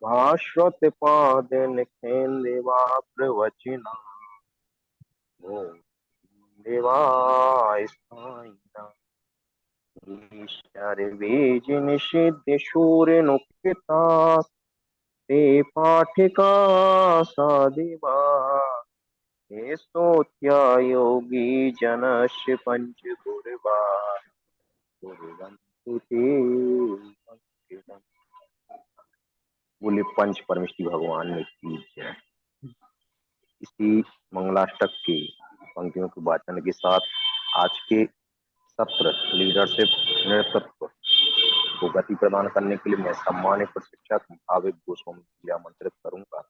भास्वत पादन खेन्देवा प्रवचना देवाय स्थायिना ईश्वर बीज निषिद्ध शूर नुकिता ते पाठिका सादिवा हे स्तोत्या योगी जनस्य पंच गुरवा कुर्वन्तु ते संकीर्तन। बोले पंच परमेश्वरी भगवान ने की जय। इसी मंगलाष्टक की पंक्तियों के वाचन के साथ आज के सत्र लीडरशिप नेतृत्व को गति प्रदान करने के लिए मैं सम्मानित प्रशिक्षक भाविक गोस्वामी जी आमंत्रित करूंगा।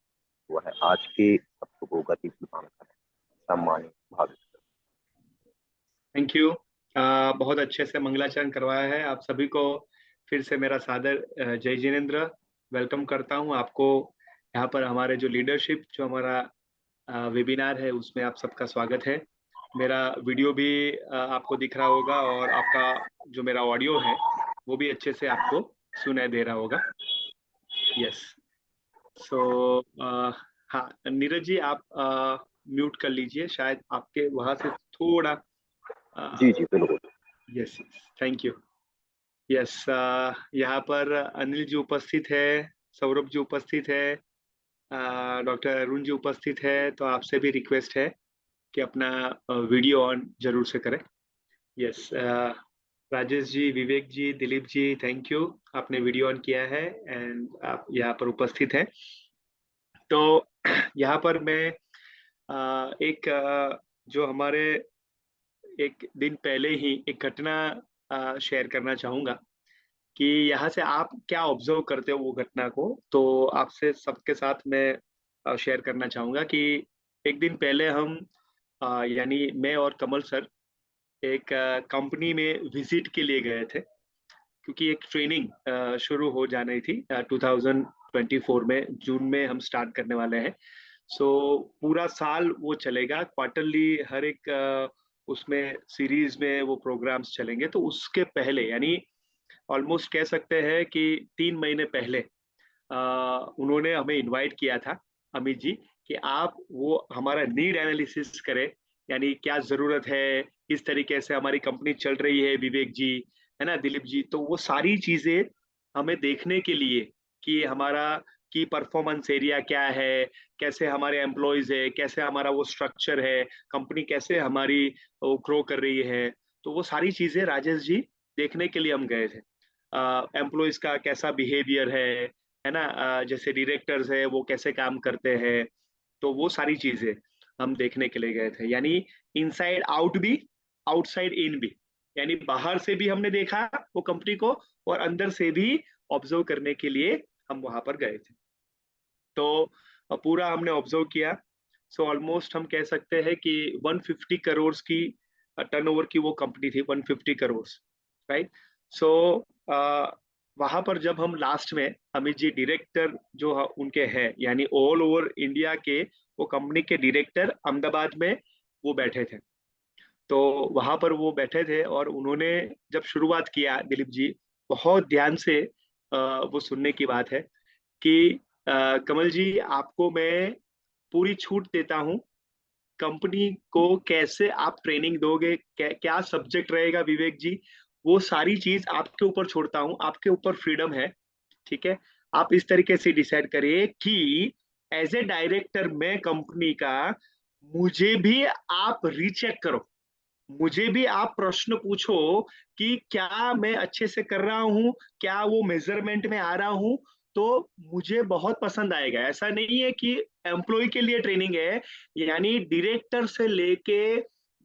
वह आज के सत्र को गति प्रदान करें। सम्मानित भाविक। Thank you. बहुत अच्छे से मंगलाचरण करवाया है। आप सभी को फिर से मेरा सादर जय जिनेन्द्र वेलकम करता हूं। आपको यहाँ पर हमारे जो लीडरशिप जो हमारा वेबिनार है उसमें आप सबका स्वागत है। मेरा वीडियो भी आपको दिख रहा होगा और आपका जो मेरा ऑडियो है वो भी अच्छे से आपको सुनाई दे रहा होगा। यस। सो हाँ नीरज जी, आप म्यूट कर लीजिए, शायद आपके वहां से थोड़ा जी जी बिल्कुल। Yes yes, thank you. Yes, यहाँ पर अनिल जी उपस्थित है, सौरभ जी उपस्थित है, डॉक्टर अरुण जी उपस्थित है। तो आपसे भी रिक्वेस्ट है कि अपना वीडियो ऑन जरूर से करें। Yes, Rajesh ji, Vivek ji, Dilip ji, thank you, आपने वीडियो ऑन किया है एंड आप यहाँ पर उपस्थित हैं। तो यहाँ पर मैं एक जो हमारे एक दिन पहले ही एक घटना शेयर करना चाहूंगा कि यहाँ से आप क्या ऑब्जर्व करते हो वो घटना को। तो आपसे सबके साथ मैं शेयर करना चाहूंगा कि एक दिन पहले हम यानी मैं और कमल सर एक कंपनी में विजिट के लिए गए थे, क्योंकि एक ट्रेनिंग शुरू हो जानी थी 2024 में, जून में हम स्टार्ट करने वाले हैं। सो पूरा साल वो चलेगा, क्वार्टरली हर एक उसमें सीरीज में वो प्रोग्राम्स चलेंगे। तो उसके पहले यानी ऑलमोस्ट कह सकते हैं कि 3 महीने पहले उन्होंने हमें इनवाइट किया था, अमित जी, कि आप वो हमारा नीड एनालिसिस करें, यानी क्या जरूरत है, किस तरीके से हमारी कंपनी चल रही है, विवेक जी, है ना, दिलीप जी। तो वो सारी चीजें हमें देखने के लिए कि हमारा की परफॉर्मेंस एरिया क्या है, कैसे हमारे एम्प्लॉयज है, कैसे हमारा वो स्ट्रक्चर है, कंपनी कैसे हमारी वो ग्रो कर रही है। तो वो सारी चीजें राजेश जी देखने के लिए हम गए थे। एम्प्लॉयज का कैसा बिहेवियर है ना, जैसे डायरेक्टर्स है वो कैसे काम करते हैं। तो वो सारी चीजें हम देखने के लिए गए थे, यानी इनसाइड आउट भी, आउटसाइड इन भी, यानी बाहर से भी हमने देखा वो कंपनी को और अंदर से भी ऑब्जर्व करने के लिए हम वहां पर गए थे। तो पूरा हमने ऑब्जर्व किया। सो ऑलमोस्ट हम कह सकते हैं कि 150 करोड़ की टर्नओवर की वो कंपनी थी, 150 करोड़, राइट। सो वहां पर जब हम लास्ट में अमित जी डायरेक्टर जो उनके हैं, यानी ऑल ओवर इंडिया के वो कंपनी के डायरेक्टर अहमदाबाद में वो बैठे थे। तो वहां पर वो बैठे थे और उन्होंने जब शुरुआत किया, दिलीप जी, बहुत ध्यान से वो सुनने की बात है कि कमल जी, आपको मैं पूरी छूट देता हूँ, कंपनी को कैसे आप ट्रेनिंग दोगे, क्या सब्जेक्ट रहेगा विवेक जी, वो सारी चीज आपके ऊपर छोड़ता हूँ, आपके ऊपर फ्रीडम है। ठीक है, आप इस तरीके से डिसाइड करिए कि एज ए डायरेक्टर मैं कंपनी का, मुझे भी आप रीचेक करो, मुझे भी आप प्रश्न पूछो कि क्या मैं अच्छे से कर रहा हूँ, क्या वो मेजरमेंट में आ रहा हूँ। तो मुझे बहुत पसंद आएगा। ऐसा नहीं है कि एम्प्लॉय के लिए ट्रेनिंग है, यानी डायरेक्टर से लेके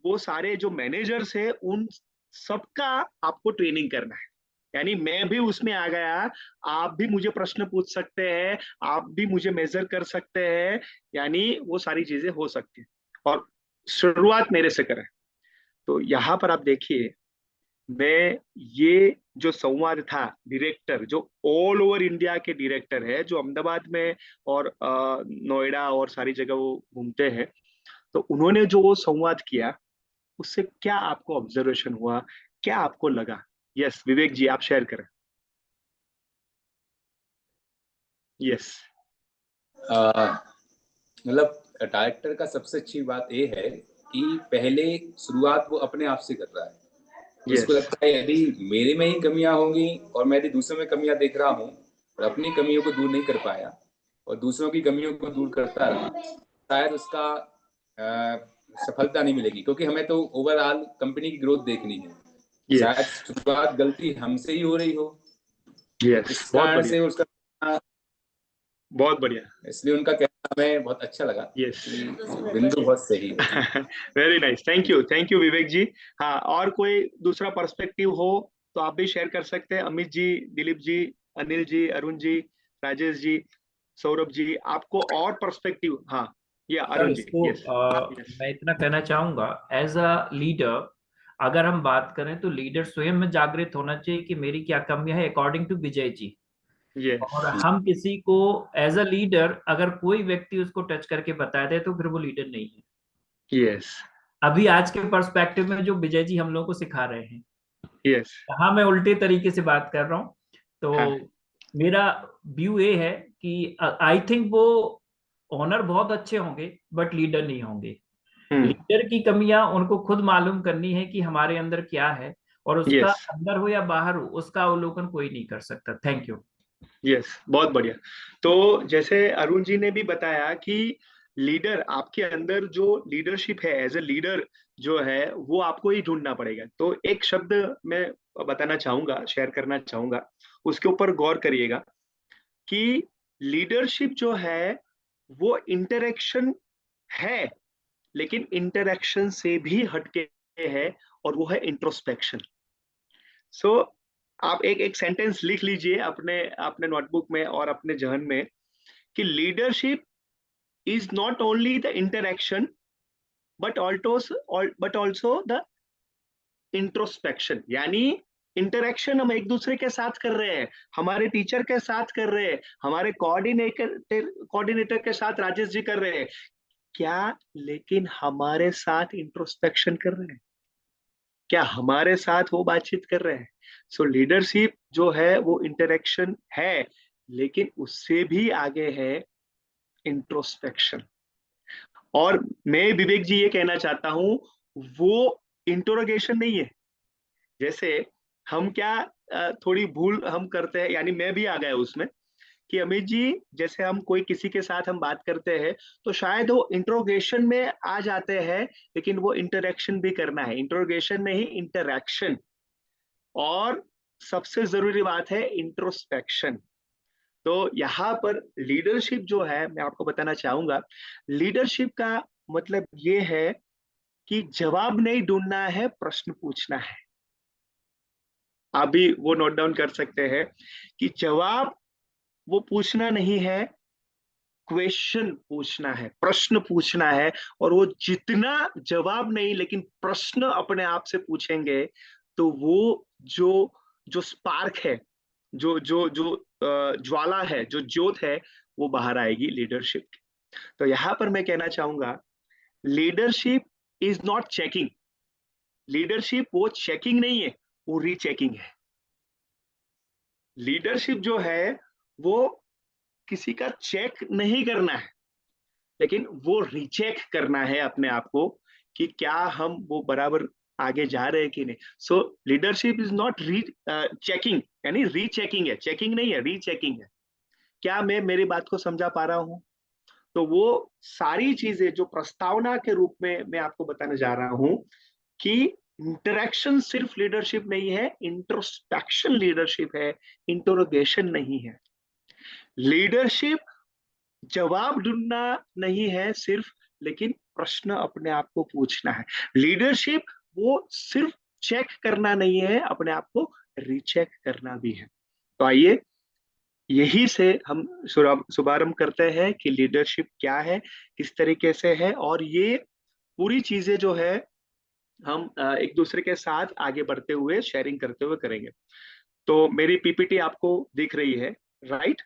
वो सारे जो मैनेजर्स है उन सबका आपको ट्रेनिंग करना है। यानी मैं भी उसमें आ गया, आप भी मुझे प्रश्न पूछ सकते हैं, आप भी मुझे मेजर कर सकते हैं, यानी वो सारी चीजें हो सकती है। और शुरुआत मेरे से करें। तो यहाँ पर आप देखिए, मैं ये जो संवाद था, डायरेक्टर जो ऑल ओवर इंडिया के डायरेक्टर है, जो अहमदाबाद में और नोएडा और सारी जगह वो घूमते हैं, तो उन्होंने जो वो संवाद किया उससे क्या आपको ऑब्जर्वेशन हुआ, क्या आपको लगा? यस विवेक जी, आप शेयर करें। यस। मतलब डायरेक्टर का सबसे अच्छी बात ये है कि पहले शुरुआत वो अपने आप से कर रहा है। उसको लगता है यदि मेरे में ही कमियां होंगी और मैं यदि दूसरों में कमियां देख रहा हूँ और अपनी कमियों को दूर नहीं कर पाया और दूसरों की कमियों को दूर करता रहा, शायद उसका सफलता नहीं मिलेगी, क्योंकि हमें तो ओवरऑल कंपनी की ग्रोथ देखनी है। शायद शुरुआत गलती हमसे ही हो रही हो, इस बहुत कारण से बढ़िया, उसका बहुत बढ़िया। इसलिए उनका कहना हमें बहुत अच्छा लगा यस। कि बिंदु बहुत सही है। Very nice, thank you Vivek जी। हाँ, और कोई दूसरा पर्सपेक्टिव हो तो आप भी शेयर कर सकते हैं। अमित जी, दिलीप जी, अनिल जी, अरुण जी, राजेश जी, सौरभ जी, आपको और पर्सपेक्टिव। हाँ, या सर अरुण जी। इसको यस। यस। मैं इतना कहना चाहूंगा, एज अ लीडर अगर हम बात करें तो लीडर स्वयं में जागृत होना चाहिए कि मेरी क्या कमियां है, according to Vijay ji. Yes. और हम किसी को एज अ लीडर अगर कोई व्यक्ति उसको टच करके बता दे तो फिर वो लीडर नहीं है। यस। अभी आज के पर्सपेक्टिव में जो विजय जी हम लोगों को सिखा रहे हैं, यस। हाँ मैं उल्टे तरीके से बात कर रहा हूँ। हाँ। तो मेरा व्यू ये है कि आई थिंक वो ओनर बहुत अच्छे होंगे बट लीडर नहीं होंगे। लीडर की कमियां उनको खुद मालूम करनी है कि हमारे अंदर क्या है, और उसका यस। अंदर हो या बाहर हो उसका अवलोकन कोई नहीं कर सकता। Thank you. यस, बहुत बढ़िया। तो जैसे अरुण जी ने भी बताया कि लीडर, आपके अंदर जो लीडरशिप है, एज ए लीडर जो है वो आपको ही ढूंढना पड़ेगा। तो एक शब्द मैं बताना चाहूंगा, शेयर करना चाहूंगा, उसके ऊपर गौर करिएगा कि लीडरशिप जो है वो इंटरेक्शन है, लेकिन इंटरेक्शन से भी हटके है, और वो है इंट्रोस्पेक्शन। सो आप एक एक सेंटेंस लिख लीजिए अपने अपने नोटबुक में और अपने जहन में कि leadership is not only the interaction but also the introspection. यानी इंटरेक्शन हम एक दूसरे के साथ कर रहे हैं, हमारे टीचर के साथ कर रहे हैं, हमारे कोऑर्डिनेटर के साथ राजेश जी कर रहे हैं क्या, लेकिन हमारे साथ इंट्रोस्पेक्शन कर रहे हैं क्या, हमारे साथ वो बातचीत कर रहे हैं। सो लीडरशिप जो है वो इंटरेक्शन है, लेकिन उससे भी आगे है इंट्रोस्पेक्शन। और मैं विवेक जी ये कहना चाहता हूं, वो इंटरोगेशन नहीं है। जैसे हम क्या थोड़ी भूल हम करते हैं, यानी मैं भी आ गया उसमें कि अमित जी, जैसे हम कोई किसी के साथ हम बात करते हैं तो शायद वो इंट्रोगेशन में आ जाते हैं, लेकिन वो इंटरेक्शन भी करना है। इंट्रोगेशन नहीं, इंटरेक्शन। और सबसे जरूरी बात है इंट्रोस्पेक्शन। तो यहाँ पर लीडरशिप जो है, मैं आपको बताना चाहूंगा, लीडरशिप का मतलब ये है कि जवाब नहीं ढूंढना है, प्रश्न पूछना है। आप भी वो नोट डाउन कर सकते हैं कि जवाब वो पूछना नहीं है, क्वेश्चन पूछना है, प्रश्न पूछना है। और वो जितना जवाब नहीं लेकिन प्रश्न अपने आप से पूछेंगे, तो वो जो जो स्पार्क है, जो जो जो ज्वाला है, जो ज्योत है, वो बाहर आएगी लीडरशिप की। तो यहाँ पर मैं कहना चाहूंगा, leadership is not checking. Leadership वो चेकिंग नहीं है, वो रीचेकिंग है। लीडरशिप जो है वो किसी का चेक नहीं करना है, लेकिन वो रीचेक करना है अपने आप को कि क्या हम वो बराबर आगे जा रहे हैं कि नहीं। सो लीडरशिप इज नॉट री चेकिंग, यानी रीचेकिंग है, चेकिंग नहीं है, रीचेकिंग है। क्या मैं मेरी बात को समझा पा रहा हूँ? तो वो सारी चीजें जो प्रस्तावना के रूप में मैं आपको बताने जा रहा हूँ कि इंटरेक्शन सिर्फ लीडरशिप नहीं है, इंट्रोस्पेक्शन लीडरशिप है, इंटरोगेशन नहीं है। लीडरशिप जवाब ढूंढना नहीं है सिर्फ, लेकिन प्रश्न अपने आप को पूछना है। लीडरशिप वो सिर्फ चेक करना नहीं है, अपने आप को रीचेक करना भी है। तो आइए यही से हम शुभारंभ करते हैं कि लीडरशिप क्या है, किस तरीके से है, और ये पूरी चीजें जो है हम एक दूसरे के साथ आगे बढ़ते हुए, शेयरिंग करते हुए करेंगे। तो मेरी पीपीटी आपको दिख रही है, राइट?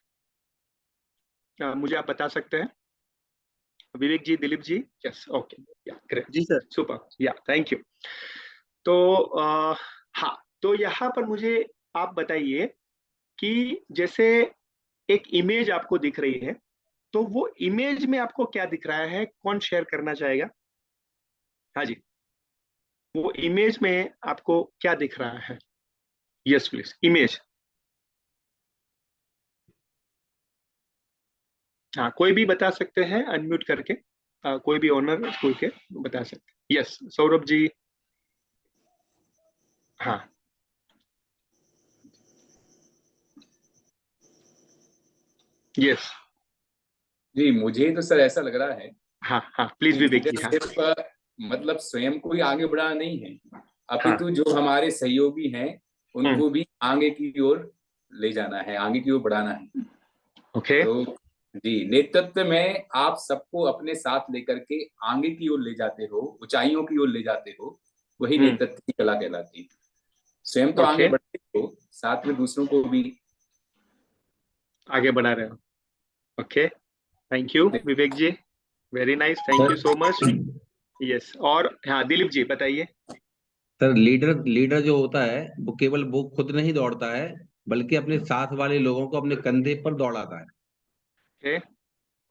मुझे आप बता सकते हैं विवेक जी, दिलीप जी? यस, ओके, या ग्रेट, जी सर। सुपर, या थैंक यू। तो हाँ, तो यहाँ पर मुझे आप बताइए कि जैसे एक इमेज आपको दिख रही है, तो वो इमेज में आपको क्या दिख रहा है, कौन शेयर करना चाहेगा? हाँ जी, वो इमेज में आपको क्या दिख रहा है? Yes please, image. हाँ, कोई भी बता सकते हैं अनम्यूट करके, कोई भी ओनर स्कूल के बता सकते हैं। यस सौरभ जी। हाँ यस। जी, मुझे तो सर ऐसा लग रहा है हाँ हाँ प्लीज कि विवेक जी। हाँ लीडरशिप मतलब स्वयं को ही आगे बढ़ाना नहीं है, हाँ। अपितु जो हमारे सहयोगी हैं उनको भी आगे की ओर ले जाना है, आगे की ओर बढ़ाना है। ओके। तो जी, नेतृत्व में आप सबको अपने साथ लेकर के आगे की ओर ले जाते हो, ऊंचाइयों की ओर ले जाते हो, वही नेतृत्व की कला कहलाती है। स्वयं तो आगे ओके, बढ़ते हो, साथ में दूसरों को भी आगे बढ़ा रहे हो। Okay, thank you Vivek ji, very nice, thank you so much. Yes, और हाँ दिलीप जी बताइए। सर लीडर लीडर जो होता है वो केवल वो खुद नहीं दौड़ता है, बल्कि अपने साथ वाले लोगों को अपने कंधे पर दौड़ाता है। Okay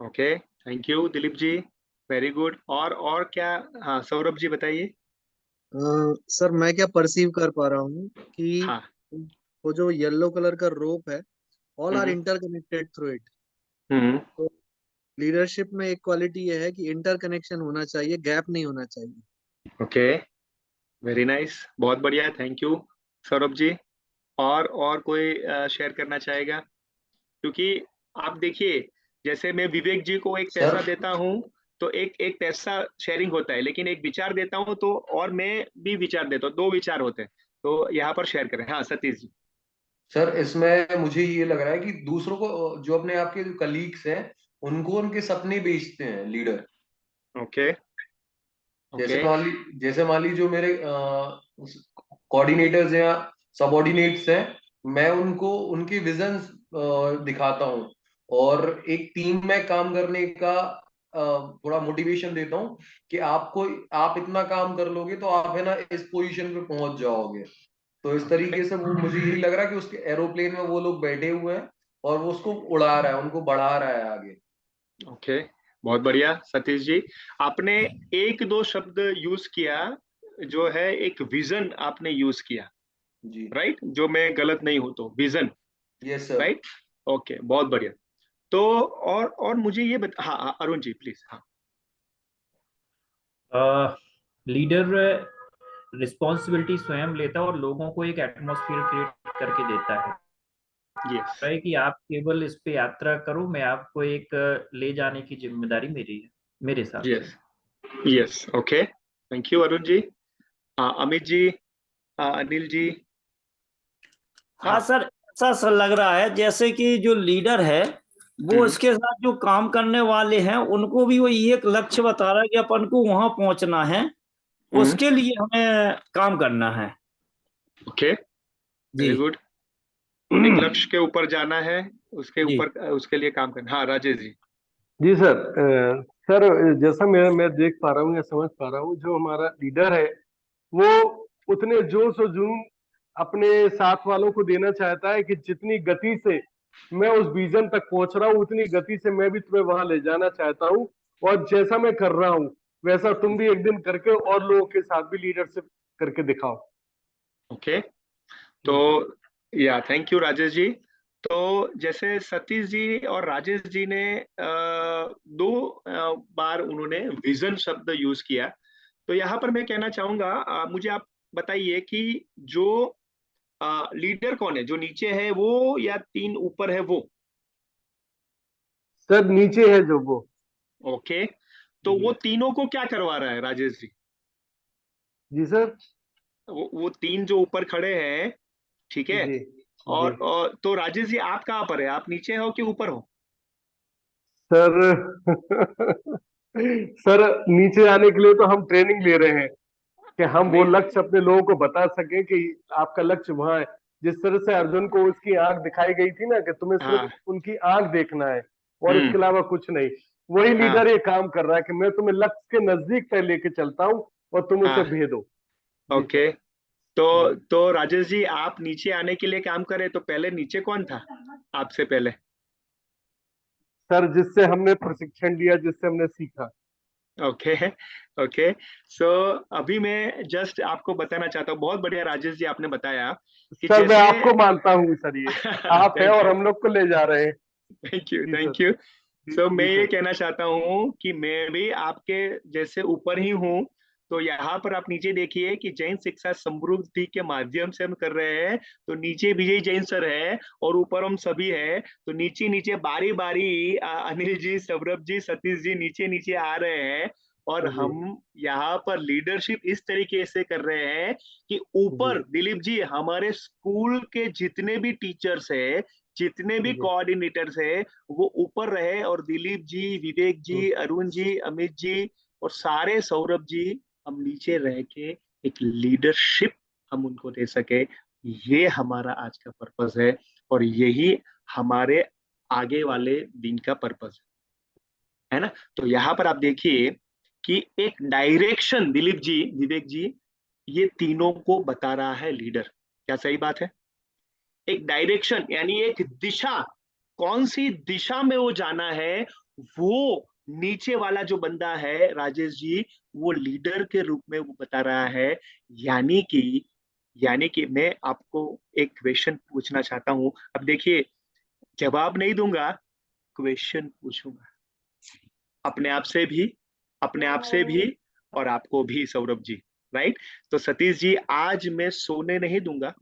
okay, thank you Dilip ji, very good. और क्या? हाँ सौरभ जी बताइए। सर मैं क्या परसीव कर पा रहा हूँ कि हाँ। वो जो येलो कलर का रोप है, all are hmm interconnected through it. Hmm. तो लीडरशिप में एक क्वालिटी ये है कि इंटरकनेक्शन होना चाहिए, गैप नहीं होना चाहिए। ओके, वेरी नाइस, बहुत बढ़िया, थैंक यू सौरभ जी। और कोई शेयर करना चाहेगा? क्योंकि आप देखिए, जैसे मैं विवेक जी को एक पैसा सर देता हूँ तो एक एक पैसा शेयरिंग होता है, लेकिन एक विचार देता हूँ तो और मैं भी विचार देता हूँ, दो विचार होते हैं, तो यहाँ पर शेयर करें। हाँ सतीश जी। सर इसमें मुझे ये लग रहा है कि दूसरों को, जो अपने आपके जो कलीग्स हैं, उनको उनके सपने बेचते हैं लीडर। Okay okay. जैसे मान ली जो मेरे कोऑर्डिनेटर्स या सबऑर्डिनेट्स हैं, मैं उनको उनकी विजन दिखाता हूँ, और एक टीम में काम करने का थोड़ा मोटिवेशन देता हूँ कि आप इतना काम कर लोगे तो आप है ना इस पोजीशन पे पहुंच जाओगे। तो इस तरीके से वो, मुझे यही लग रहा है कि उसके एरोप्लेन में वो लोग बैठे हुए हैं और वो उसको उड़ा रहा है, उनको बढ़ा रहा है आगे। ओके, बहुत बढ़िया सतीश जी। आपने एक दो शब्द यूज किया, जो है एक विजन आपने यूज किया, जी राइट? जो मैं गलत नहीं हूं तो vision, yes sir. Right? Okay, बहुत बढ़िया। तो और मुझे ये हाँ हाँ, अरुण जी प्लीज। हाँ लीडर रिस्पॉन्सिबिलिटी स्वयं लेता है और लोगों को एक एटमॉस्फेयर क्रिएट करके देता है। यस है कि आप केवल इस पे यात्रा करो, मैं आपको एक ले जाने की जिम्मेदारी मेरी है, मेरे हिसाब से। Yes yes. Okay, thank you Arun ji. Amit ji, Anil ji. हाँ सर, ऐसा सर लग रहा है जैसे कि जो लीडर है वो इसके साथ जो काम करने वाले हैं उनको भी वो ये एक लक्ष्य बता रहा है कि अपन को वहां पहुंचना है, उसके लिए हमें काम करना है। ओके, जी वेरी गुड। एक लक्ष्य के ऊपर जाना है, उसके जी ऊपर उसके लिए काम करना। हाँ राजेश जी। जी सर। सर जैसा मैं देख पा रहा हूँ या समझ पा रहा हूँ, जो हमारा लीडर है वो उतने जोश और जुनून अपने साथ वालों को देना चाहता है कि जितनी गति से मैं उस विजन तक पहुंच रहा हूँ, उतनी गति से मैं भी तुम्हें वहां ले जाना चाहता हूँ, और जैसा मैं कर रहा हूँ वैसा तुम भी एक दिन करके और लोगों के साथ भी लीडरशिप करके दिखाओ। ओके, तो या थैंक यू राजेश जी। तो जैसे सतीश जी और राजेश जी ने दो बार उन्होंने विजन शब्द यूज किया, तो यहाँ पर मैं कहना चाहूंगा, मुझे आप बताइए कि जो लीडर कौन है, जो नीचे है वो या तीन ऊपर है वो? सर नीचे है जो वो। ओके, तो वो तीनों को क्या करवा रहा है राजेश जी? जी सर। वो तीन जो ऊपर खड़े हैं, ठीक है? जी जी और तो राजेश जी आप कहाँ पर है, आप नीचे हो कि ऊपर हो? सर सर नीचे आने के लिए तो हम ट्रेनिंग ले रहे हैं कि हम वो नहीं। लक्ष्य अपने लोगों को बता सकें कि आपका लक्ष्य वहां है। जिस तरह से अर्जुन को उसकी आंख दिखाई गई थी ना, कि तुम्हें हाँ। सिर्फ उनकी आंख देखना है और इसके अलावा कुछ नहीं, वही हाँ लीडर ये काम कर रहा है कि मैं तुम्हें लक्ष्य के नजदीक तक लेके चलता हूँ और तुम उसे हाँ। भेदो। जी सर। ओके, तो राजेश जी आप नीचे आने के लिए काम करे, तो पहले नीचे कौन था आपसे पहले? सर, जिससे हमने प्रशिक्षण लिया, जिससे हमने सीखा। Okay okay. सो अभी मैं जस्ट आपको बताना चाहता हूँ, बहुत बढ़िया राजेश जी आपने बताया कि सर, मैं जैसे आपको मानता हूँ सर, ये आप है थैंक और यू हम लोग को ले जा रहे हैं। थैंक यू जी सर। Thank you. जी सो मैं जी ये सर। कहना चाहता हूँ कि मैं भी आपके जैसे ऊपर ही हूँ। तो यहाँ पर आप नीचे देखिए कि जैन शिक्षा समृद्धि के माध्यम से हम कर रहे हैं। तो नीचे विजय जैन सर है और ऊपर हम सभी है। तो नीचे नीचे बारी बारी अनिल जी, सौरभ जी, सतीश जी नीचे नीचे आ रहे हैं। और जी हम यहाँ पर लीडरशिप इस तरीके से कर रहे हैं कि ऊपर जी दिलीप जी हमारे स्कूल के जितने भी टीचर्स है, जितने भी जी कोऑर्डिनेटर्स है, वो ऊपर रहे और दिलीप जी, विवेक जी, अरुण जी, अमित जी और सारे सौरभ जी हम नीचे रह के एक लीडरशिप हम उनको दे सके। ये हमारा आज का पर्पस है और यही हमारे आगे वाले दिन का पर्पस है ना। तो यहाँ पर आप देखिए कि एक डायरेक्शन दिलीप जी, विवेक जी, ये तीनों को बता रहा है लीडर। क्या सही बात है? एक डायरेक्शन यानी एक दिशा, कौन सी दिशा में वो जाना है, वो नीचे वाला जो बंदा है राजेश जी, वो लीडर के रूप में वो बता रहा है। यानी कि यानी कि मैं आपको एक क्वेश्चन पूछना चाहता हूं। अब देखिए, जवाब नहीं दूंगा, क्वेश्चन पूछूंगा अपने आप से भी, अपने आप से भी और आपको भी सौरभ जी। राइट। तो सतीश जी, आज मैं सोने नहीं दूंगा,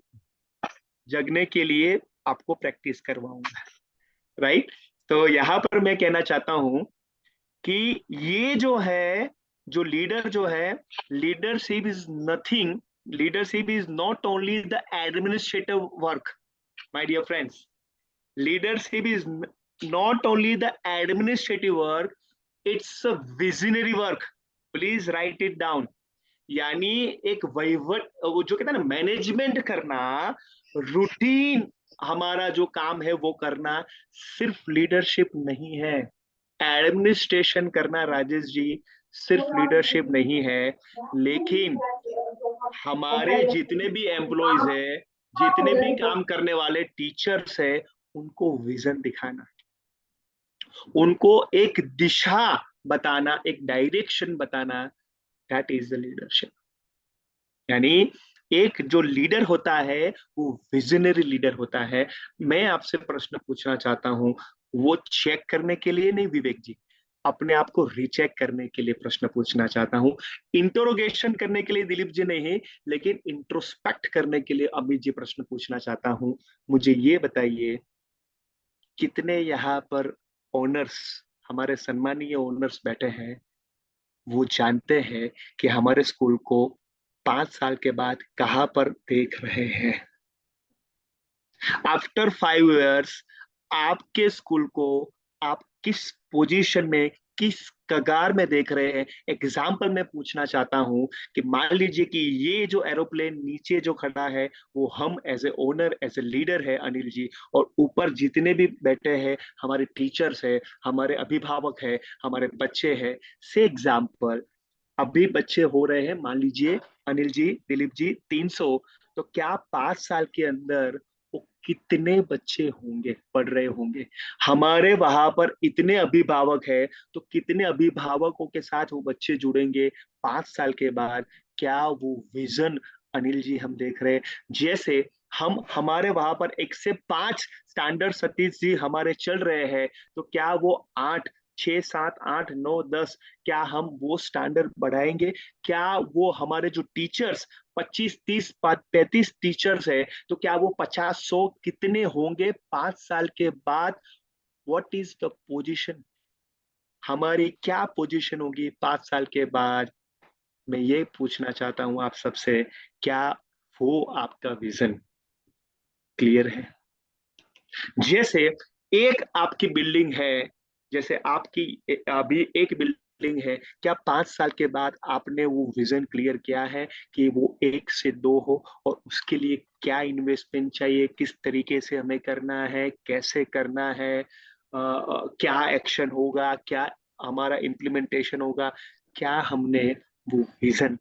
जगने के लिए आपको प्रैक्टिस करवाऊंगा। राइट। तो यहाँ पर मैं कहना चाहता हूं कि ये जो है, जो लीडर जो है, leadership is nothing, leadership is not only the administrative work my dear friends. Leadership is not only the administrative work, it's a visionary work. Please write it down. यानी एक वहीवट, वो जो कहता है ना मैनेजमेंट करना, रूटीन हमारा जो काम है वो करना, सिर्फ लीडरशिप नहीं है। एडमिनिस्ट्रेशन करना राजेश जी सिर्फ लीडरशिप नहीं है, लेकिन हमारे जितने भी एम्प्लॉयज है, जितने भी काम करने वाले टीचर्स है, उनको विजन दिखाना, उनको एक दिशा बताना, एक डायरेक्शन बताना, दैट इज द लीडरशिप। यानी एक जो लीडर होता है वो विजनरी लीडर होता है। मैं आपसे प्रश्न पूछना चाहता हूं, वो चेक करने के लिए नहीं विवेक जी, अपने आप को रीचेक करने के लिए प्रश्न पूछना चाहता हूं। इंटरोगेशन करने के लिए दिलीप जी नहीं, लेकिन इंट्रोस्पेक्ट करने के लिए अमित जी प्रश्न पूछना चाहता हूं। मुझे ये बताइए, कितने यहाँ पर ओनर्स, हमारे सम्मानीय ओनर्स बैठे हैं, वो जानते हैं कि हमारे स्कूल को 5 साल के बाद कहां पर देख रहे हैं। आफ्टर 5 इयर्स आपके स्कूल को आप किस पोजीशन में, किस कगार में देख रहे हैं। एग्जाम्पल मैं पूछना चाहता हूं कि मान लीजिए कि ये जो एरोप्लेन नीचे जो खड़ा है, वो हम as a owner, as a leader है अनिल जी, और ऊपर जितने भी बैठे हैं हमारे टीचर्स है, हमारे अभिभावक है, हमारे बच्चे हैं। से एग्जाम्पल, अभी बच्चे हो रहे हैं मान लीजिए अनिल जी, दिलीप जी 300। तो क्या 5 साल के अंदर वो कितने बच्चे होंगे, पढ़ रहे होंगे। हमारे वहां पर इतने अभिभावक है, तो कितने अभिभावकों के साथ वो बच्चे जुड़ेंगे 5 साल के बाद। क्या वो विजन अनिल जी हम देख रहे हैं? जैसे हम हमारे वहां पर 1 से 5 स्टैंडर्ड सतीश जी हमारे चल रहे हैं, तो क्या वो 8, 6, 7, 8, 9, 10, क्या हम वो स्टैंडर्ड बढ़ाएंगे? क्या वो हमारे जो टीचर्स 25, 30, 35 टीचर्स है, तो क्या वो 50, 100 कितने होंगे 5 साल के बाद? व्हाट इज द पोजीशन, हमारी क्या पोजीशन होगी 5 साल के बाद? मैं ये पूछना चाहता हूं आप सबसे, क्या वो आपका विजन क्लियर है? जैसे एक आपकी बिल्डिंग है, जैसे आपकी अभी एक बिल्डिंग है, क्या 5 साल के बाद आपने वो विजन क्लियर किया है कि वो 1 से 2 हो, और उसके लिए क्या इन्वेस्टमेंट चाहिए, किस तरीके से हमें करना है, कैसे करना है, क्या एक्शन होगा, क्या हमारा इम्प्लीमेंटेशन होगा? क्या हमने वो विजन,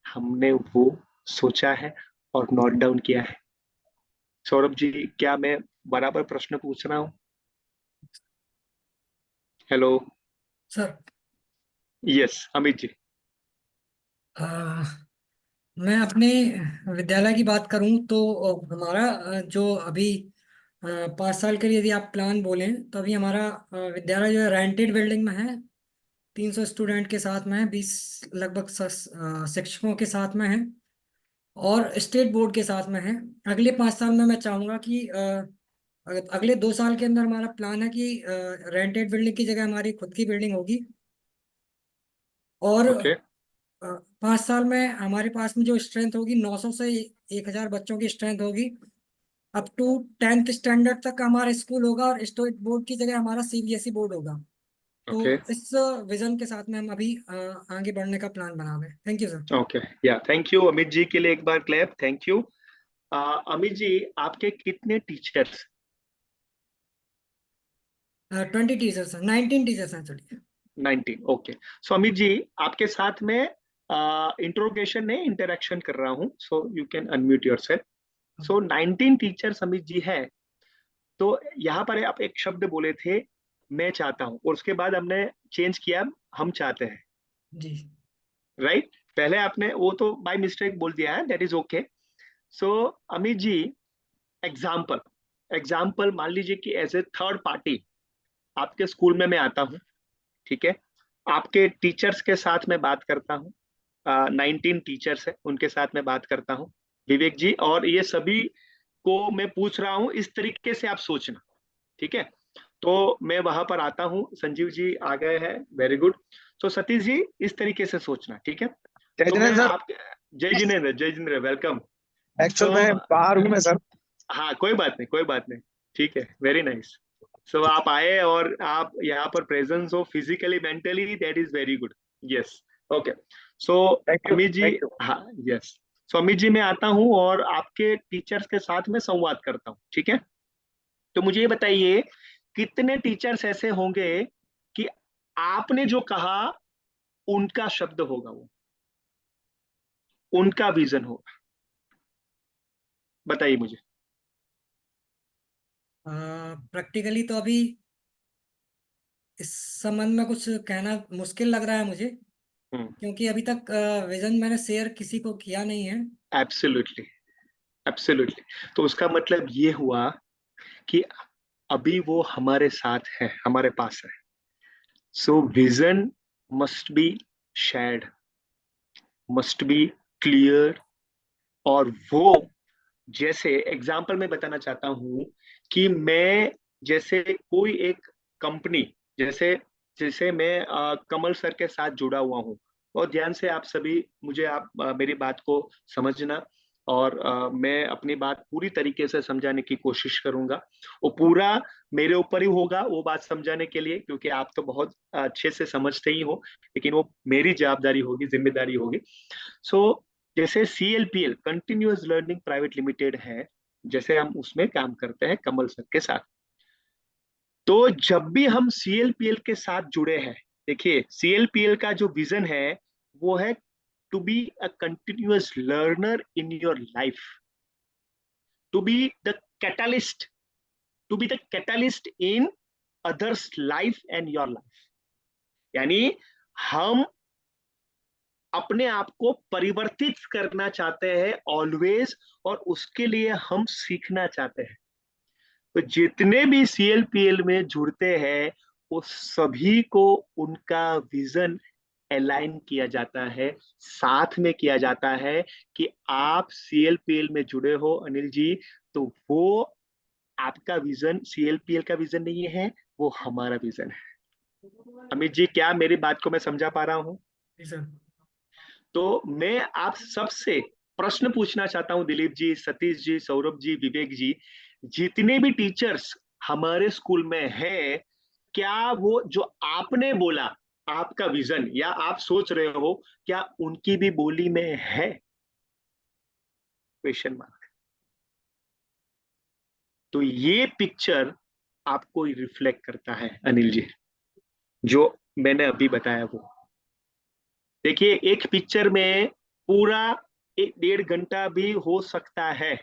हमने वो सोचा है और नोट डाउन किया है? सौरभ जी, क्या मैं बराबर प्रश्न पूछ रहा हूँ? Hello. Sir yes Amit ji. मैं अपने विद्यालय की बात करूं तो हमारा जो अभी 5 साल के लिए यदि आप प्लान बोलें तो अभी हमारा विद्यालय जो है रेंटेड बिल्डिंग में है। 300 स्टूडेंट के साथ में है, 20 लगभग शिक्षकों के साथ में है और स्टेट बोर्ड के साथ में है। अगले 5 साल में मैं चाहूंगा कि अगले 2 साल के अंदर हमारा प्लान है कि रेंटेड बिल्डिंग की जगह हमारी खुद की बिल्डिंग होगी। और ओके 5 साल में हमारे पास में जो स्ट्रेंथ होगी 900 से 1000 बच्चों की स्ट्रेंथ होगी। अप टू 10th स्टैंडर्ड तक का हमारा स्कूल होगा और स्टेट बोर्ड की जगह हमारा सीबीएसई बोर्ड होगा। तो ओके इस विजन के साथ में हम अभी आगे बढ़ने का प्लान बना रहे हैं। Thank you sir. ओके या थैंक यू अमित जी के लिए एक बार clap. Thank you. Amit ji आपके कितने टीचर्स? 20 टीचर्स हैं, 19 टीचर्स हैं चलिए। 19 ओके। सो अमित जी आपके साथ में इंट्रोगेशन नहीं इंटरेक्शन कर रहा हूँ, so you can unmute yourself. So 19 teachers Amit ji है। तो यहाँ पर आप एक शब्द बोले थे मैं चाहता हूँ और उसके बाद हमने चेंज किया हम चाहते हैं, जी राइट? पहले आपने वो तो बाय मिस्टेक बोल दिया है, that is okay. So Amit ji example example मान लीजिए कि एज ए थर्ड पार्टी आपके स्कूल में मैं आता हूँ, ठीक है? आपके टीचर्स के साथ मैं बात करता हूँ। 19 टीचर्स है उनके साथ मैं बात करता हूँ विवेक जी, और ये सभी को मैं पूछ रहा हूँ इस तरीके से आप सोचना, ठीक है? तो मैं वहां पर आता हूँ। संजीव जी आ गए हैं, वेरी गुड। तो सतीश जी इस तरीके से सोचना, ठीक है? जय तो मैं जिनेंद्र आप जय जिनेंद्र वेलकम। सर। एक्चुअल तो में बाहर हूँ मैं सर। हाँ कोई बात नहीं कोई बात नहीं, ठीक है, वेरी नाइस। सो आप आए और आप यहाँ पर प्रेजेंस हो physically mentally, that is very good. Yes okay. So thank you Amit ji, thank you. हाँ यस। सो अमित जी मैं आता हूँ और आपके टीचर्स के साथ में संवाद करता हूँ, ठीक है? तो मुझे ये बताइए कितने टीचर्स ऐसे होंगे कि आपने जो कहा उनका शब्द होगा, वो उनका विजन होगा? बताइए मुझे। प्रैक्टिकली तो अभी इस संबंध में कुछ कहना मुश्किल लग रहा है मुझे, क्योंकि अभी तक विजन मैंने शेयर किसी को किया नहीं है। Absolutely absolutely. तो उसका मतलब ये हुआ कि अभी वो हमारे साथ है, हमारे पास है। So vision must be shared, must be clear. और वो जैसे एग्जाम्पल में बताना चाहता हूं कि मैं जैसे कोई एक कंपनी, जैसे जैसे मैं कमल सर के साथ जुड़ा हुआ हूं। और ध्यान से आप सभी मुझे आप मेरी बात को समझना, और मैं अपनी बात पूरी तरीके से समझाने की कोशिश करूंगा। वो पूरा मेरे ऊपर ही होगा वो बात समझाने के लिए, क्योंकि आप तो बहुत अच्छे से समझते ही हो, लेकिन वो मेरी जवाबदारी होगी, जिम्मेदारी होगी। सो जैसे CLPL continuous learning private limited है, जैसे हम उसमें काम करते हैं कमल सर के साथ। तो जब भी हम CLPL के साथ जुड़े हैं, देखिए CLPL का जो विजन है वो है to be a continuous learner in your life, to be the catalyst, to be the catalyst in others life and your life. यानी हम अपने आप को परिवर्तित करना चाहते हैं ऑलवेज, और उसके लिए हम सीखना चाहते हैं। तो जितने भी CLPL में जुड़ते हैं वो सभी को उनका विजन अलाइन किया जाता है, साथ में किया जाता है कि आप CLPL में जुड़े हो अनिल जी, तो वो आपका विजन CLPL का विजन नहीं है, वो हमारा विजन है। अमित जी क्या मेरी बात को मैं समझा पा रहा हूँ? जी सर। तो मैं आप सबसे प्रश्न पूछना चाहता हूं, दिलीप जी, सतीश जी, सौरभ जी, विवेक जी, जितने भी टीचर्स हमारे स्कूल में हैं, क्या वो जो आपने बोला आपका विजन या आप सोच रहे हो, क्या उनकी भी बोली में है? Question mark. तो ये पिक्चर आपको रिफ्लेक्ट करता है अनिल जी, जो मैंने अभी बताया वो। देखिए एक पिक्चर में पूरा 1.5 घंटा भी हो सकता है।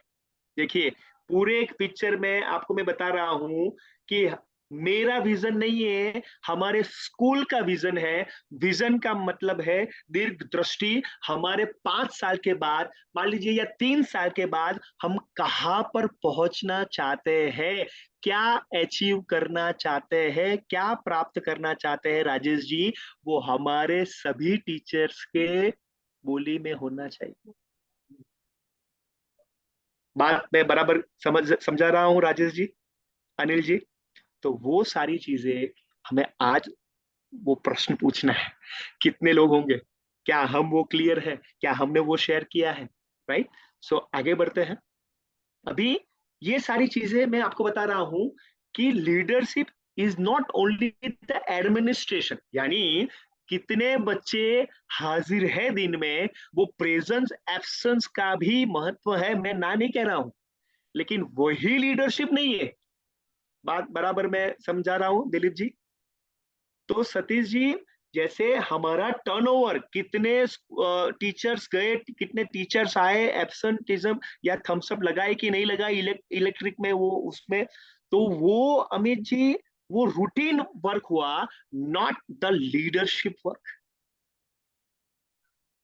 देखिए पूरे एक पिक्चर में आपको मैं बता रहा हूं कि मेरा विजन नहीं है, हमारे स्कूल का विजन है। विजन का मतलब है दीर्घ दृष्टि। हमारे 5 साल के बाद, मान लीजिए, या 3 साल के बाद हम कहाँ पर पहुंचना चाहते हैं, क्या अचीव करना चाहते हैं, क्या प्राप्त करना चाहते हैं राजेश जी, वो हमारे सभी टीचर्स के बोली में होना चाहिए। बात मैं बराबर समझा रहा हूँ राजेश जी, अनिल जी? तो वो सारी चीजें हमें आज वो प्रश्न पूछना है, कितने लोग होंगे, क्या हम वो क्लियर है, क्या हमने वो शेयर किया है, राइट? सो आगे बढ़ते हैं। अभी ये सारी चीजें मैं आपको बता रहा हूं कि leadership is not only the administration, यानी कितने बच्चे हाजिर है दिन में, वो प्रेजेंस एब्सेंस का भी महत्व है, मैं ना नहीं कह रहा हूं, लेकिन वही लीडरशिप नहीं है। बात बराबर मैं समझा रहा हूं दिलीप जी? तो सतीश जी, जैसे हमारा टर्नओवर, कितने टीचर्स गए, कितने टीचर्स आए, एब्सेंटिज्म या थम्स अप लगाए कि नहीं लगाए इलेक्ट्रिक में, वो उसमें, तो वो अमित जी वो रूटीन वर्क हुआ, not the leadership work.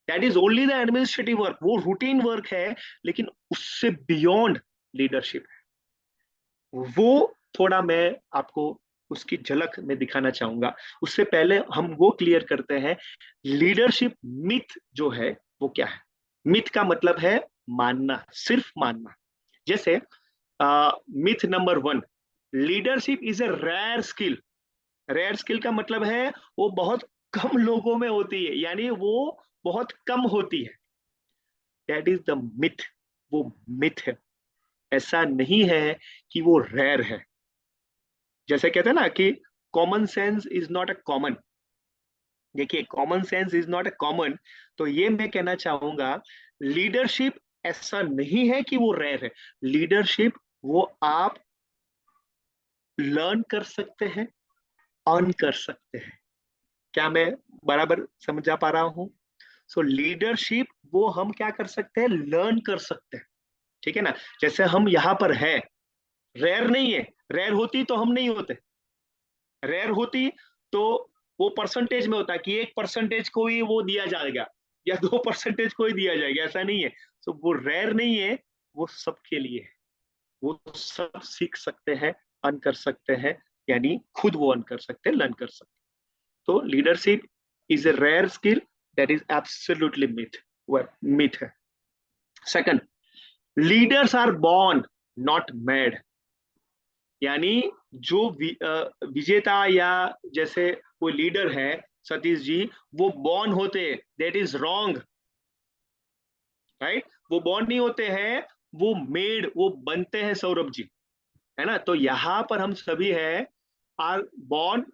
That is only the administrative work, वो रूटीन वर्क है, लेकिन उससे बियॉन्ड लीडरशिप है। वो थोड़ा मैं आपको उसकी झलक में दिखाना चाहूंगा। उससे पहले हम वो क्लियर करते हैं, लीडरशिप मिथ जो है वो क्या है। मिथ का मतलब है मानना, सिर्फ मानना। जैसे myth number 1, leadership is a rare skill. Rare skill का मतलब है वो बहुत कम लोगों में होती है, यानी वो बहुत कम होती है। दैट इज द मिथ, वो मिथ है। ऐसा नहीं है कि वो रेयर है। जैसे कहते हैं ना कि common sense is not a common. देखिए, common sense is not a common, तो ये मैं कहना चाहूंगा, लीडरशिप ऐसा नहीं है कि वो रेयर है। लीडरशिप वो आप लर्न कर सकते हैं, अर्न कर सकते हैं। क्या मैं बराबर समझा पा रहा हूं? सो लीडरशिप वो हम क्या कर सकते हैं, लर्न कर सकते हैं। ठीक है ना? जैसे हम यहाँ पर है, रेयर नहीं है। रेयर होती तो हम नहीं होते। रेयर होती तो वो परसेंटेज में होता कि 1% को ही वो दिया जाएगा या 2% को ही दिया जाएगा, ऐसा नहीं है। तो वो रेयर नहीं है, वो सबके लिए है। वो सब सीख सकते हैं, अर्न कर सकते हैं, यानी खुद वो अर्न कर सकते हैं, लर्न कर सकते हैं। तो leadership is a rare skill, that is absolutely myth, myth है। Second, leaders are born not made. यानी जो विजेता या जैसे कोई लीडर है सतीश जी, वो बॉर्न होते, दैट इज रॉन्ग, राइट? वो बॉर्न नहीं होते हैं, वो मेड, वो बनते हैं सौरभ जी, है ना? तो यहां पर हम सभी है आर बॉर्न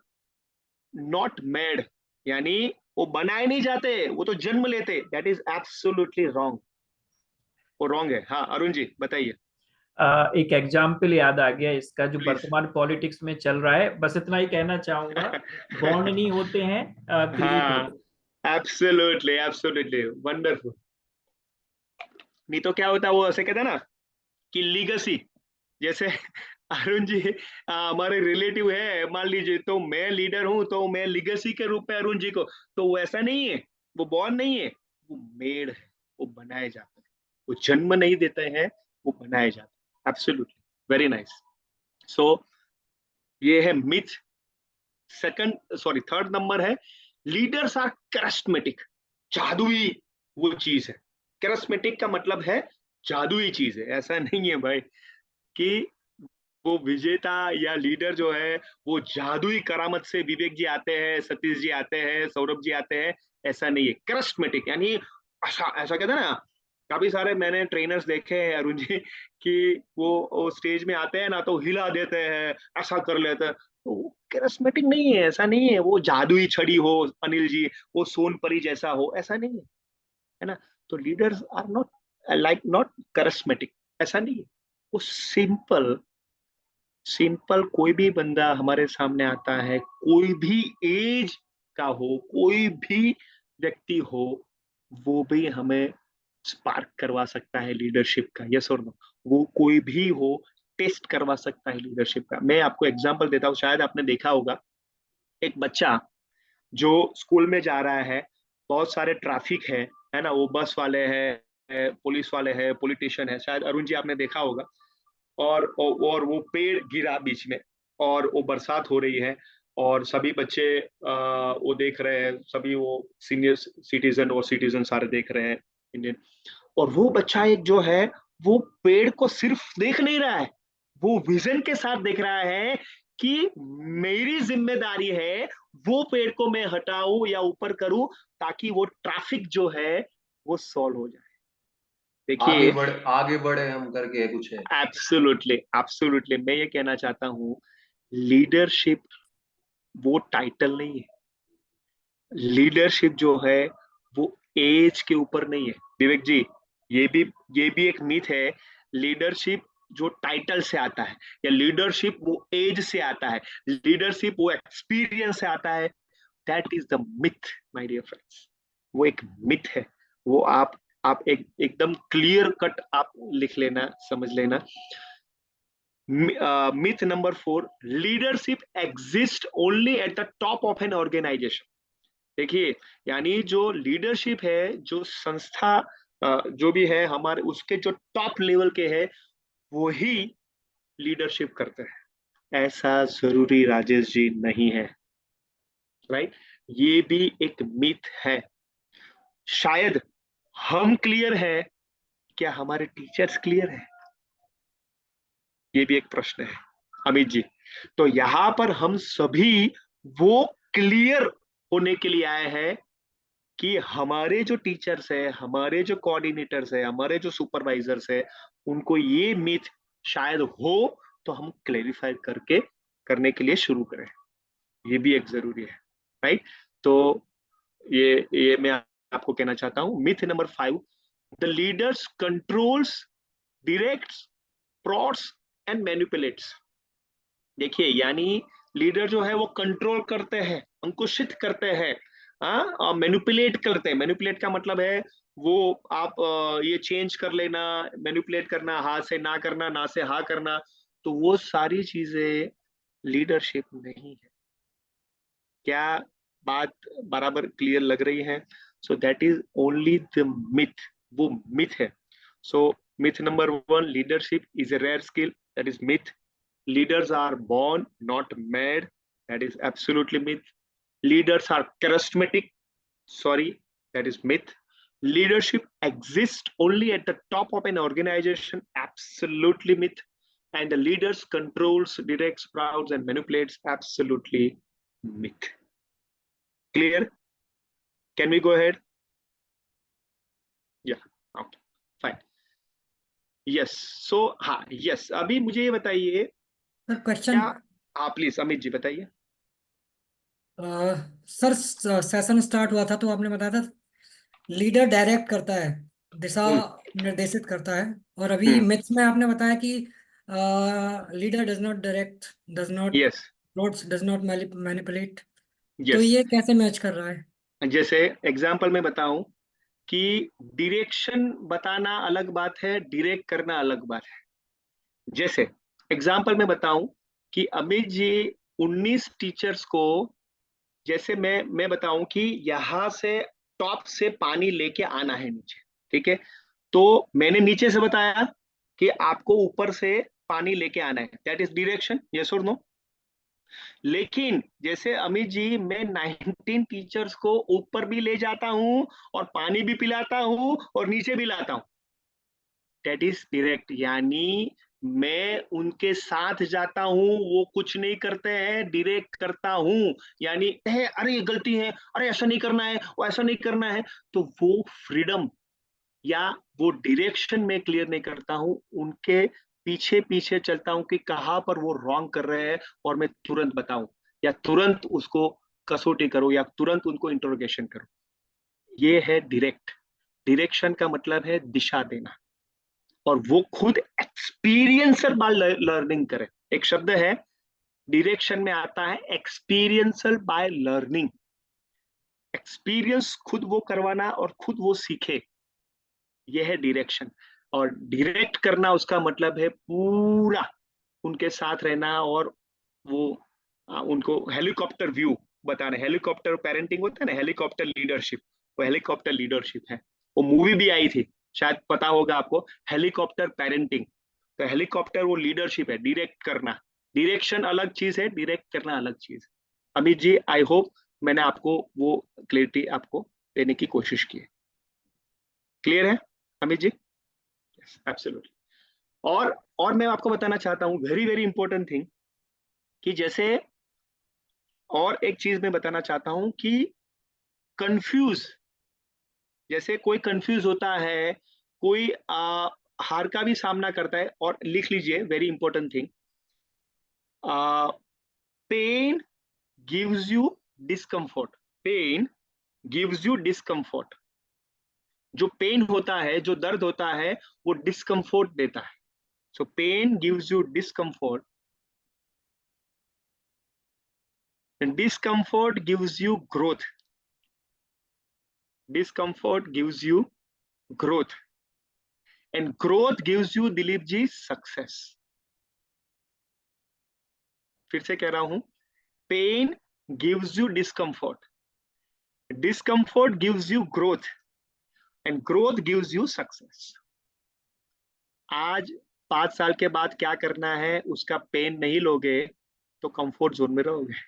नॉट मेड, यानी वो बनाए नहीं जाते, वो तो जन्म लेते। दैट इज एब्सोल्युटली रॉन्ग, वो रॉन्ग है। हाँ अरुण जी बताइए एक एग्जाम्पल याद आ गया इसका, जो प्लीज। वर्तमान पॉलिटिक्स में चल रहा है, बस इतना ही कहना चाहूंगा, बॉन्ड नहीं होते हैं, क्रिएट हाँ, होते हैं। Absolutely absolutely wonderful. नहीं तो क्या होता है, वो ऐसे कहते हैं ना कि लीगेसी, जैसे अरुण जी हमारे रिलेटिव है मान लीजिए, तो मैं लीडर हूं तो मैं लीगेसी के रूप में अरुण जी को, तो वो ऐसा नहीं है, वो बॉर्न नहीं है, वो मेड है, वो बनाए जाते हैं। वो जन्म नहीं देते हैं, वो बनाए जाते हैं। Absolutely very nice. सो ये है myth. Second, sorry, third number है, लीडर्स आर करिस्मेटिक। जादुई वो चीज है। करिस्मेटिक का मतलब है जादुई चीज है। ऐसा नहीं है भाई कि वो विजेता या लीडर जो है वो जादुई करामत से विवेक जी आते हैं, सतीश जी आते हैं, सौरभ जी आते हैं, ऐसा नहीं है। करिस्मेटिक यानी ऐसा, ऐसा कहते हैं ना, काफी सारे मैंने ट्रेनर्स देखे हैं अरुण जी कि वो स्टेज में आते हैं ना तो हिला देते हैं, ऐसा कर लेते हैं, तो करिस्मेटिक नहीं है, ऐसा नहीं है। वो जादुई छड़ी हो अनिल जी, वो सोनपरी जैसा हो, ऐसा नहीं है, है ना? तो leaders are not like not charismatic, ऐसा नहीं है। वो सिंपल, सिंपल कोई भी बंदा हमारे सामने आता है, कोई भी एज का हो, कोई भी व्यक्ति हो, वो भी हमें स्पार्क करवा सकता है लीडरशिप का, यस और नो। वो कोई भी हो, टेस्ट करवा सकता है लीडरशिप का। मैं आपको एग्जांपल देता हूँ, शायद आपने देखा होगा, एक बच्चा जो स्कूल में जा रहा है, बहुत सारे ट्रैफिक है ना, वो बस वाले हैं, पुलिस वाले हैं, पॉलिटिशियन है, शायद अरुण जी आपने देखा होगा, और वो पेड़ गिरा बीच में, और वो बरसात हो रही है, और सभी बच्चे वो देख रहे हैं, सभी वो सीनियर सिटीजन और सिटीजन सारे देख रहे हैं इंडियन, और वो बच्चा एक जो है वो पेड़ को सिर्फ देख नहीं रहा है, वो विजन के साथ देख रहा है कि मेरी जिम्मेदारी है वो पेड़ को मैं हटाऊं या ऊपर करूं ताकि वो ट्रैफिक जो है वो सॉल्व हो जाए। देखिए, आगे बढ़े हम करके कुछ है। एब्सोल्युटली एब्सोल्युटली, मैं ये कहना चाहता हूं, लीडरशिप वो टाइटल नहीं है, लीडरशिप जो है वो एज के ऊपर नहीं है। विवेक जी, ये भी एक मिथ है, लीडरशिप जो टाइटल से आता है, या लीडरशिप वो एज से आता है, लीडरशिप वो एक्सपीरियंस से आता है। That is the myth my dear friends, वो एक मिथ है। वो आप एकदम क्लियर कट आप लिख लेना, समझ लेना। Myth number 4, leadership exist only at the top of an organisation. देखिए, यानी जो लीडरशिप है, जो संस्था जो भी है हमारे, उसके जो टॉप लेवल के है वो ही लीडरशिप करते हैं, ऐसा जरूरी राजेश जी नहीं है, राइट? ये भी एक मिथ है। शायद हम क्लियर है, क्या हमारे टीचर्स क्लियर है? ये भी एक प्रश्न है अमित जी। तो यहां पर हम सभी वो क्लियर होने के लिए आए हैं कि हमारे जो टीचर्स है, हमारे जो कोऑर्डिनेटर्स है, हमारे जो सुपरवाइजर्स है, उनको ये मिथ शायद हो तो हम क्लेरिफाई करने के लिए शुरू करें, ये भी एक जरूरी है, राइट? तो ये मैं आपको कहना चाहता हूं। Myth number 5, the leaders controls, directs, prods and manipulates. देखिए, यानी लीडर जो है वो कंट्रोल करते हैं, अंकुशित करते हैं, और मैनिपुलेट करते हैं। मैनिपुलेट का मतलब है वो आप ये चेंज कर लेना, मैनिपुलेट करना, हाँ से ना करना, ना से हाँ करना, तो वो सारी चीजें लीडरशिप नहीं है। क्या बात बराबर क्लियर लग रही है? So that is only the myth, वो मिथ है। So myth number 1, leadership is a rare skill, that is myth. Leaders are born, not made. That is absolutely myth. Leaders are charismatic. Sorry, that is myth. Leadership exists only at the top of an organization. Absolutely myth. And the leaders controls, directs, crowds, and manipulates. Absolutely myth. Clear? Can we go ahead? Yeah. Okay. Fine. Yes. So, हाँ, yes. अभी मुझे ये बताइए, sir question. हाँ please Amit ji बताइए। Sir session start हुआ था तो आपने बताया था लीडर डायरेक्ट करता है, दिशा निर्देशित करता है, और अभी मिथ्स में आपने बताया कि leader does not direct, does not yes, does not manipulate. तो यस। ये कैसे मैच कर रहा है? जैसे एग्जांपल में बताऊं कि डायरेक्शन बताना अलग बात है, डायरेक्ट करना अलग बात है। जैसे एग्जांपल में बताऊं कि अमित जी 19 टीचर्स को, जैसे मैं बताऊं कि यहाँ से टॉप से पानी लेके आना है नीचे, ठीक है? तो मैंने नीचे से बताया कि आपको ऊपर से पानी लेके आना है, दैट इज डायरेक्शन, यस और नो? लेकिन जैसे अमित जी, मैं 19 टीचर्स को ऊपर भी ले जाता हूं और पानी भी पिलाता हूं और नीचे भी लाता हूं, दैट इज डायरेक्ट। यानी मैं उनके साथ जाता हूं, वो कुछ नहीं करते हैं, डायरेक्ट करता हूं। यानी अरे ये गलती है, अरे ऐसा नहीं करना है, वो ऐसा नहीं करना है, तो वो फ्रीडम या वो डायरेक्शन में क्लियर नहीं करता हूं, उनके पीछे पीछे चलता हूं कि कहां पर वो रॉन्ग कर रहे हैं और मैं तुरंत बताऊं, या तुरंत उसको कसौटी करूं, या तुरंत उनको इंटरोगेशन करूं। ये है डायरेक्ट। डायरेक्शन का मतलब है दिशा देना, और वो खुद एक्सपीरियंसल बाय लर्निंग करे। एक शब्द है डायरेक्शन में आता है, एक्सपीरियंसल बाय लर्निंग। एक्सपीरियंस खुद वो करवाना और खुद वो सीखे, यह है डायरेक्शन। और डायरेक्ट करना उसका मतलब है पूरा उनके साथ रहना और वो उनको हेलीकॉप्टर व्यू बताना। हेलीकॉप्टर पेरेंटिंग होता है ना, हेलीकॉप्टर लीडरशिप, वो हेलीकॉप्टर लीडरशिप है। वो मूवी भी आई थी, शायद पता होगा आपको, हेलीकॉप्टर पेरेंटिंग। तो हेलीकॉप्टर वो लीडरशिप है, डायरेक्ट करना। डायरेक्शन अलग चीज है, डायरेक्ट करना अलग चीज। अमित जी, आई होप मैंने आपको वो क्लियरिटी आपको देने की कोशिश की है। क्लियर है अमित जी? Yes, absolutely. और मैं आपको बताना चाहता हूँ वेरी वेरी इंपॉर्टेंट थिंग, कि जैसे और एक चीज मैं बताना चाहता हूं कि कंफ्यूज, जैसे कोई कंफ्यूज होता है, कोई हार का भी सामना करता है। और लिख लीजिए very important thing, pain gives you discomfort. Pain gives you discomfort. जो पेन होता है, जो दर्द होता है, वो डिस्कम्फर्ट देता है। So pain gives you discomfort, and discomfort gives you growth. Discomfort gives you growth, and growth gives you, Dilip ji, success. फिर से कह रहा हूं, pain gives you discomfort, discomfort gives you growth, and growth gives you success. आज 5 साल के बाद क्या करना है, उसका पेन नहीं लोगे तो कंफर्ट जोन में रहोगे।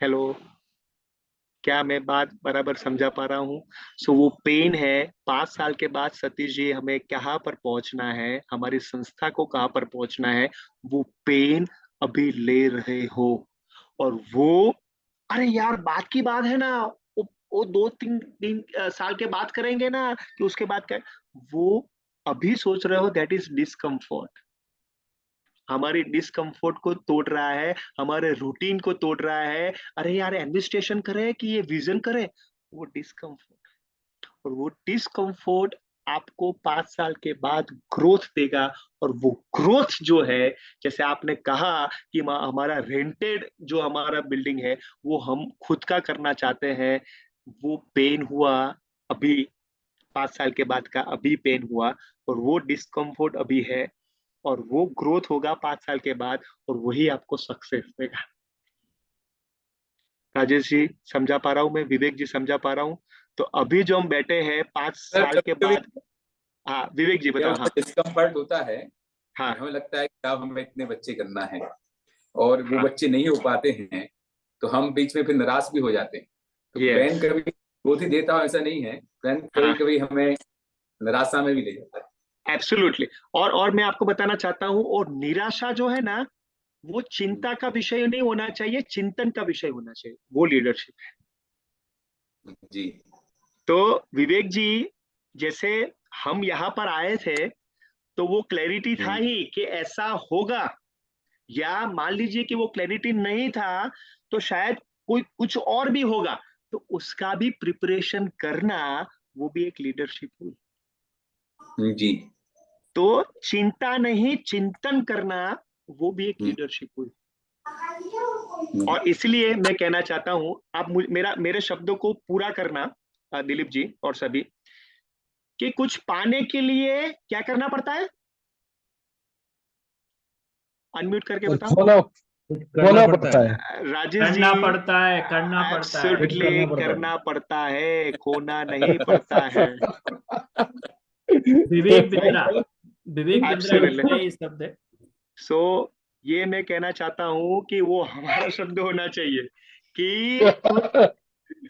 हेलो, क्या मैं बात बराबर समझा पा रहा हूँ? सो वो पेन है। 5 साल के बाद सतीश जी हमें कहाँ पर पहुंचना है, हमारी संस्था को कहाँ पर पहुंचना है, वो पेन अभी ले रहे हो। और वो, अरे यार बात की बात है ना, वो 2-3 साल के बाद करेंगे ना, कि उसके बाद क्या, वो अभी सोच रहे हो, दैट इज डिस्कम्फर्ट। हमारी डिस्कम्फर्ट को तोड़ रहा है, हमारे रूटीन को तोड़ रहा है। अरे यार एडमिनिस्ट्रेशन करे कि ये विजन करे, वो डिस्कम्फर्ट। और वो डिस्कम्फर्ट आपको 5 साल के बाद ग्रोथ देगा। और वो ग्रोथ जो है, जैसे आपने कहा कि हमारा रेंटेड जो हमारा बिल्डिंग है, वो हम खुद का करना चाहते हैं। वो पेन हुआ अभी, 5 साल के बाद का अभी पेन हुआ, और वो डिस्कम्फर्ट अभी है, और वो ग्रोथ होगा 5 साल के बाद, और वही आपको सक्सेस देगा। राजेश जी समझा पा रहा हूँ मैं, विवेक जी समझा पा रहा हूँ। तो अभी जो हम बैठे हैं 5 साल के बाद, हाँ विवेक जी बताओ। हाँ डिस्कम्फर्ट होता है, हाँ, हमें लगता है कि अब हमें इतने बच्चे करना है, और वो हाँ, बच्चे नहीं हो पाते हैं, तो हम बीच में फिर निराश भी हो जाते हैं। तो yes, प्लान कभी ग्रोथ ही देता हूँ ऐसा नहीं है, प्लान कभी हाँ, कभी हमें निराशा में भी ले जाता है। एब्सोल्युटली। और मैं आपको बताना चाहता हूँ, और निराशा जो है ना, वो चिंता का विषय नहीं होना चाहिए, चिंतन का विषय होना चाहिए। वो लीडरशिप है जी। तो विवेक जी, जैसे हम यहाँ पर आए थे, तो वो क्लैरिटी था ही कि ऐसा होगा, या मान लीजिए कि वो क्लैरिटी नहीं था, तो शायद कोई कुछ और भी होगा, तो उसका भी प्रिपरेशन करना, वो भी एक लीडरशिप हुई। जी। तो चिंता नहीं, चिंतन करना, वो भी एक लीडरशिप हुई। और इसलिए मैं कहना चाहता हूं, आप मेरे शब्दों को पूरा करना, दिलीप जी और सभी, कि कुछ पाने के लिए क्या करना पड़ता है? अनम्यूट करके बताओ। खोना पड़ता है। राजेश जी, करना पड़ता है, करना पड़ता है। एब्सोल्युटली करना पड़ता है, खोना नहीं पड़ता है। विवेक बिंद्रा, विवेक बिंद्रा एब्सोल्युटली। लिखते हैं ये शब्द है। सो ये मैं कहना चाहता हूं कि वो हमारा शब्द होना चाहिए कि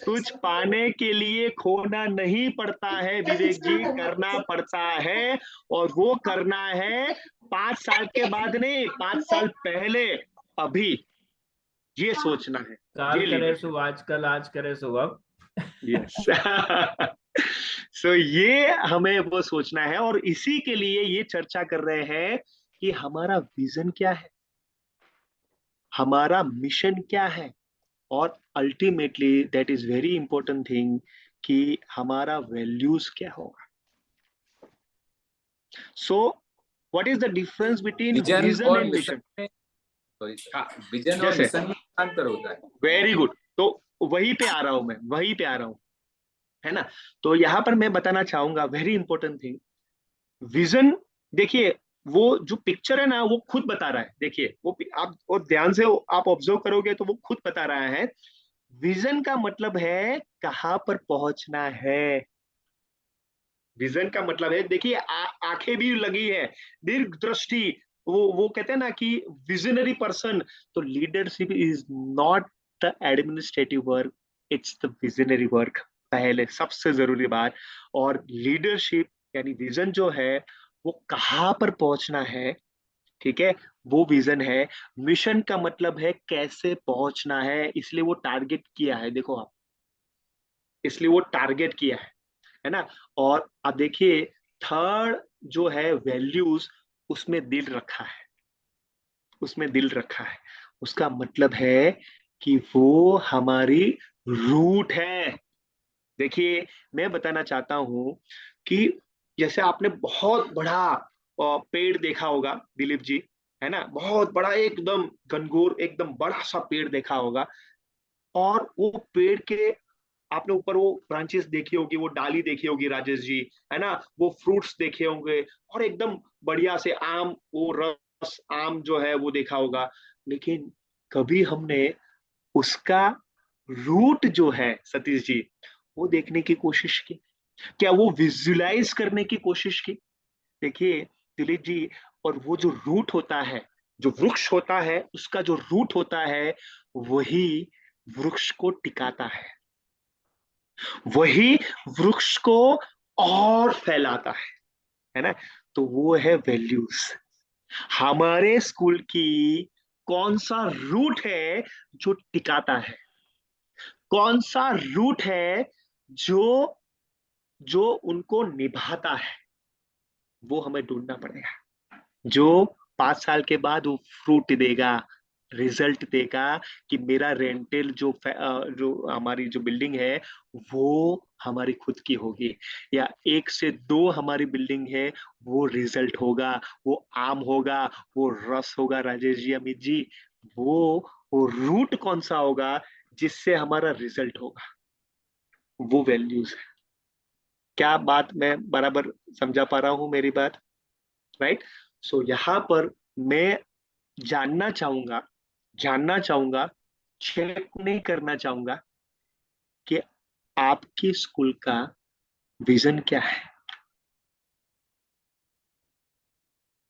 कुछ पाने के लिए खोना नहीं पड़ता है, विवेक जी, करना पड़ता है। और वो करना है 5 साल के बाद नहीं, 5 साल पहले, अभी। ये सोचना है, काल ये करे लीडर। सो आज कल, आज करे सो अब। यस। सो ये हमें वो सोचना है, और इसी के लिए ये चर्चा कर रहे हैं कि हमारा विजन क्या है, हमारा मिशन क्या है, और ultimately that is very important thing, कि हमारा वैल्यूज क्या होगा। So what is the difference between vision vision और एंड मिशन मिशन? में, विजन और जैसे, मिशन में अंतर होता है। वेरी गुड, तो वहीं पे आ रहा हूं मैं, वहीं पे आ रहा हूं, है ना। तो यहां पर मैं बताना चाहूंगा वेरी इंपॉर्टेंट थिंग, विजन। देखिए, वो जो पिक्चर है ना वो खुद बता रहा है। देखिए आप और ध्यान से आप ऑब्जर्व करोगे तो वो खुद बता रहा है। विजन का मतलब है कहाँ पर पहुंचना है। विजन का मतलब है, देखिए आंखें भी लगी है, दीर्घ दृष्टि। वो कहते हैं ना कि विजनरी पर्सन। तो leadership is not the administrative work, it's the visionary work, पहले सबसे जरूरी बात। और लीडरशिप यानी विजन जो है वो कहाँ पर पहुंचना है, ठीक है, वो विजन है। मिशन का मतलब है कैसे पहुंचना है, इसलिए वो टारगेट किया है। देखो आप, इसलिए वो टारगेट किया है ना। और अब देखिए थर्ड जो है वैल्यूज, उसमें दिल रखा है, उसमें दिल रखा है। उसका मतलब है कि वो हमारी रूट है। देखिए मैं बताना चाहता हूं कि जैसे आपने बहुत बड़ा पेड़ देखा होगा दिलीप जी, है ना, बहुत बड़ा एकदम घनघोर एकदम बड़ा सा पेड़ देखा होगा। और वो पेड़ के आपने ऊपर वो ब्रांचेस देखी होगी, वो डाली देखी होगी राजेश जी, है ना, वो फ्रूट्स देखे होंगे और एकदम बढ़िया से आम, वो रस आम जो है वो देखा होगा। लेकिन कभी हमने उसका रूट जो है सतीश जी, वो देखने की कोशिश की? क्या वो विजुलाइज करने की कोशिश की? देखिए दिलीप जी, और वो जो रूट होता है, जो वृक्ष होता है, उसका जो रूट होता है वही वृक्ष को टिकाता वही वृक्ष को और फैलाता है ना। तो वो है वैल्यूज। हमारे स्कूल की कौन सा रूट है जो टिकाता है, कौन सा रूट है जो जो उनको निभाता है, वो हमें ढूंढना पड़ेगा। जो 5 साल के बाद वो फ्रूट देगा, रिजल्ट देगा कि मेरा रेंटल जो हमारी जो बिल्डिंग है वो हमारी खुद की होगी, या 1 से 2 हमारी बिल्डिंग है, वो रिजल्ट होगा, वो आम होगा, वो रस होगा राजेश जी, अमित जी। वो रूट कौन सा होगा जिससे हमारा रिजल्ट होगा, वो वैल्यूज है। क्या बात मैं बराबर समझा पा रहा हूं मेरी बात? राइट। सो यहाँ पर मैं जानना चाहूंगा, जानना चाहूंगा, चेक नहीं करना चाहूंगा कि आपके स्कूल का विजन क्या है।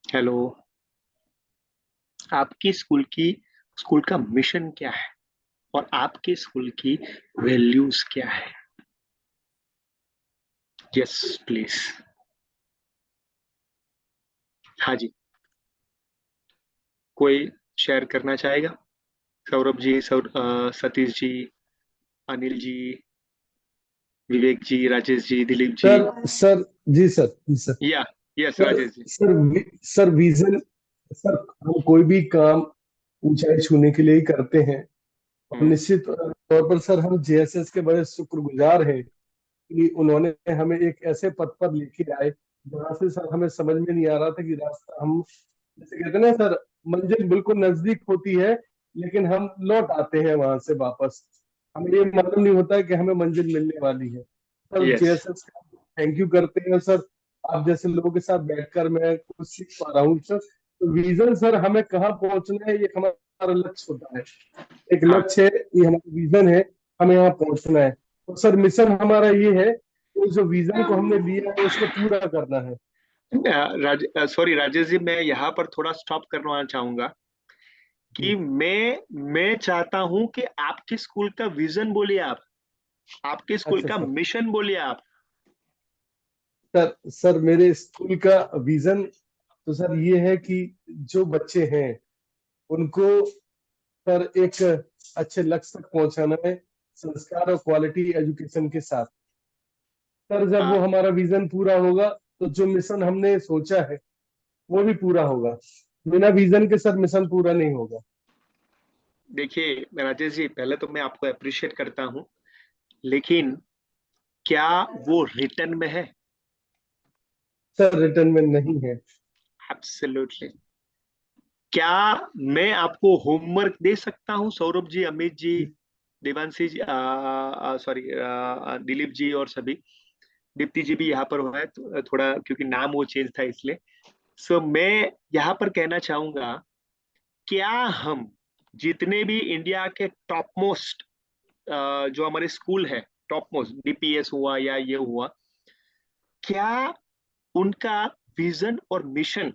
हेलो, आपकी स्कूल का मिशन क्या है और आपके स्कूल की वैल्यूज क्या है? Yes please. हाँ जी, कोई शेयर करना चाहेगा? सौरभ जी, सतीश जी, अनिल जी, विवेक जी, राजेश जी, दिलीप जी। सर सर जी सर जी सर या yes sir Rajesh ji. Sir vision. Sir हम कोई भी काम ऊंचाई छूने के लिए ही करते हैं। और हम्म, निश्चित तौर पर सर हम जेएसएस के बड़े शुक्रगुजार हैं कि उन्होंने हमें एक ऐसे पद पर लेके आए जहाँ से सर हमें समझ में नहीं आ रहा था कि रास्ता हम, जैसे कहते हैं ना सर, मंजिल बिल्कुल नजदीक होती है लेकिन हम लौट आते हैं वहां से वापस। हमें ये मालूम नहीं होता है कि हमें मंजिल मिलने वाली है। Sir yes. जेएसएस का थैंक यू करते हैं सर। आप जैसे लोगों के साथ बैठकर मैं कुछ सीख पा रहा हूँ सर। तो विजन सर हमें कहाँ पहुंचना है ये हमारा लक्ष्य होता है। एक हाँ, लक्ष्य है, ये हमारा विजन है, हमें यहाँ पहुंचना है। तो सर मिशन हमारा ये है कि जो विजन को हमने लिया है उसको पूरा करना है। सॉरी राजेश जी, मैं यहाँ पर थोड़ा स्टॉप करना चाहूंगा कि मैं चाहता हूं कि आपके स्कूल का विजन बोलिए आप, आपके स्कूल अच्छा का सर। मिशन बोलिए आप। सर मेरे स्कूल का विजन तो सर ये है कि जो बच्चे हैं उनको सर एक अच्छे लक्ष्य तक पहुंचाना है, संस्कार और क्वालिटी एजुकेशन के साथ। सर जब वो हाँ, हमारा विजन पूरा होगा तो जो मिशन हमने सोचा है वो भी पूरा होगा। बिना विजन के सर मिशन पूरा नहीं होगा। देखिए राजेश जी, पहले तो मैं आपको अप्रिशिएट करता हूं, लेकिन क्या वो रिटर्न में है? सर रिटर्न में नहीं है। एब्सोल्युटली। क्या मैं आपको होमवर्क दे सकता हूं, सौरभ जी, अमित जी, देवांशी जी, सॉरी, दिलीप जी और सभी, दीप्ति जी भी यहाँ पर हुआ है, तो थोड़ा क्योंकि नाम वो चेंज था इसलिए। सो मैं यहाँ पर कहना चाहूंगा, क्या हम जितने भी इंडिया के टॉप मोस्ट जो हमारे स्कूल है, टॉप मोस्ट डीपीएस हुआ या ये हुआ, क्या उनका विजन और मिशन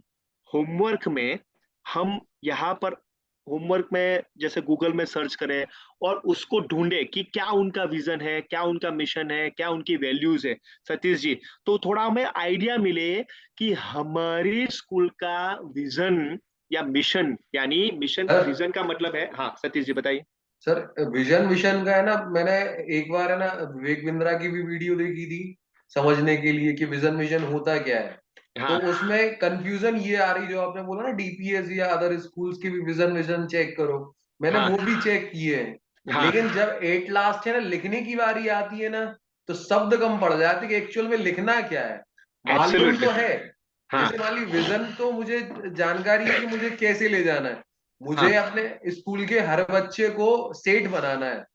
होमवर्क में, हम यहाँ पर होमवर्क में जैसे गूगल में सर्च करें और उसको ढूंढे कि क्या उनका विजन है, क्या उनका मिशन है, क्या उनकी वैल्यूज है सतीश जी, तो थोड़ा हमें आइडिया मिले कि हमारी स्कूल का विजन या मिशन, यानी मिशन सर विजन का मतलब है, हाँ सतीश जी बताइए। सर विजन मिशन का है ना, मैंने एक बार है ना विवेक बिंद्रा की भी वीडियो देखी थी समझने के लिए कि विजन मिशन होता क्या है। तो हाँ उसमें कंफ्यूजन ये आ रही, जो आपने बोला ना डीपीएस या अदर स्कूल्स की भी विजन विजन चेक करो, मैंने हाँ वो भी चेक किए हैं। हाँ लेकिन जब एट लास्ट है ना लिखने की बारी आती है ना, तो शब्द कम पड़ जाते कि एक्चुअल में लिखना क्या है। मालूम एब्सोल्युटली। तो है, हाँ जैसे मान ली विजन तो मुझे जानकारी है कि मुझे कैसे ले जाना है, हाँ मुझे अपने स्कूल के हर बच्चे को सेठ बनाना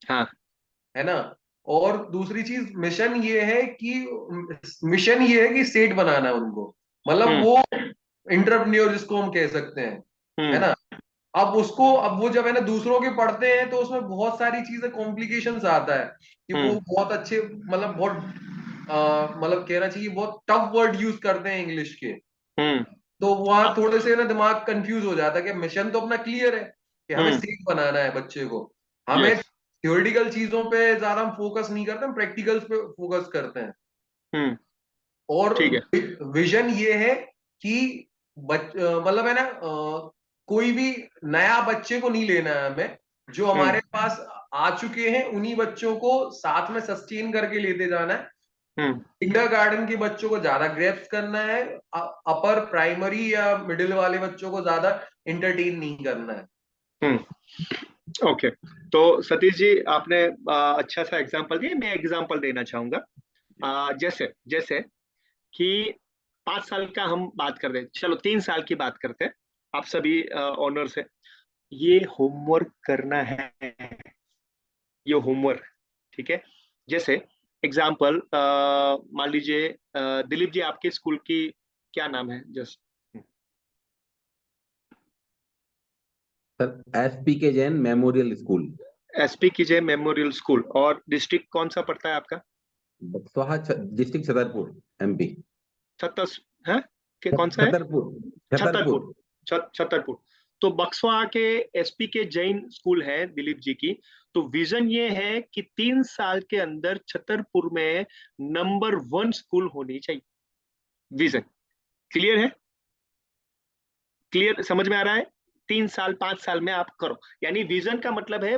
हाँ है ना। और दूसरी चीज मिशन ये है कि सेठ बनाना है उनको, मतलब हम्म वो इंटरप्रेन्योर जिसको हम कह सकते हैं, है हम्म ना। अब वो जब है ना दूसरों के पढ़ते हैं तो उसमें बहुत सारी चीजें कॉम्प्लिकेशंस आता है कि वो हम्म बहुत अच्छे, मतलब बहुत मतलब कहना चाहिए बहुत टफ वर्ड यूज करते हैं इंग्लिश के। हम्म तो वहां थोड़े से ना दिमाग कंफ्यूज हो जाता है कि मिशन तो अपना क्लियर है कि हमें हम्म सीख बनाना है बच्चे को, हमें यस थ्योरेटिकल चीजों पे ज्यादा हम फोकस नहीं करते, हम प्रैक्टिकल्स पे फोकस करते हैं। हम्म और ठीक है विजन ये है कि मतलब है ना कोई भी नया बच्चे को नहीं लेना है हमें, जो हम्म हमारे पास आ चुके हैं उन्हीं बच्चों को साथ में सस्टेन करके लेते जाना है। हम्म किंडरगार्टन के बच्चों को ज्यादा ग्रेप्स करना है, अपर प्राइमरी या मिडिल वाले बच्चों को ज्यादा एंटरटेन नहीं करना है। ओके। तो सतीश जी आपने अच्छा सा एग्जांपल दिया, मैं एग्जांपल देना चाहूंगा। जैसे जैसे कि 5 साल का हम बात कर रहे हैं, चलो 3 साल की बात करते हैं, आप सभी ऑनर्स है, ये होमवर्क करना है, ये होमवर्क, ठीक है। जैसे एग्जांपल मान लीजिए दिलीप जी आपके स्कूल की क्या नाम है जस्ट? सर एसपी के जैन मेमोरियल स्कूल, एसपी की जय मेमोरियल स्कूल, और डिस्ट्रिक्ट कौन सा पड़ता है आपका? Buxwaha district Chhatarpur MP. छत्तर है कि कौन सा है? छतरपुर छतरपुर। छतरपुर। छतरपुर। तो बक्सवा के एसपी के जैन स्कूल है दिलीप जी की। तो विजन ये है कि 3 साल के अंदर छतरपुर में नंबर 1 स्कूल होनी चाहिए। विजन क्लियर है? क्लियर समझ में आ रहा है? 3 साल 5 साल में आप करो, यानी विजन का मतलब है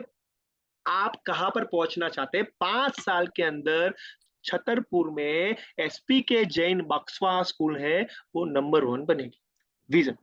आप कहां पर पहुंचना चाहते हैं 5 साल के अंदर। छतरपुर में एसपी के जैन बक्सवा स्कूल है, वो नंबर 1 बनेगी। विजन।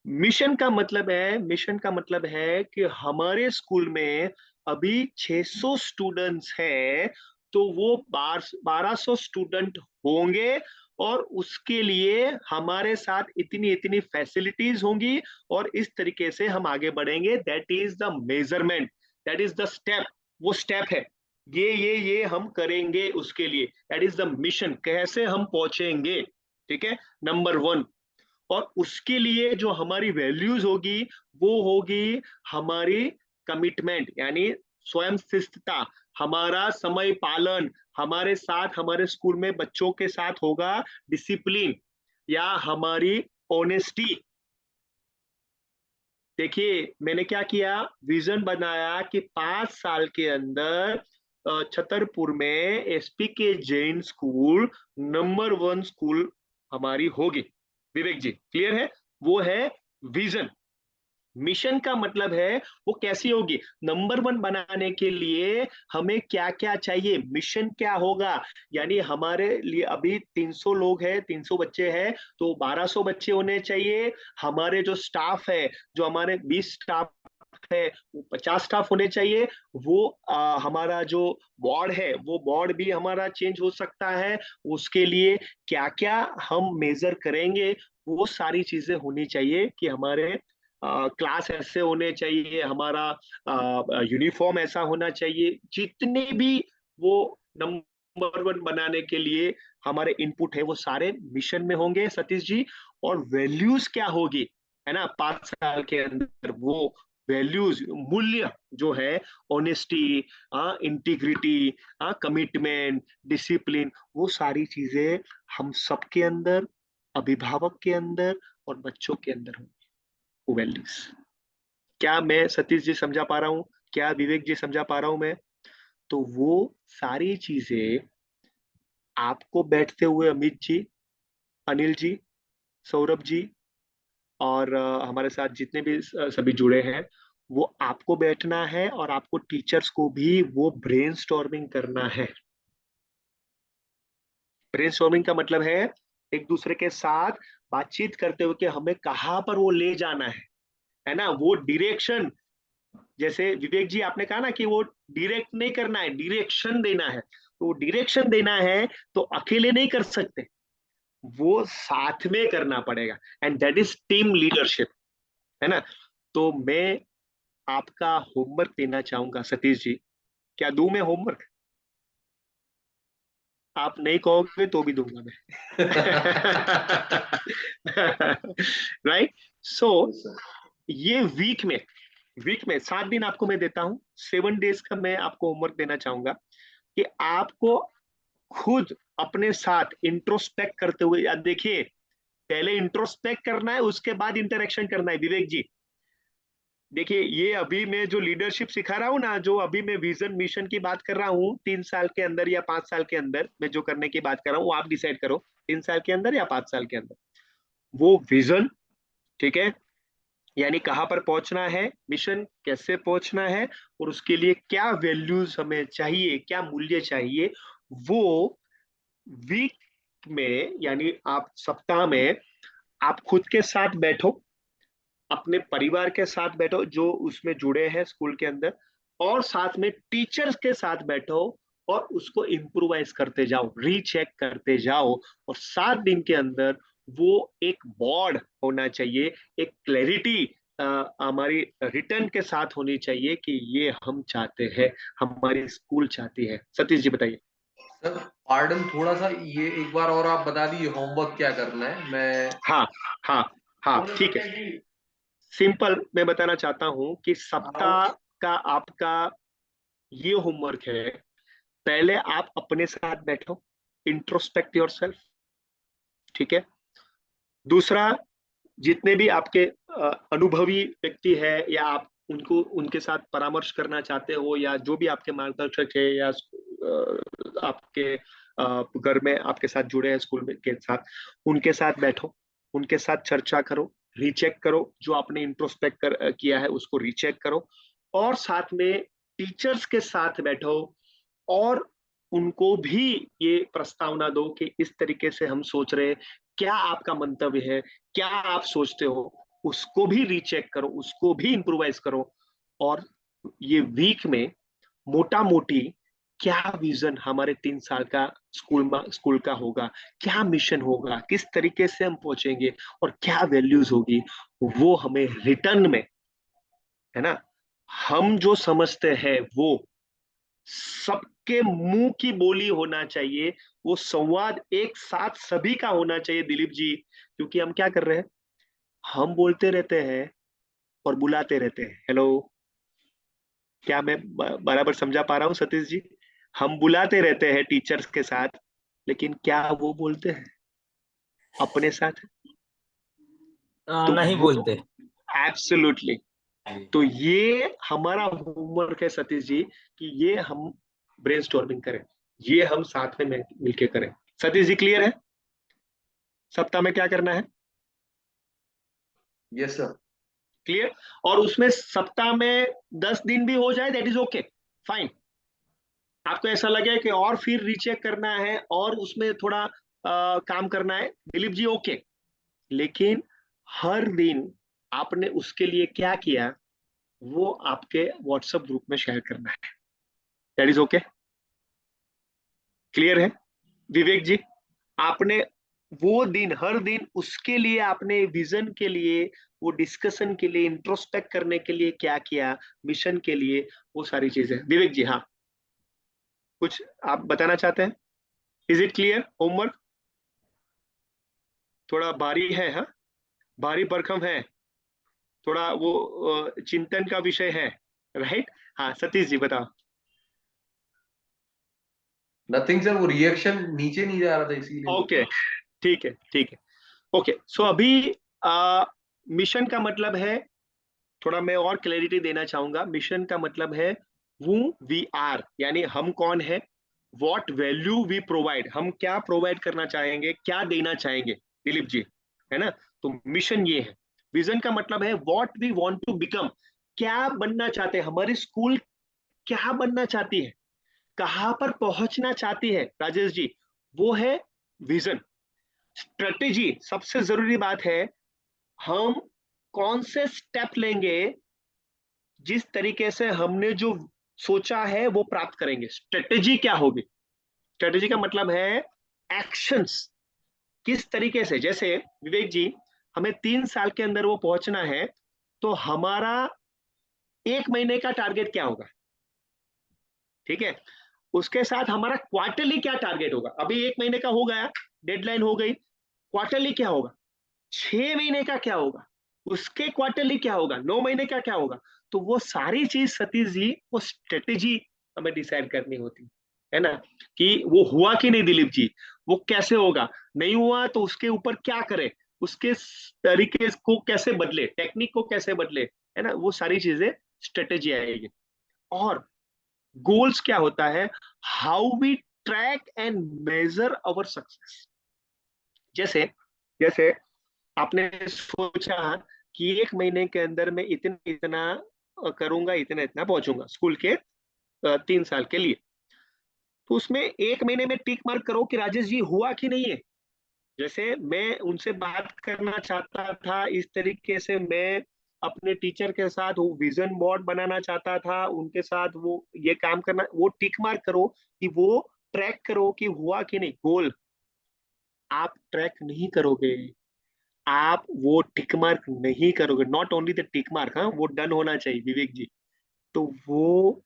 मिशन का मतलब है कि हमारे स्कूल में अभी 600 स्टूडेंट्स हैं, तो वो 1200 स्टूडेंट होंगे, और उसके लिए हमारे साथ इतनी इतनी फैसिलिटीज होंगी, और इस तरीके से हम आगे बढ़ेंगे। That is the measurement, that is the step, वो स्टेप है, ये हम करेंगे उसके लिए। दैट इज द मिशन, कैसे हम पहुंचेंगे, ठीक है, नंबर 1। और उसके लिए जो हमारी वैल्यूज होगी, वो होगी हमारी कमिटमेंट, यानी स्वयं शिस्तता, हमारा समय पालन, हमारे साथ हमारे स्कूल में बच्चों के साथ होगा डिसिप्लिन, या हमारी ऑनेस्टी। देखिए मैंने क्या किया, विजन बनाया कि 5 साल के अंदर छतरपुर में एसपी के जैन स्कूल नंबर 1 स्कूल हमारी होगी। विवेक जी क्लियर है? वो है विजन। मिशन का मतलब है वो कैसी होगी, नंबर 1 बनाने के लिए हमें क्या क्या चाहिए, मिशन क्या होगा। यानी हमारे लिए अभी 300 लोग हैं, 300 बच्चे हैं, तो 1200 बच्चे होने चाहिए। हमारे जो स्टाफ है, जो हमारे 20 स्टाफ है, वो 50 स्टाफ होने चाहिए। वो हमारा जो बोर्ड है, वो बोर्ड भी हमारा चेंज हो सकता है। उसके लिए क्या क्या हम मेजर करेंगे, वो सारी चीजें होनी चाहिए कि हमारे क्लास ऐसे होने चाहिए, हमारा यूनिफॉर्म ऐसा होना चाहिए, जितने भी वो नंबर नंबर 1 बनाने के लिए हमारे इनपुट है वो सारे मिशन में होंगे सतीश जी। और वैल्यूज क्या होगी, है ना, 5 साल के अंदर वो वैल्यूज, मूल्य जो है, ऑनेस्टी, इंटीग्रिटी, कमिटमेंट, डिसिप्लिन, वो सारी चीजें हम सबके अंदर, अभिभावक के अंदर और बच्चों के अंदर होंगी वो वैल्यूज। क्या मैं सतीश जी समझा पा रहा हूँ? क्या विवेक जी समझा पा रहा हूं मैं? तो वो सारी चीजें आपको बैठते हुए अमित जी, अनिल जी, सौरभ जी और हमारे साथ जितने भी सभी जुड़े हैं, वो आपको बैठना है और आपको टीचर्स को भी वो ब्रेनस्टॉर्मिंग करना है। ब्रेनस्टॉर्मिंग का मतलब है एक दूसरे के साथ बातचीत करते हुए कि हमें कहाँ पर वो ले जाना है ना, वो डायरेक्शन। जैसे विवेक जी आपने कहा ना कि वो डायरेक्ट नहीं करना है, डायरेक्शन देना है। तो डायरेक्शन देना है तो अकेले नहीं कर सकते, वो साथ में करना पड़ेगा, and that is team leadership, है ना। तो मैं आपका होमवर्क देना चाहूंगा सतीश जी। क्या दूं मैं होमवर्क? आप नहीं कहोगे तो भी दूंगा मैं। राइट। सो ये वीक में 7 दिन आपको मैं देता हूं, 7 डेज का मैं आपको होमवर्क देना चाहूंगा कि आपको खुद अपने साथ इंट्रोस्पेक्ट करते हुए, या देखिए, पहले इंट्रोस्पेक्ट करना है, उसके बाद इंटरेक्शन करना है विवेक जी। देखिए, ये अभी मैं जो लीडरशिप सिखा रहा हूँ ना, जो अभी मैं विजन मिशन की बात कर रहा हूँ, 3 साल के अंदर या 5 साल के अंदर मैं जो करने की बात कर रहा हूँ, वो आप डिसाइड करो, 3 साल के अंदर या 5 साल के अंदर। वो विजन, ठीक है, यानी कहाँ पर पहुंचना है, मिशन कैसे पहुंचना है, और उसके लिए क्या वैल्यूज हमें चाहिए, क्या मूल्य चाहिए, वो वीक में, यानी आप सप्ताह में आप खुद के साथ बैठो, अपने परिवार के साथ बैठो जो उसमें जुड़े हैं स्कूल के अंदर, और साथ में टीचर्स के साथ बैठो और उसको इम्प्रोवाइज करते जाओ, रीचेक करते जाओ। और 7 दिन के अंदर वो एक बोर्ड होना चाहिए, एक क्लैरिटी हमारी रिटर्न के साथ होनी चाहिए कि ये हम चाहते हैं, हमारी स्कूल चाहती है। सतीश जी बताइए। सर पार्डन, थोड़ा सा ये एक बार और आप बता दीजिए होमवर्क क्या करना है। मैं हाँ हाँ हाँ, ठीक है, सिंपल मैं बताना चाहता हूं कि सप्ताह का आपका ये होमवर्क है। पहले आप अपने साथ बैठो, इंट्रोस्पेक्ट योरसेल्फ, ठीक है। दूसरा, जितने भी आपके अनुभवी व्यक्ति है, या आप उनको उनके साथ परामर्श करना चाहते हो, या जो भी आपके मार्गदर्शक है, या आपके घर में आपके साथ जुड़े हैं स्कूल में के साथ, उनके साथ बैठो, उनके साथ चर्चा करो, रीचेक करो, जो आपने इंट्रोस्पेक्ट किया है उसको रीचेक करो, और साथ में टीचर्स के साथ बैठो और उनको भी ये प्रस्तावना दो कि इस तरीके से हम सोच रहे हैं, क्या आपका मंतव्य है, क्या आप सोचते हो, उसको भी रीचेक करो, उसको भी इम्प्रोवाइज करो। और ये वीक में मोटा मोटी क्या विजन हमारे 3 साल का स्कूल का होगा, क्या मिशन होगा, किस तरीके से हम पहुंचेंगे, और क्या वैल्यूज होगी, वो हमें रिटर्न में, है ना, हम जो समझते हैं वो सबके मुंह की बोली होना चाहिए, वो संवाद एक साथ सभी का होना चाहिए दिलीप जी। क्योंकि हम क्या कर रहे हैं, हम बोलते रहते हैं और बुलाते रहते हैं। हेलो, क्या मैं बराबर समझा पा रहा हूँ सतीश जी? हम बुलाते रहते हैं टीचर्स के साथ, लेकिन क्या वो बोलते हैं अपने साथ? तो नहीं वो बोलते। एब्सोल्युटली। तो ये हमारा होमवर्क है सतीश जी, कि ये हम ब्रेनस्टॉर्मिंग करें, ये हम साथ में मिलके करें। सतीश जी क्लियर है सप्ताह में क्या करना है? Yes sir. क्लियर। और उसमें सप्ताह में 10 दिन भी हो जाए, दैट इज ओके, फाइन। आपको ऐसा लगे कि और फिर रीचेक करना है और उसमें थोड़ा काम करना है, दिलीप जी ओके। लेकिन हर दिन आपने उसके लिए क्या किया, वो आपके व्हाट्सएप ग्रुप में शेयर करना है, दैट इज ओके। क्लियर है विवेक जी? आपने वो दिन, हर दिन उसके लिए, आपने विजन के लिए, वो डिस्कशन के लिए, इंट्रोस्पेक्ट करने के लिए क्या किया, मिशन के लिए, वो सारी चीजें। विवेक जी हाँ, कुछ आप बताना चाहते हैं? Is it clear? होमवर्क थोड़ा भारी है, हाँ भारी भरकम है, थोड़ा वो चिंतन का विषय है, राइट? हाँ सतीश जी बताओ। नथिंग सर, वो रिएक्शन नीचे नहीं जा रहा था इसीलिए। ओके ठीक है ठीक है। ओके सो अभी मिशन का मतलब है, थोड़ा मैं और क्लैरिटी देना चाहूंगा। मिशन का मतलब है who वी आर, यानी हम कौन है, व्हाट वैल्यू वी प्रोवाइड, हम क्या प्रोवाइड करना चाहेंगे, क्या देना चाहेंगे, दिलीप जी, है ना? तो मिशन ये है। विजन का मतलब है what we want to become, क्या बनना चाहते हैं, हमारी स्कूल क्या बनना चाहती है, कहां पर पहुंचना चाहती है राजेश जी, वो है विजन। स्ट्रेटेजी सबसे जरूरी बात है, हम कौन से स्टेप लेंगे, जिस तरीके से हमने जो सोचा है वो प्राप्त करेंगे। स्ट्रेटेजी क्या होगी? स्ट्रेटेजी का मतलब है एक्शंस, किस तरीके से। जैसे विवेक जी, हमें 3 साल के अंदर वो पहुंचना है, तो हमारा 1 महीने का टारगेट क्या होगा, ठीक है? उसके साथ हमारा क्वार्टरली क्या टारगेट होगा। अभी 1 महीने का हो गया, डेडलाइन हो गई, क्वार्टरली क्या होगा, 6 महीने का क्या होगा, उसके क्वार्टरली क्या होगा, 9 महीने का क्या होगा। तो वो सारी चीज सतीश जी, वो स्ट्रेटेजी हमें डिसाइड करनी होती है ना, कि वो हुआ कि नहीं दिलीप जी, वो कैसे होगा, नहीं हुआ तो उसके ऊपर क्या करे, उसके तरीके को कैसे बदले, टेक्निक को कैसे बदले, है ना, वो सारी चीजें स्ट्रेटेजी आएगी। और गोल्स क्या होता है, how we track and measure our success. जैसे जैसे आपने सोचा कि 1 महीने के अंदर मैं इतना इतना करूंगा, इतना इतना पहुंचूंगा स्कूल के 3 साल के लिए, तो उसमें 1 महीने में टिक मार्क करो कि राजेश जी हुआ कि नहीं है। जैसे मैं उनसे बात करना चाहता था, इस तरीके से मैं अपने टीचर के साथ वो विजन बोर्ड बनाना चाहता था, उनके साथ वो ये काम करना, वो टिक मार्क करो कि वो ट्रैक करो कि हुआ कि नहीं। गोल आप ट्रैक नहीं करोगे, आप वो टिक मार्क नहीं करोगे, not only the tick mark, हाँ वो डन होना चाहिए विवेक जी, तो वो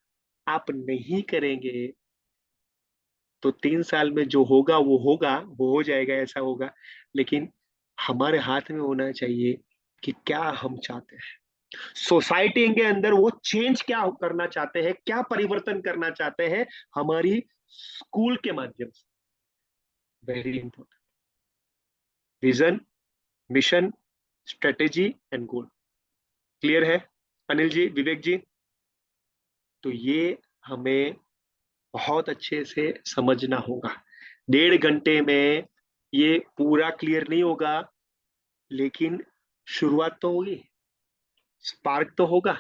आप नहीं करेंगे तो 3 साल में जो होगा वो होगा, वो हो जाएगा, ऐसा होगा। लेकिन हमारे हाथ में होना चाहिए कि क्या हम चाहते हैं, सोसाइटी के अंदर वो चेंज क्या करना चाहते हैं, क्या परिवर्तन करना चाहते हैं हमारी स्कूल के माध्यम से। Very important, vision, mission, strategy and goal. Clear है अनिल जी, विवेक जी? तो ये हमें बहुत अच्छे से समझना होगा। 1.5 घंटे में ये पूरा क्लियर नहीं होगा, लेकिन शुरुआत तो होगी, स्पार्क तो होगा,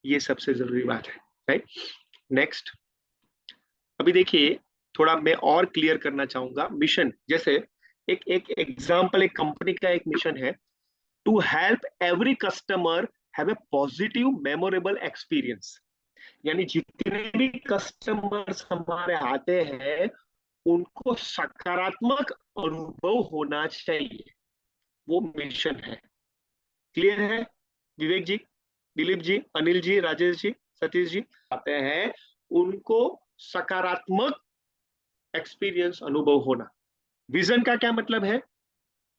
ये सबसे जरूरी बात है, राइट? नेक्स्ट, अभी देखिए थोड़ा मैं और क्लियर करना चाहूंगा मिशन। जैसे एक एक एग्जांपल, एक कंपनी का एक मिशन है, to help every customer have a positive memorable experience, यानी जितने भी कस्टमर्स हमारे आते हैं उनको सकारात्मक अनुभव होना चाहिए, वो मिशन है। क्लियर है विवेक जी, दिलीप जी, अनिल जी, राजेश जी, सतीश जी? आते हैं उनको सकारात्मक एक्सपीरियंस, अनुभव होना। विजन का क्या मतलब है,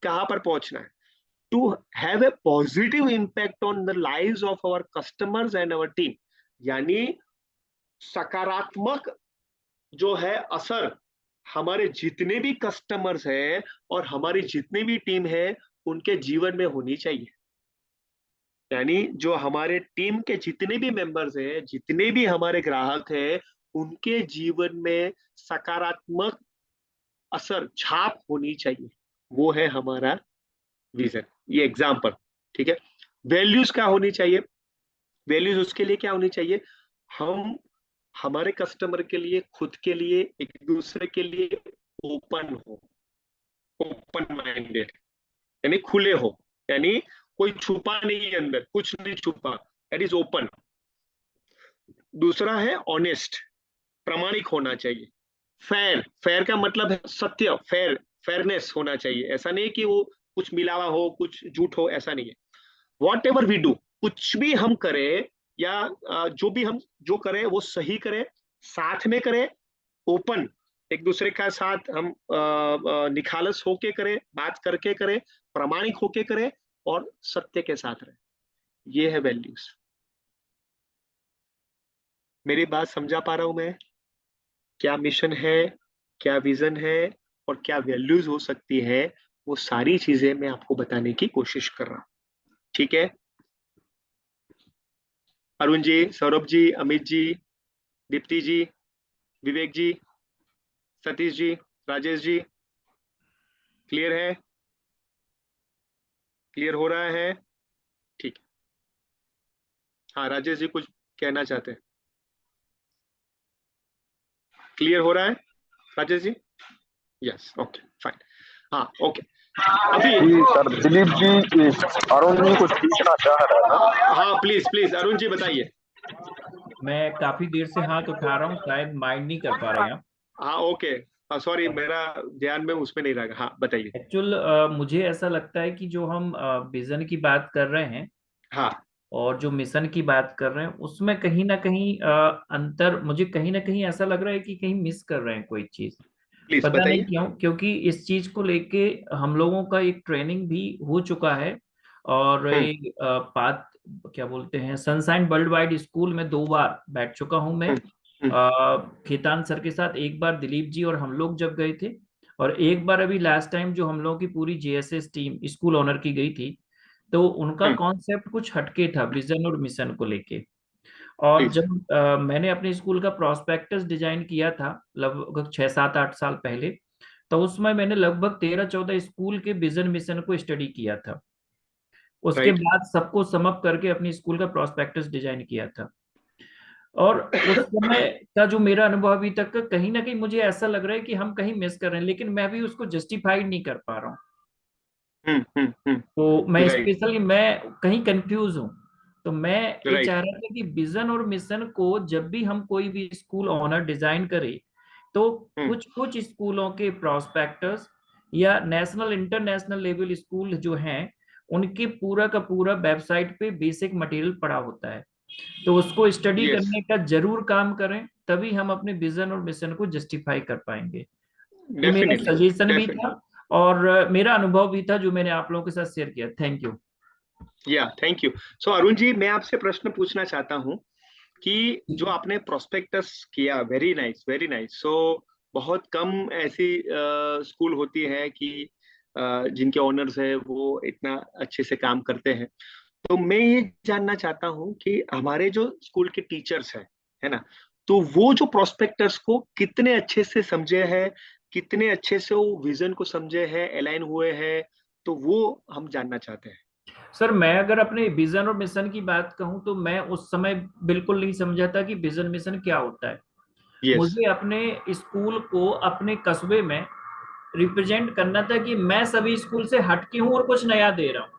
कहां पर पहुंचना है, to have a positive impact on the lives of our customers and our team, यानी सकारात्मक जो है असर हमारे जितने भी कस्टमर्स हैं और हमारी जितनी भी टीम है उनके जीवन में होनी चाहिए। यानी जो हमारे टीम के जितने भी मेंबर्स हैं, जितने भी हमारे ग्राहक हैं, उनके जीवन में सकारात्मक असर, छाप होनी चाहिए, वो है हमारा विजन। ये एग्जाम्पल, ठीक है? वैल्यूज क्या होनी चाहिए, वैल्यूज उसके लिए क्या होनी चाहिए, हम हमारे कस्टमर के लिए, खुद के लिए, एक दूसरे के लिए ओपन हो, ओपन माइंडेड, यानी खुले हो, यानी कोई छुपा नहीं है अंदर, कुछ नहीं छुपा, दैट इज ओपन। दूसरा है ऑनेस्ट, प्रामाणिक होना चाहिए। फेयर, फेयर का मतलब है सत्य, फेयर, फेयरनेस होना चाहिए, ऐसा नहीं कि वो कुछ मिलावा हो, कुछ झूठ हो, ऐसा नहीं है। वॉट एवर वी डू, कुछ भी हम करें या जो भी हम जो करें वो सही करें, साथ में करें, ओपन, एक दूसरे का साथ हम निखालस होके करें, बात करके करें, प्रामाणिक होके करें और सत्य के साथ रहें। ये है वैल्यूज। मेरी बात समझा पा रहा हूं मैं? क्या मिशन है, क्या विजन है और क्या वैल्यूज हो सकती है, वो सारी चीजें मैं आपको बताने की कोशिश कर रहा हूं। ठीक है? अरुण जी, सौरभ जी, अमित जी, दीप्ति जी, विवेक जी, सतीश जी, राजेश जी, क्लियर है? क्लियर हो रहा है? ठीक है। हाँ, राजेश जी कुछ कहना चाहते हैं? क्लियर हो रहा है Rajesh ji? Yes, okay, fine. हाँ, ओके। अभी जी सर, दिलीप जी, अरुण जी कुछ पूछना चाह रहे हैं ना? हाँ, प्लीज प्लीज अरुण जी बताइए। मैं काफी देर से हाथ उठा रहा हूँ, शायद माइंड नहीं कर पा रहे हैं आप। हाँ, ओके, सॉरी, मेरा ध्यान में उसमें नहीं रहा। हाँ, बताइए। एक्चुअल मुझे ऐसा लगता है कि जो हम विजन की बात कर रहे हैं हाँ, और जो मिशन की बात कर रहे हैं, उसमें कहीं ना कहीं अंतर मुझे कहीं ना कहीं ऐसा लग रहा है कि कहीं मिस कर रहे हैं कोई चीज। प्लीज पता नहीं बताइए। क्यों, क्योंकि इस चीज को लेके हम लोगों का एक ट्रेनिंग भी हो चुका है और हम्म, एक बात क्या बोलते हैं, सनशाइन वर्ल्ड वाइड स्कूल में 2 बार बैठ चुका हूं मैं। हम्म, हम्म, खेतान सर के साथ एक बार दिलीप जी और हम लोग जब गए थे, और एक बार अभी लास्ट टाइम जो हम लोगों की पूरी जेएसएस टीम स्कूल ऑनर की गई थी, तो उनका हम्म, कॉन्सेप्ट कुछ हटके था विजन और मिशन को लेके। और प्लीज। जब मैंने अपने स्कूल का प्रोस्पेक्टस डिजाइन किया था लगभग 6, 7, 8 साल पहले, तो उसमें मैंने लगभग 13, 14 स्कूल के विजन मिशन को स्टडी किया था। उसके राइट। बाद सबको समअप करके अपनी स्कूल का प्रोस्पेक्टस डिजाइन किया था। और उस समय का जो मेरा अनुभव अभी तक का, कहीं ना कहीं मुझे ऐसा लग रहा है कि हम कहीं मिस कर रहे हैं, लेकिन मैं भी उसको जस्टिफाइड नहीं कर पा रहा हूँ। तो मैं राइट, स्पेशली मैं कहीं कंफ्यूज हूँ। तो मैं ये राइट। चाह रहा था कि विजन और मिशन को जब भी हम कोई भी स्कूल ऑनर डिजाइन करें, तो कुछ कुछ स्कूलों के प्रोस्पेक्टस या नेशनल इंटरनेशनल लेवल स्कूल जो हैं, उनके पूरा का पूरा वेबसाइट पे बेसिक मटेरियल पड़ा होता है, तो उसको स्टडी यस, करने का जरूर काम करें, तभी हम अपने विजन और मिशन को जस्टिफाई कर पाएंगे। ये मेरा डेफिनेटली, सजेशन भी डेफिनेटली। था और मेरा अनुभव भी था जो मैंने आप लोगों के साथ शेयर किया। Thank you. या, थैंक यू। सो अरुण जी, मैं आपसे प्रश्न पूछना चाहता हूँ कि जो आपने प्रोस्पेक्टस किया, वेरी नाइस, वेरी नाइस। सो बहुत कम ऐसी स्कूल होती है कि जिनके ओनर्स है वो इतना अच्छे से काम करते हैं। तो मैं ये जानना चाहता हूँ कि हमारे जो स्कूल के टीचर्स हैं, है ना, तो वो जो प्रोस्पेक्टस को कितने अच्छे से समझे हैं, कितने अच्छे से वो विजन को समझे हैं, अलाइन हुए हैं, तो वो हम जानना चाहते हैं। सर, मैं अगर अपने विजन और मिशन की बात कहूं, तो मैं उस समय बिल्कुल नहीं समझा था कि विजन मिशन क्या होता है। यस, मुझे अपने स्कूल को अपने कस्बे में रिप्रेजेंट करना था कि मैं सभी स्कूल से हटके हूं और कुछ नया दे रहा हूं।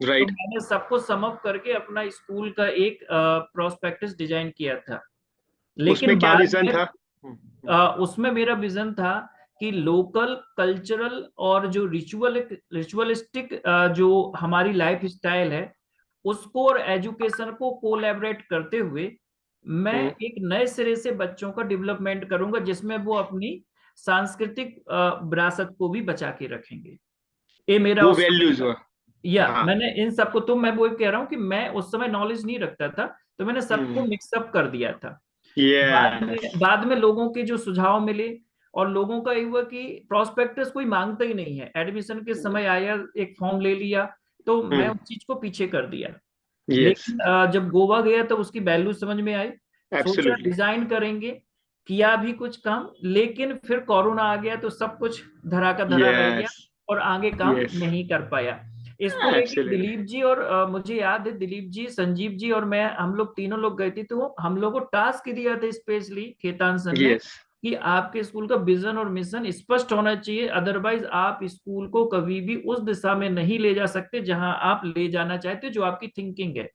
तो राइट। मैंने सबको समअप करके अपना स्कूल का एक प्रोस्पेक्टस डिजाइन किया था। उसमें लेकिन क्या बाद विजन में था? उसमें मेरा विजन था कि लोकल कल्चरल और जो रिचुअलिस्टिक जो हमारी लाइफ स्टाइल है, उसको और एजुकेशन को कोलैबोरेट करते हुए मैं एक नए सिरे से बच्चों का डेवलपमेंट करूंगा, जिसमें वो अपनी सांस्कृतिक विरासत को भी बचा के रखेंगे। ये मेरा वो उस समय वैल्यूज का, हुआ। या हाँ। मैंने इन सबको, तो मैं वो कह रहा हूँ कि मैं उस समय नॉलेज नहीं रखता था, तो मैंने सबको मिक्सअप कर दिया था। यस। बाद में लोगों के जो सुझाव मिले, और लोगों का ये हुआ कि प्रोस्पेक्टस कोई मांगता ही नहीं है, एडमिशन के समय आया, एक फॉर्म ले लिया, तो मैं उस चीज को पीछे कर दिया। यस, लेकिन जब गोवा गया तो उसकी वैल्यू समझ में आई, सोचा एब्सोल्युटली। डिजाइन करेंगे, किया भी कुछ काम, लेकिन फिर कोरोना आ गया तो सब कुछ धरा का धरा रह गया यस, और आगे काम यस, नहीं कर पाया। इसको लेके एब्सोल्युटली। दिलीप जी और मुझे याद है दिलीप जी, संजीव जी और मैं, हम लोग तीनों लोग गए थे, तो हम लोग को टास्क दिया था स्पेशली खेतान सर ने यस, कि आपके स्कूल का विजन और मिशन स्पष्ट होना चाहिए, अदरवाइज आप स्कूल को कभी भी उस दिशा में नहीं ले जा सकते जहां आप ले जाना चाहते हो, जो आपकी थिंकिंग है।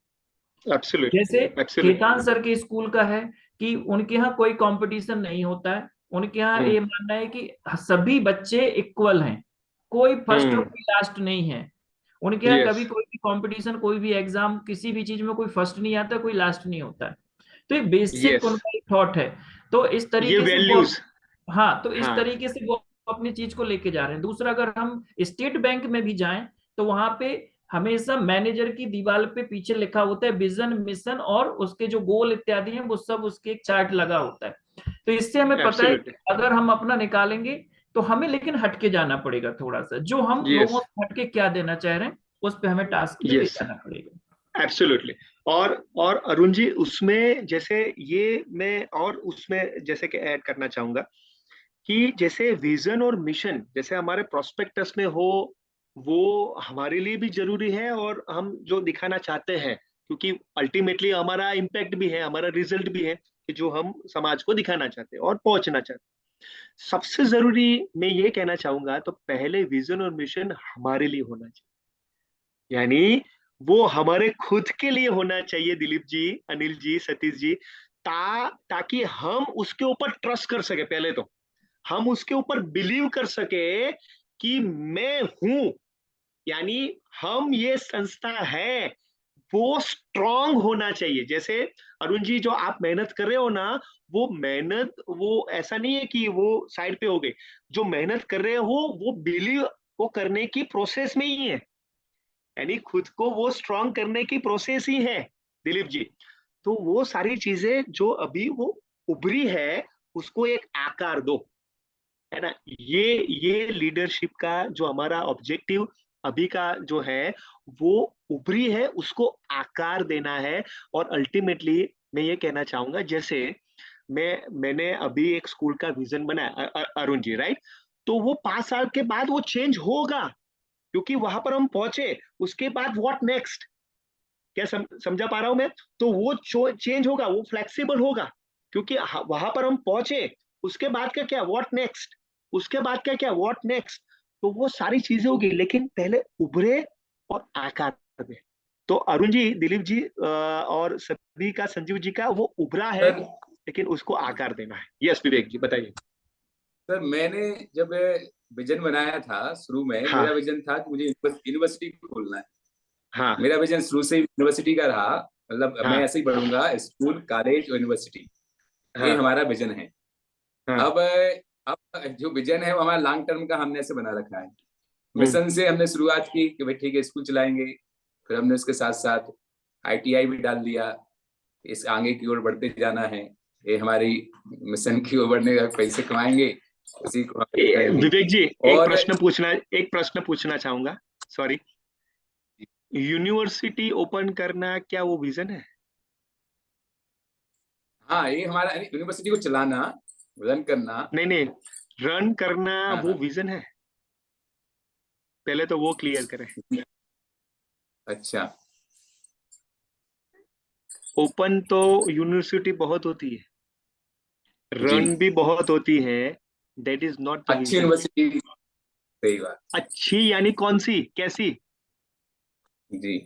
एब्सोल्युटली, जैसे एब्सोल्युटली। खेतान सर के स्कूल का है कि उनके यहाँ कोई कंपटीशन नहीं होता है। उनके यहाँ ये मानना है कि सभी बच्चे इक्वल हैं, कोई फर्स्ट और कोई लास्ट नहीं है। उनके यहाँ यस, कभी कोई भी कंपटीशन, कोई भी एग्जाम, किसी भी चीज में कोई फर्स्ट नहीं आता, कोई लास्ट नहीं होता है। तो ये बेसिक यस, उनका एक थॉट है। तो इस ये तरीके से वो, वैल्यूज, हाँ, तो इस हाँ तरीके से वो अपनी चीज को लेके जा रहे हैं। दूसरा, अगर हम स्टेट बैंक में भी जाएं तो वहां पे हमेशा मैनेजर की दीवार पे पीछे लिखा होता है विजन, मिशन और उसके जो गोल इत्यादि हैं वो सब उसके एक चार्ट लगा होता है। तो इससे हमें पता है कि एब्सोल्युटली, अगर हम अपना निकालेंगे तो हमें लेकिन हटके जाना पड़ेगा, थोड़ा सा जो हम यस लोगों से हटके क्या देना चाह रहे हैं उस पे हमें टास्क पे ले यस जाना पड़ेगा। एब्सोल्युटली। और अरुण जी, उसमें जैसे ये मैं और उसमें जैसे कि ऐड करना चाहूंगा कि जैसे विजन और मिशन जैसे हमारे प्रोस्पेक्टस में हो, वो हमारे लिए भी जरूरी है और हम जो दिखाना चाहते हैं, क्योंकि अल्टीमेटली हमारा इम्पैक्ट भी है, हमारा रिजल्ट भी है कि जो हम समाज को दिखाना चाहते हैं और पहुंचना चाहते हैं। सबसे जरूरी मैं ये कहना चाहूंगा, तो पहले विजन और मिशन हमारे लिए होना चाहिए, यानी वो हमारे खुद के लिए होना चाहिए, दिलीप जी, अनिल जी, सतीश जी, ताकि हम उसके ऊपर ट्रस्ट कर सके। पहले तो हम उसके ऊपर बिलीव कर सके कि मैं हूं, यानी हम ये संस्था है, वो स्ट्रांग होना चाहिए। जैसे अरुण जी, जो आप मेहनत कर रहे हो ना, वो मेहनत वो ऐसा नहीं है कि वो साइड पे हो गई। जो मेहनत कर रहे हो वो बिलीव को करने की प्रोसेस में ही है, यानी खुद को वो स्ट्रांग करने की प्रोसेस ही है, दिलीप जी। तो वो सारी चीजें जो अभी वो उभरी है, उसको एक आकार दो, है ना। ये लीडरशिप का जो हमारा ऑब्जेक्टिव अभी का जो है, वो उभरी है, उसको आकार देना है। और अल्टीमेटली मैं ये कहना चाहूंगा, जैसे मैंने अभी एक स्कूल का विजन बनाया, अरुण जी, राइट। तो वो 5 साल के बाद वो चेंज होगा, क्योंकि वहां पर हम पहुंचे। उसके बाद व्हाट नेक्स्ट, क्या समझा पा रहा हूं मैं? तो वो चेंज होगा, वो फ्लेक्सिबल होगा, क्योंकि वहां पर हम पहुंचे। उसके बाद का क्या, व्हाट नेक्स्ट, उसके बाद का क्या, व्हाट नेक्स्ट। तो वो सारी चीजें होगी, लेकिन पहले उभरे और आकार दे। तो अरुण जी, दिलीप जी और सभी का, संजीव जी का वो उभरा है, सर लेकिन उसको आकार देना है। यस विवेक जी, बताइए। सर मैंने जब विजन बनाया था शुरू में, हाँ मेरा विजन था कि मुझे यूनिवर्सिटी खोलना है। हाँ मेरा विजन शुरू से यूनिवर्सिटी का रहा, मतलब मैं हाँ ऐसे ही बढ़ूंगा, स्कूल, कॉलेज और यूनिवर्सिटी, ये हाँ हमारा विजन है। हाँ। अब जो विजन है वो हमारा लॉन्ग टर्म का हमने ऐसे बना रखा है। हम्म। मिशन से हमने शुरुआत की कि भाई ठीक है स्कूल चलाएंगे, फिर हमने उसके साथ साथ आईटीआई भी डाल दिया, इस आगे की ओर बढ़ते जाना है, ये हमारी मिशन की ओर बढ़ने का, पैसे कमाएंगे उसी को हम करेंगे। विवेक जी, और एक प्रश्न पूछना चाहूंगा, सॉरी। यूनिवर्सिटी ओपन करना क्या वो विजन है? हाँ, ये हमारा यूनिवर्सिटी को चलाना, रन करना। नहीं नहीं, रन करना हाँ वो हाँ, विजन है, पहले तो वो क्लियर करें। अच्छा ओपन तो यूनिवर्सिटी बहुत होती है, जी, रन भी बहुत होती है, दैट इज नॉट द अच्छी विजन। यूनिवर्सिटी, सही बात अच्छी यानी कौन सी, कैसी, जी,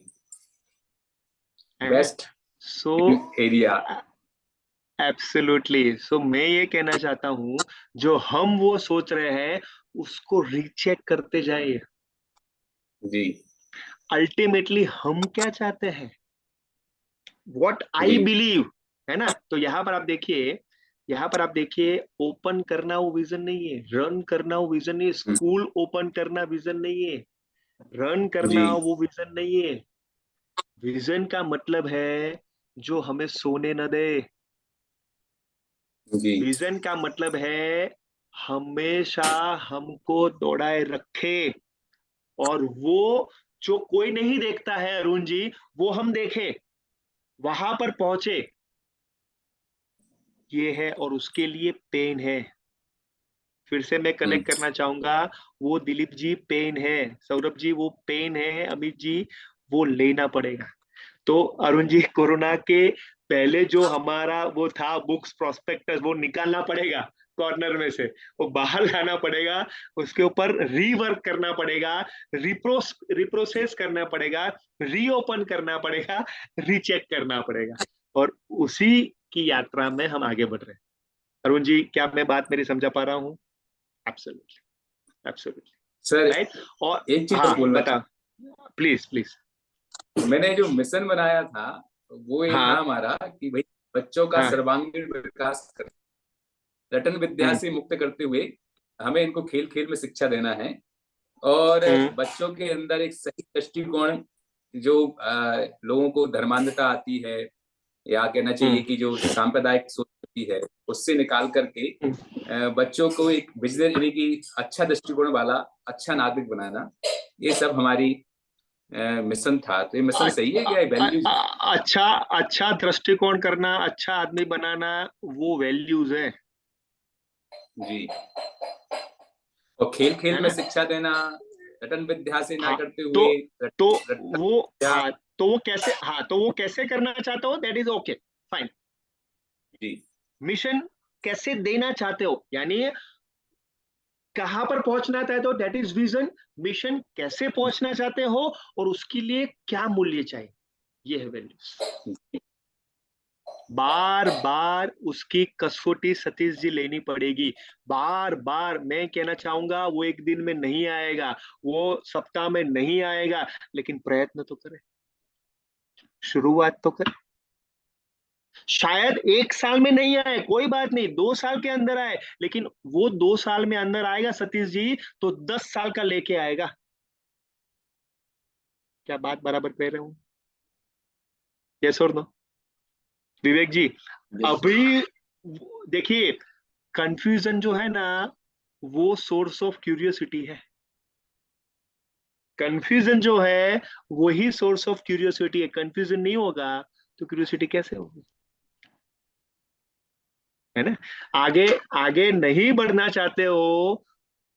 है ना। Best so area. एब्सोल्युटली, सो मैं ये कहना चाहता हूँ, जो हम वो सोच रहे हैं उसको रीचेक करते जाइए। जी अल्टीमेटली हम क्या चाहते हैं, व्हाट जी आई बिलीव, है ना। तो यहाँ पर आप देखिए, ओपन करना वो विजन नहीं है, रन करना वो विजन नहीं है, स्कूल ओपन करना विजन नहीं है, रन जी करना वो विजन नहीं है। विजन का मतलब है जो हमें सोने न दे। जी विजन का मतलब है हमेशा हमको दौड़ाए रखे, और वो जो कोई नहीं देखता है अरुण जी, वो हम देखे, वहां पर पहुंचे, ये है। और उसके लिए पेन है, फिर से मैं हम्म, कनेक्ट करना चाहूंगा, वो दिलीप जी पेन है, सौरभ जी वो पेन है, अमित जी वो लेना पड़ेगा। तो अरुण जी, कोरोना के पहले जो हमारा वो था बुक्स प्रोस्पेक्टस, वो निकालना पड़ेगा कॉर्नर में से, वो बाहर लाना पड़ेगा, उसके ऊपर रीवर्क करना पड़ेगा, रिप्रोसेस करना पड़ेगा, रीओपन करना पड़ेगा, रीचेक करना पड़ेगा, और उसी की यात्रा में हम आगे बढ़ रहे हैं। अरुण जी, क्या मैं बात मेरी समझा पा रहा हूँ? Absolutely, absolutely, sir right. और एक चीज और हाँ, बोलना बता, प्लीज प्लीज। मैंने जो मिशन बनाया था, वो ये था हाँ हमारा कि भाई बच्चों का हाँ सर्वांगीण विकास कर, रटन विद्या से मुक्त करते हुए हमें इनको खेल खेल में शिक्षा देना है और बच्चों के अंदर एक सही दृष्टिकोण, जो लोगों को धर्मांधता आती है या कहना चाहिए कि जो सांप्रदायिक सोच होती है, उससे निकाल करके बच्चों को एक विजनरी यानी कि अच्छा दृष्टिकोण वाला अच्छा नागरिक बनाना, ये सब हमारी मिशन था। तो ये मिशन सही है क्या? वैल्यूज अच्छा दृष्टिकोण करना, अच्छा आदमी बनाना, वो वैल्यूज है जी। और खेल खेल में शिक्षा देना, रटन विद्या से ना करते हुए तो वो कैसे करना चाहते हो, that is okay fine ji. Mission कैसे देना चाहते हो, यानी कहां पर पहुंचना चाहते हो, दैट इज विजन। मिशन कैसे पहुंचना चाहते हो और उसके लिए क्या मूल्य चाहिए, ये है वैल्यूज। बार बार उसकी कसौटी सतीश जी लेनी पड़ेगी, बार बार। मैं कहना चाहूंगा वो एक दिन में नहीं आएगा, वो सप्ताह में नहीं आएगा, लेकिन प्रयत्न तो करें, शुरुआत तो करें। शायद 1 साल में नहीं आए, कोई बात नहीं, 2 साल के अंदर आए, लेकिन वो 2 साल में अंदर आएगा सतीश जी तो 10 साल का लेके आएगा। क्या बात बराबर कह रहे हूं? यस और नो विवेक जी? अभी देखिए, कंफ्यूजन जो है ना, वो सोर्स ऑफ क्यूरियोसिटी है। कंफ्यूजन जो है वही सोर्स ऑफ क्यूरियोसिटी है। कंफ्यूजन नहीं होगा तो क्यूरियोसिटी कैसे होगी, है ना? आगे आगे नहीं बढ़ना चाहते हो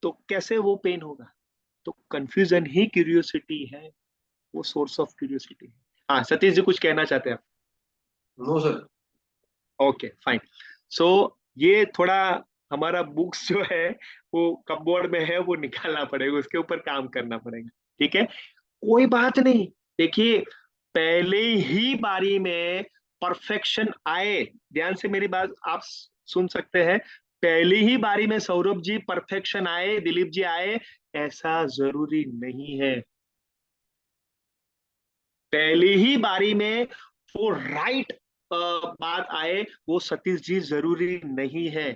तो कैसे वो पेन होगा? तो कंफ्यूजन ही क्यूरियोसिटी है, वो सोर्स ऑफ क्यूरियोसिटी है। हाँ सतीश जी कुछ कहना चाहते हैं आप? No sir. Okay fine. So ये थोड़ा हमारा बुक्स जो है वो कपबोर्ड में है, वो निकालना पड़ेगा, उसके ऊपर काम करना पड़ेगा, ठीक है? कोई बात नहीं। देखिए, पहले ही बारी में परफेक्शन आए, ध्यान से मेरी बात आप सुन सकते हैं, पहली ही बारी में सौरभ जी परफेक्शन आए, दिलीप जी आए, ऐसा जरूरी नहीं है। पहली ही बारी में वो राइट बात आए, वो सतीश जी जरूरी नहीं है।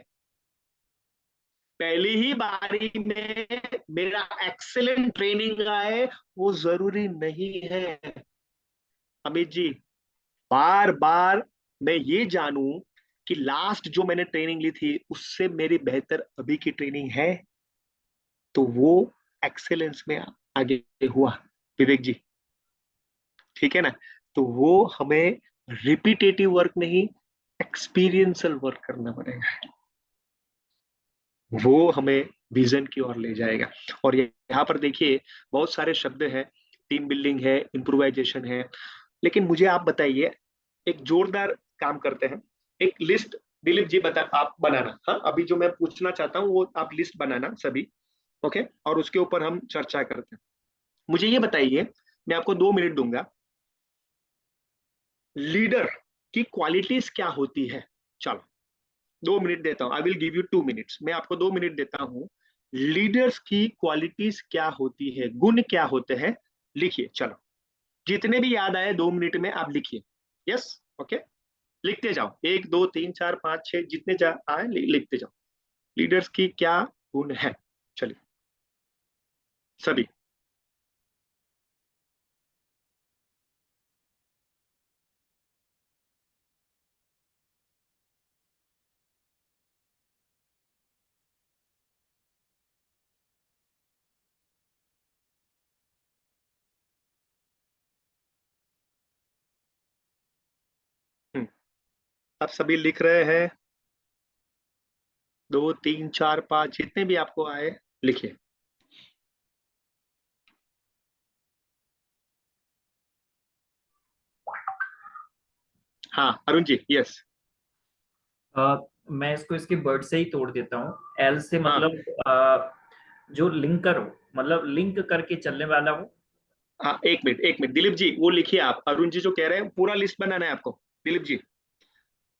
पहली ही बारी में मेरा एक्सेलेंट ट्रेनिंग आए, वो जरूरी नहीं है। अमित जी, बार बार मैं ये जानूं कि लास्ट जो मैंने ट्रेनिंग ली थी उससे मेरी बेहतर अभी की ट्रेनिंग है, तो वो एक्सेलेंस में आगे हुआ विवेक जी, ठीक है ना? तो वो हमें रिपीटेटिव वर्क नहीं, एक्सपीरियंशियल वर्क करना पड़ेगा, वो हमें विजन की ओर ले जाएगा। और यहाँ पर देखिए बहुत सारे शब्द हैं, टीम बिल्डिंग है, इम्प्रोवाइजेशन है, लेकिन मुझे आप बताइए, एक जोरदार काम करते हैं, एक लिस्ट दिलीप जी बता आप बनाना। हाँ, अभी जो मैं पूछना चाहता हूँ वो आप लिस्ट बनाना सभी, ओके? और उसके ऊपर हम चर्चा करते हैं। मुझे ये बताइए, मैं आपको 2 मिनट दूंगा, लीडर की क्वालिटीज क्या होती है? चलो 2 मिनट देता हूं, I will give you 2 minutes, मैं आपको 2 मिनट देता हूं। लीडर्स की क्वालिटीज क्या होती है, गुण क्या होते हैं? लिखिए, चलो जितने भी याद आए 2 मिनट में आप लिखिए। यस, ओके, लिखते जाओ, 1 2 3 4 5 6 जितने आए लिखते जाओ। लीडर्स की क्या गुण है? चलिए सभी। आप सभी लिख रहे हैं? 2 3 4 5 जितने भी आपको आए लिखिए। हाँ अरुण जी, यस। मैं इसको इसके वर्ड से ही तोड़ देता हूँ। एल से मतलब जो लिंकर हो, मतलब लिंक करके चलने वाला हो। हाँ, एक मिनट दिलीप जी, वो लिखिए आप। अरुण जी जो कह रहे हैं पूरा लिस्ट बनाना है आपको दिलीप जी,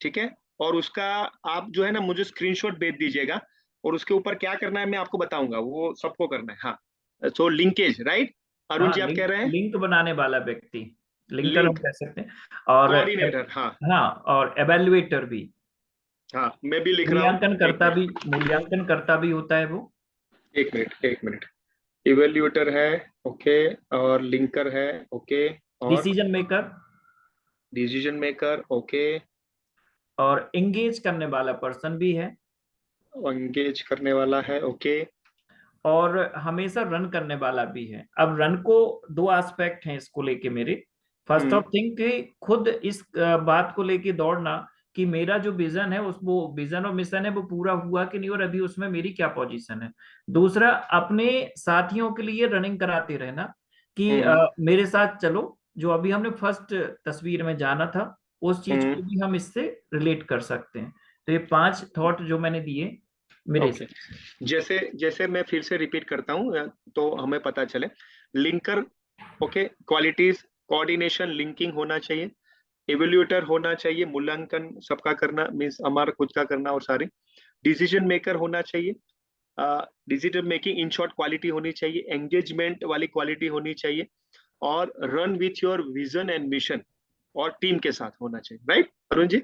ठीक है? और उसका आप जो है ना मुझे स्क्रीनशॉट भेज दीजिएगा, और उसके ऊपर क्या करना है मैं आपको बताऊंगा, वो सबको करना है। हाँ, सो लिंकेज, राइट? अरुण जी आप कह रहे हैं लिंक बनाने वाला व्यक्ति, लिंकर हम लिंक, कह सकते हैं। और कोऑर्डिनेटर, हाँ हाँ, और एवेल्युएटर भी। हाँ मैं भी लिख रहा हूँ। मूल्यांकन करता भी होता है वो। एक मिनट। इवेल्यूएटर है, ओके, और लिंकर है, ओके, और डिसीजन मेकर, ओके, और एंगेज करने वाला पर्सन भी है, एंगेज करने वाला है, ओके, और हमेशा रन करने वाला भी है। अब रन को दो एस्पेक्ट हैं इसको लेके मेरे। फर्स्ट ऑफ थिंग कि खुद इस बात को लेके दौड़ना कि मेरा जो विजन है उस वो विजन और मिशन है वो पूरा हुआ कि नहीं और अभी उसमें मेरी क्या पोजीशन है। दूसरा, अपने साथियों के लिए रनिंग कराते रहना कि मेरे साथ चलो, जो अभी हमने फर्स्ट तस्वीर में जाना था उस चीज को भी हम इससे रिलेट कर सकते हैं। तो ये 5 थॉट जो मैंने दिए मेरे ओके। जैसे मैं फिर से रिपीट करता हूँ तो हमें पता चले। Linker, okay, qualities, coordination, linking होना चाहिए। इवेल्यूएटर होना चाहिए, मूल्यांकन सबका करना, मीन्स हमारा खुद का करना और सारे। डिसीजन मेकर होना चाहिए, decision making in short quality होनी चाहिए। एंगेजमेंट वाली क्वालिटी होनी चाहिए, और run with your vision and mission, और टीम के साथ होना चाहिए। Right Arun ji?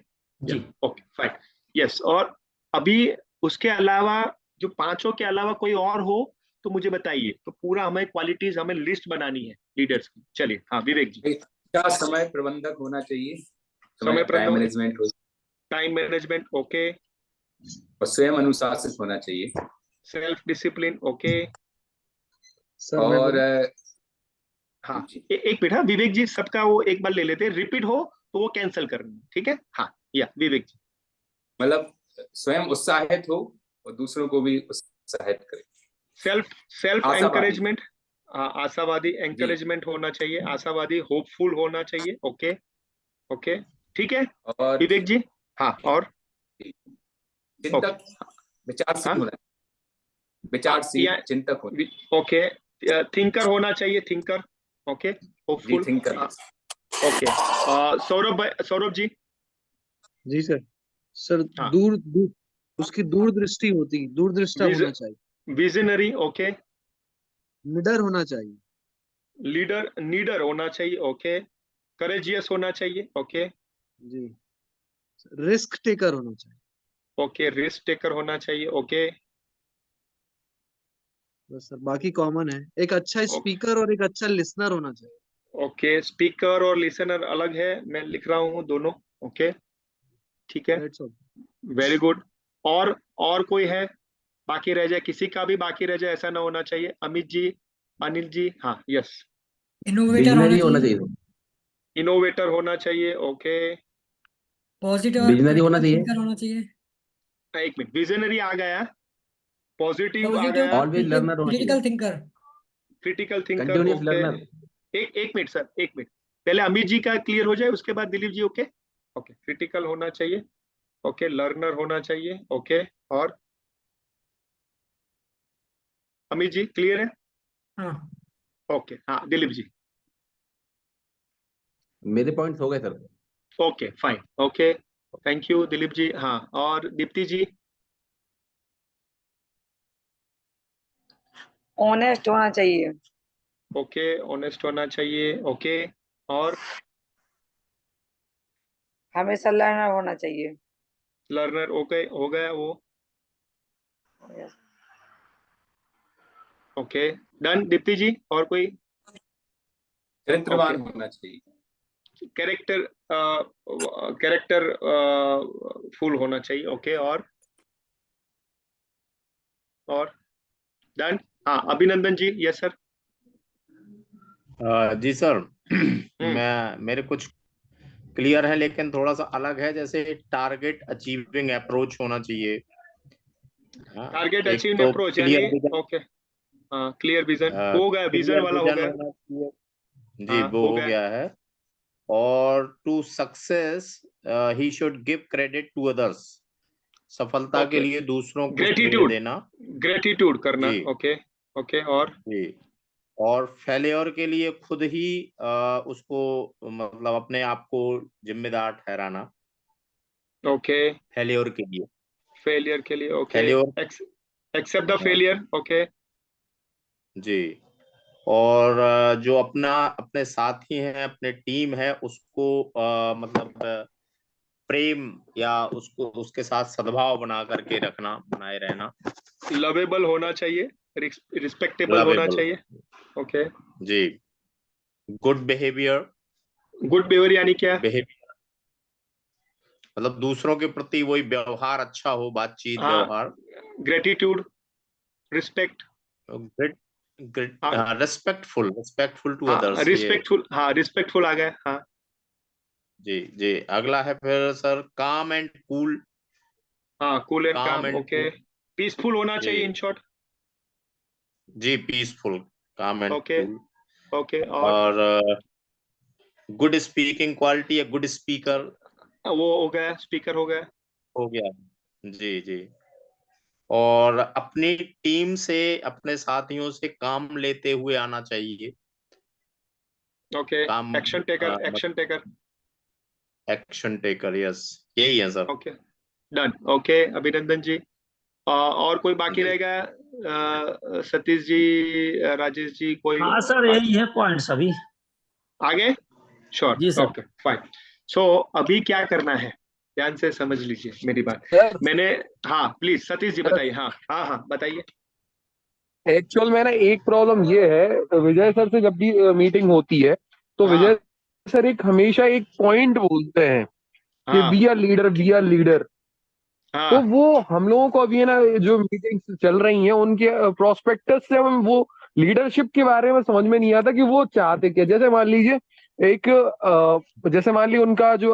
Okay fine, yes. और अभी उसके अलावा जो पांचों के अलावा कोई और हो तो मुझे बताइए। तो पूरा हमें क्वालिटीज, हमें लिस्ट बनानी है लीडर्स की। चलिए, हाँ विवेक जी। क्या समय प्रबंधक होना चाहिए, समय time management, time management, okay, और स्वयं अनुशासित होना चाहिए, सेल्फ डिसिप्लिन, ओके। और हाँ एक मिनट, हाँ विवेक जी, सबका वो एक बार ले लेते हैं, रिपीट हो तो वो कैंसिल करना, ठीक है? हाँ या विवेक जी। मतलब स्वयं उत्साहित हो और दूसरों को भी उत्साहित करे। सेल्फ एंकरेजमेंट, आशावादी, एंकरेजमेंट होना चाहिए, आशावादी, होपफुल होना चाहिए, ओके ओके, ठीक है। और विवेक जी, हाँ, और चिंतक, विचारशील होना, विचारशील चिंतक होना, ओके। थिंकर होना चाहिए, thinker, okay, hopeful, thinker, okay. Saurabh ji. जी सर, उसकी दूरदृष्टि दूरदृष्टा होना चाहिए। Visionary, okay. निडर होना चाहिए। नीडर होना चाहिए, ओके। करेजियस होना चाहिए, ओके जी। रिस्क टेकर होना चाहिए, ओके। रिस्क टेकर होना चाहिए, ओके। बस सर, बाकी कॉमन है। एक अच्छा स्पीकर और एक अच्छा लिसनर होना चाहिए। ओके, स्पीकर और लिसनर अलग है, मैं लिख रहा हूँ दोनों, ओके, ठीक है, वेरी गुड। और कोई है बाकी रह जाए? किसी का भी बाकी रह जाए ऐसा ना होना चाहिए। अमित जी, अनिल जी, हाँ, यस। इनोवेटर होना चाहिए, इनोवेटर होना चाहिए, ओके। पॉजिटिव और क्रिटिकल थिंकर होना चाहिए। एक मिनट, विजनरी आ गया, पॉजिटिव आ पॉजिटिव, गया, critical thinker, critical thinker, okay. एक मिनट सर, एक मिनट, पहले अमित जी का क्लियर हो जाए उसके बाद Dilip ji, okay okay. Critical होना चाहिए, ओके। लर्नर होना चाहिए, ओके। और अमित जी क्लियर है? हाँ ओके, हाँ दिलीप जी। मेरे पॉइंट्स हो गए sir. Okay fine, okay, thank you Dilip ji. हाँ, और दीप्ति जी? ऑनेस्ट होना चाहिए, ओके, ऑनेस्ट होना चाहिए, ओके। और हमेशा लर्नर होना चाहिए, लर्नर, ओके, हो गया वो, ओके, डन। दीप्ति जी, और कोई? चरित्रवान होना चाहिए, कैरेक्टर फुल होना चाहिए, ओके। और डन। हाँ, अभिनंदन जी, यस सर। जी सर, मेरे कुछ क्लियर है लेकिन थोड़ा सा अलग है। जैसे टारगेट अचीविंग अप्रोच होना चाहिए। टारगेट अचीविंग अप्रोच, यानी ओके, हाँ, क्लियर विजन हो गया, विजन वाला हो गया जी, वो हो गया है। और to success he should give credit to others, सफलता के लिए दूसरों को श्रेय देना, ग्रेटिट्यूड करना, ओके ओके। और जी, और फेलियर के लिए खुद ही उसको मतलब अपने आप को जिम्मेदार ठहराना, ओके। फेलियर के लिए, okay, accept the failure, okay जी। और जो अपने साथी हैं, अपने टीम है, उसको मतलब प्रेम या उसको उसके साथ सद्भाव बना करके रखना, बनाए रहना। लवेबल होना चाहिए, रिस्पेक्टेबल होना लवेबल, चाहिए। ओके, जी। गुड बिहेवियर, गुड बिहेवियर यानी क्या? बिहेवियर मतलब दूसरों के प्रति वही व्यवहार अच्छा हो, बातचीत, हाँ, व्यवहार। Gratitude, respect, great great respectful to हाँ अदर्स। रिस्पेक्टफुल, हाँ रिस्पेक्टफुल आ गया। हाँ जी जी। अगला है फिर सर काम एंड कूल। हाँ, cool and calm calm, and okay. Cool, peaceful होना जी चाहिए इन शॉर्ट। जी, peaceful, calm and okay cool. Okay, और और गुड स्पीकिंग क्वालिटी या गुड स्पीकर वो हो गया, स्पीकर हो गया। हो गया। जी जी। और अपनी टीम से, अपने साथियों से काम लेते हुए आना चाहिए। ओके, काम action taker, action taker. Action taker, yes, यही है सर। Okay, done. ओके, अभिनंदन जी। और कोई बाकी जी। रहेगा? सतीश जी, राजेश जी, कोई हाँ सर, यही है पॉइंट्स अभी। आगे? श्योर, जी सर। Okay fine. सो अभी क्या करना है, ध्यान से समझ लीजिए मेरी बात। मैंने, हाँ प्लीज सतीश जी बताइए। हाँ हाँ हाँ बताइए। एक्चुअल में ना एक प्रॉब्लम ये है, विजय सर से जब भी मीटिंग होती है तो हाँ विजय सर एक हमेशा एक पॉइंट बोलते हैं कि हाँ be our leader, be our leader. तो हाँ वो हम लोगों को अभी है ना, जो मीटिंग्स चल रही हैं उनके प्रोस्पेक्टस से हम वो लीडरशिप के बारे में समझ में नहीं आता कि वो चाहते क्या। जैसे मान लीजिए एक जैसे मान लीजिए उनका जो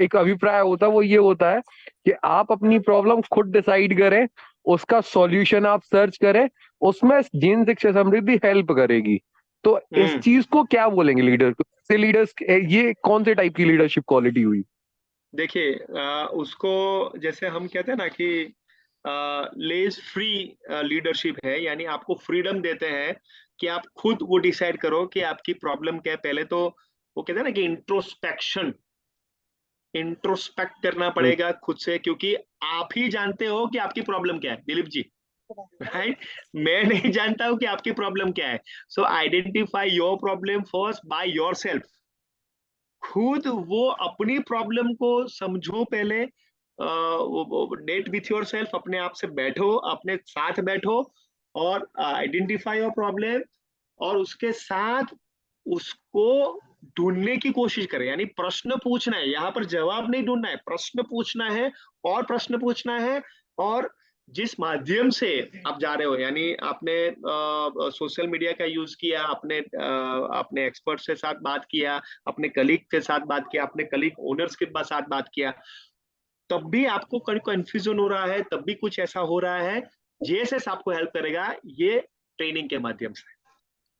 एक अभिप्राय होता है वो ये होता है कि आप अपनी प्रॉब्लम खुद डिसाइड करें, उसका सॉल्यूशन आप सर्च करें, उसमें जैन शिक्षा समृद्धि हेल्प करेगी। तो इस चीज को क्या बोलेंगे लीडर से? लीडर्स ये कौन से टाइप की लीडरशिप क्वालिटी हुई? देखिए, उसको जैसे हम कहते हैं ना कि लेस फ्री लीडरशिप है, यानी आपको फ्रीडम देते हैं कि आप खुद वो डिसाइड करो कि आपकी प्रॉब्लम क्या है। पहले तो वो कहते हैं ना कि इंट्रोस्पेक्ट करना पड़ेगा खुद से, क्योंकि आप ही जानते हो कि आपकी प्रॉब्लम क्या है, दिलीप जी, राइट? मैं नहीं जानता हूं कि आपकी प्रॉब्लम क्या है। सो identify your problem first by yourself. खुद वो अपनी प्रॉब्लम को समझो पहले, डेट विथ योर सेल्फ, अपने आप से बैठो, अपने साथ बैठो और आइडेंटिफाई योर प्रॉब्लम, और उसके साथ उसको ढूंढने की कोशिश करें। यानी प्रश्न पूछना है, यहाँ पर जवाब नहीं ढूंढना है, प्रश्न पूछना है और प्रश्न पूछना है। और जिस माध्यम से आप जा रहे हो, यानी आपने सोशल मीडिया का यूज किया, अपने एक्सपर्ट से साथ बात किया, अपने कलीग के साथ बात किया, अपने कलीग ओनर्स के साथ बात किया, तब भी आपको कंफ्यूजन हो रहा है, तब भी कुछ ऐसा हो रहा है, जीएसएस आपको हेल्प करेगा ये ट्रेनिंग के माध्यम से,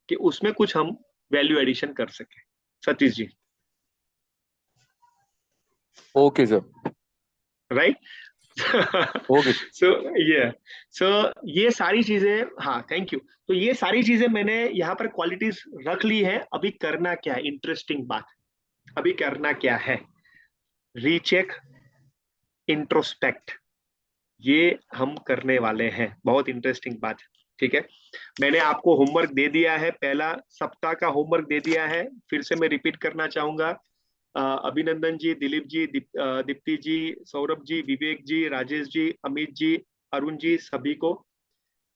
कि उसमें कुछ हम वैल्यू एडिशन कर सके। Satish ji, okay sir, right? Okay. सो ये सारी चीजें, हाँ थैंक यू। तो ये सारी चीजें मैंने यहाँ पर क्वालिटीज रख ली है। अभी करना क्या है, इंटरेस्टिंग बात, अभी करना क्या है, रीचेक, इंट्रोस्पेक्ट, ये हम करने वाले हैं। बहुत इंटरेस्टिंग बात है, ठीक है? मैंने आपको होमवर्क दे दिया है, पहला सप्ताह का होमवर्क दे दिया है। फिर से मैं रिपीट करना चाहूंगा, अभिनंदन जी, दिलीप जी, दीप्ति जी, सौरभ जी, विवेक जी, राजेश जी, अमित जी, अरुण जी, सभी को,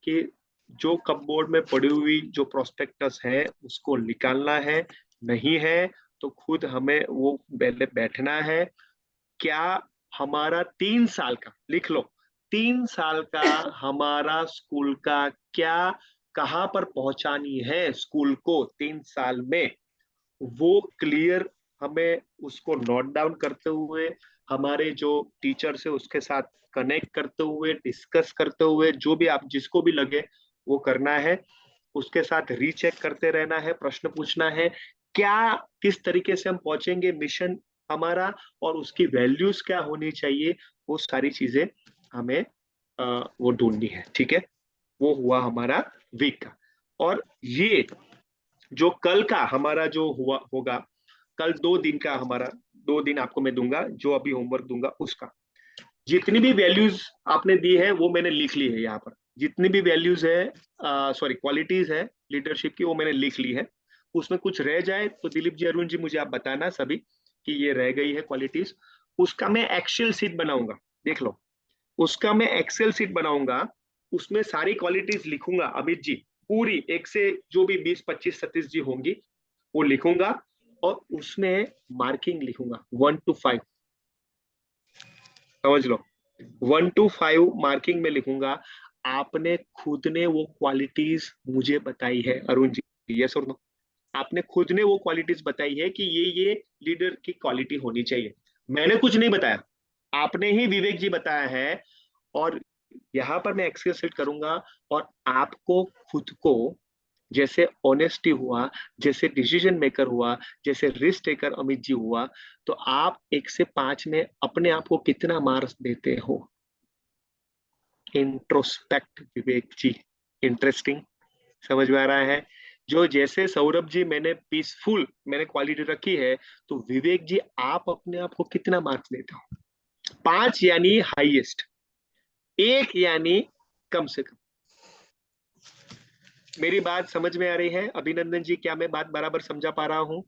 कि जो कपबोर्ड में पड़ी हुई जो प्रोस्पेक्टस है उसको निकालना है। नहीं है तो खुद हमें वो पहले बैठना है। क्या हमारा 3 साल का, लिख लो, 3 साल का हमारा स्कूल का क्या, कहाँ पर पहुंचानी है स्कूल को 3 साल में, वो क्लियर हमें उसको नोट डाउन करते हुए, हमारे जो टीचर्स है उसके साथ कनेक्ट करते हुए, डिस्कस करते हुए, जो भी आप जिसको भी लगे वो करना है। उसके साथ रीचेक करते रहना है, प्रश्न पूछना है, क्या किस तरीके से हम पहुंचेंगे मिशन हमारा, और उसकी वैल्यूज क्या होनी चाहिए, वो सारी चीजें हमें वो ढूंढनी है, ठीक है? वो हुआ हमारा वीक का। और ये जो कल का हमारा जो हुआ होगा, कल 2 दिन का हमारा, 2 दिन आपको मैं दूंगा, जो अभी होमवर्क दूंगा उसका, जितनी भी वैल्यूज आपने दी है वो मैंने लिख ली है यहाँ पर। जितनी भी वैल्यूज है, सॉरी क्वालिटीज है लीडरशिप की, वो मैंने लिख ली है। उसमें कुछ रह जाए तो दिलीप जी, अरुण जी, मुझे आप बताना सभी कि ये रह गई है क्वालिटीज, उसका मैं एक्सेल शीट बनाऊंगा, देख लो, उसका मैं एक्सेल शीट बनाऊंगा, उसमें सारी क्वालिटीज लिखूंगा अमित जी, पूरी एक से जो भी 20, 25, 37 जी होंगी वो लिखूंगा, और उसमें मार्किंग लिखूंगा 1 to 5, समझ लो 1 to 5 मार्किंग में लिखूंगा। आपने खुद ने वो क्वालिटीज मुझे बताई है अरुण जी, यस और नो? आपने खुद ने वो क्वालिटीज बताई है कि ये लीडर की क्वालिटी होनी चाहिए, मैंने कुछ नहीं बताया, आपने ही विवेक जी बताया है। और यहाँ पर मैं एक्सेल शीट करूंगा, और आपको खुद को, जैसे ऑनेस्टी हुआ, जैसे डिसीजन मेकर हुआ, जैसे रिस्क टेकर अमित जी हुआ, तो आप 1 से 5 में अपने आप को कितना मार्क्स देते हो? इंट्रोस्पेक्ट विवेक जी, इंटरेस्टिंग, समझ में आ रहा है? जो जैसे सौरभ जी मैंने पीसफुल मैंने क्वालिटी रखी है, तो विवेक जी आप अपने आप को कितना मार्क्स देते हो? 5 यानी हाईएस्ट, 1 यानी कम से कम। मेरी बात समझ में आ रही है अभिनंदन जी? क्या मैं बात बराबर समझा पा रहा हूँ?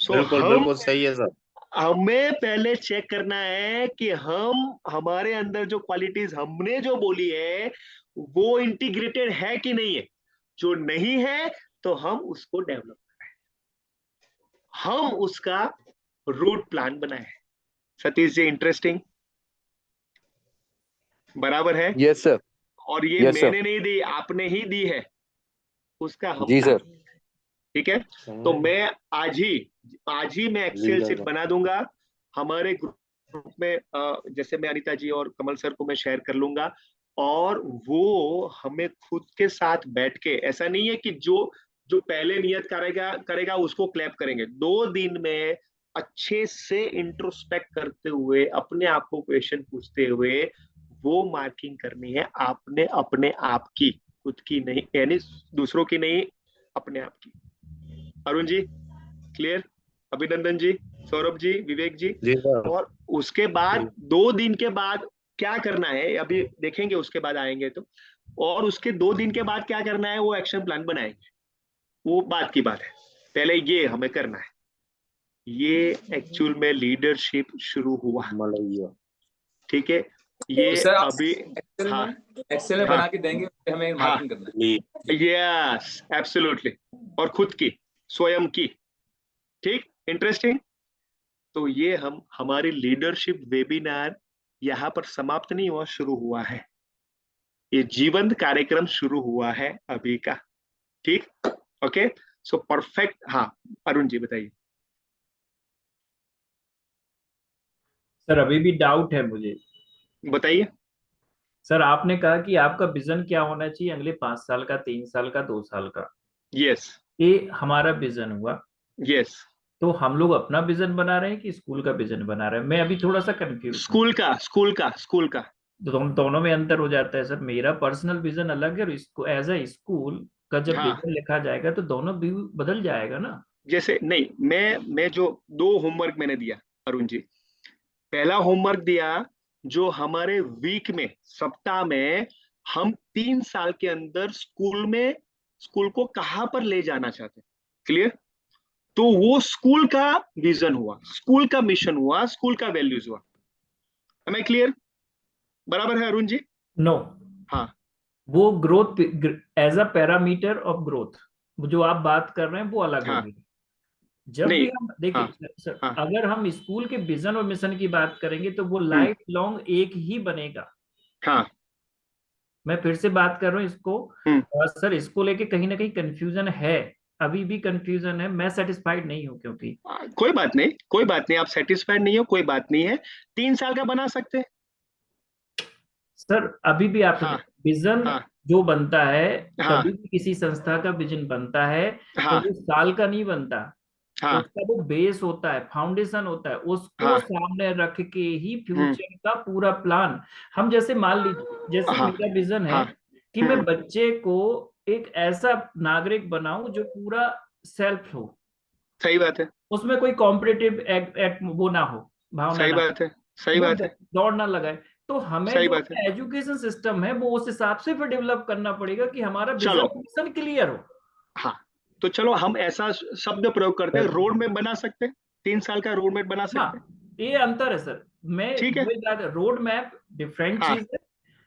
बिल्कुल सही है सर। हमें पहले चेक करना है कि हमारे अंदर जो क्वालिटीज हमने जो बोली है वो इंटीग्रेटेड है कि नहीं है। जो नहीं है तो हम उसको डेवलप करें, हम उसका रूट प्लान बनाए। सतीश जी, इंटरेस्टिंग, बराबर है? Yes sir. और ये Yes, मैंने नहीं दी, आपने ही दी है, उसका हम जी सर। ठीक है। तो मैं आज ही मैं एक्सेल शीट बना दूंगा हमारे ग्रुप में, जैसे मैं अनीता जी और कमल सर को मैं शेयर कर लूंगा, और वो हमें खुद के साथ बैठ के, ऐसा नहीं है कि जो पहले नियत करेगा उसको क्लैप करेंगे। 2 दिन में अच्छे से इंट्रोस्पेक्ट करते हुए, अपने आप को क्वेश्चन पूछते हुए वो मार्किंग करनी है आपने, अपने आप की, खुद की नहीं, यानी दूसरों की नहीं, अपने आप की। अरुण जी क्लियर? अभिनंदन जी, सौरभ जी, विवेक जी, और उसके बाद 2 दिन के बाद क्या करना है अभी देखेंगे, उसके बाद आएंगे तो, और उसके 2 दिन के बाद क्या करना है वो एक्शन प्लान बनाएंगे, वो बात की बात है। पहले ये हमें करना है, ये एक्चुअल में लीडरशिप शुरू हुआ, ठीक है? ये तो सर आप अभी एक्सेल में बना के देंगे, हमें मार्किंग करना है। यस एब्सोल्युटली, और खुद की, स्वयं की, ठीक, इंटरेस्टिंग। तो ये हमारी लीडरशिप वेबिनार यहाँ पर समाप्त नहीं हुआ, शुरू हुआ है, ये जीवंत कार्यक्रम शुरू हुआ है अभी का, ठीक? Okay, so perfect. हाँ अरुण जी बताइए। सर अभी भी डाउट है मुझे, बताइए। सर आपने कहा कि आपका विजन क्या होना चाहिए अगले 5 साल का, 3 साल का, 2 साल का। यस, ये हमारा विजन हुआ। यस। तो हम लोग अपना विजन बना रहे हैं कि स्कूल का विजन बना रहे हैं? मैं अभी थोड़ा सा कंफ्यूज। स्कूल का दोनों में अंतर हो जाता है सर। मेरा पर्सनल विजन अलग है, और इसको एज ए स्कूल का जब विजन लिखा जाएगा तो दोनों व्यू बदल जाएगा ना। जैसे नहीं, मैं जो 2 होमवर्क मैंने दिया अरुण जी, पहला होमवर्क दिया जो हमारे वीक में, सप्ताह में, हम 3 साल के अंदर स्कूल को कहां पर ले जाना चाहते हैं, क्लियर? तो वो स्कूल का विजन हुआ, स्कूल का मिशन हुआ, स्कूल का वैल्यूज हुआ। Am I clear? बराबर है अरुण जी? नो। हाँ, वो growth as a parameter of growth जो आप बात कर रहे हैं वो अलग होगी। जब भी हम देखिए सर, अगर हम स्कूल के विजन और मिशन की बात करेंगे तो वो लाइफ लॉन्ग एक ही बनेगा। हाँ, मैं फिर से बात कर रहा हूँ इसको, सर इसको लेके कहीं ना कहीं कंफ्यूजन है, अभी भी कंफ्यूजन है, मैं सेटिस्फाइड नहीं हूँ। क्योंकि कोई बात नहीं, आप सेटिस्फाइड नहीं हो, कोई बात नहीं है, 3 साल का बना सकते हैं सर। अभी भी आप विजन जो बनता है, कभी भी किसी संस्था का विजन बनता है तो वो साल का नहीं बनता, उसका वो बेस होता है, फाउंडेशन होता है, उसको सामने रख के ही फ्यूचर का पूरा प्लान हम, जैसे मान लीजिए, जैसे मेरा विजन है कि मैं बच्चे को एक ऐसा नागरिक बनाऊं जो पूरा सेल्फ हो। सही बात है। उसमें कोई कॉम्पिटिटिव एक्ट वो ना हो, भावना। सही बात है, सही बात है। दौड़ ना लगाए। तो हमें जो एजुकेशन सिस्टम है वो उस हिसाब से फिर डेवलप करना पड़ेगा कि हमारा विजन क्लियर हो। हाँ, तो चलो हम ऐसा शब्द प्रयोग करते हैं, रोड मैप बना सकते हैं, 3 साल का रोड मैप बना सकते हैं। ये अंतर है सर। मैं ठीक है। रोड मैप डिफरेंट हाँ। चीज है,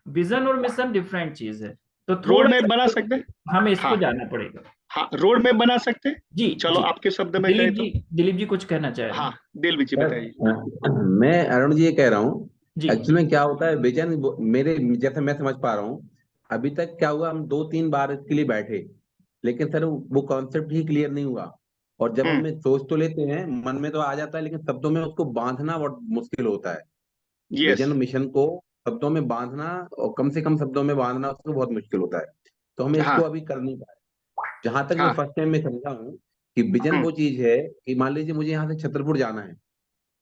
विजन और मिशन डिफरेंट चीज है, तो रोड थोड़ा मैप सा बना सकते हैं। हमें इसको हाँ जानना पड़ेगा। हाँ, रोड मैप बना सकते हैं। जी चलो जी। आपके शब्द में कहे तो। दिलीप जी कुछ कहना चाह रहे हैं। हाँ दिलीप जी बताइए। मैं अरुण जी ये कह रहा हूँ, जी एक्चुअली में क्या होता है विजन मेरे जैसे मैं समझ पा रहा हूँ, अभी तक क्या हुआ, हम 2-3 बार इसके लिए बैठे, लेकिन सर वो कॉन्सेप्ट ही क्लियर नहीं हुआ। और जब हम सोच तो लेते हैं, मन में तो आ जाता है, लेकिन शब्दों में उसको बांधना बहुत मुश्किल होता है। यस विजन मिशन को शब्दों में बांधना, और कम से कम शब्दों में बांधना, उसको बहुत मुश्किल होता है। तो हमें हाँ इसको अभी कर नहीं पाए। जहां तक मैं हाँ। फर्स्ट टाइम में समझा हूँ कि विजन वो चीज है कि मान लीजिए मुझे यहाँ से छतरपुर जाना है,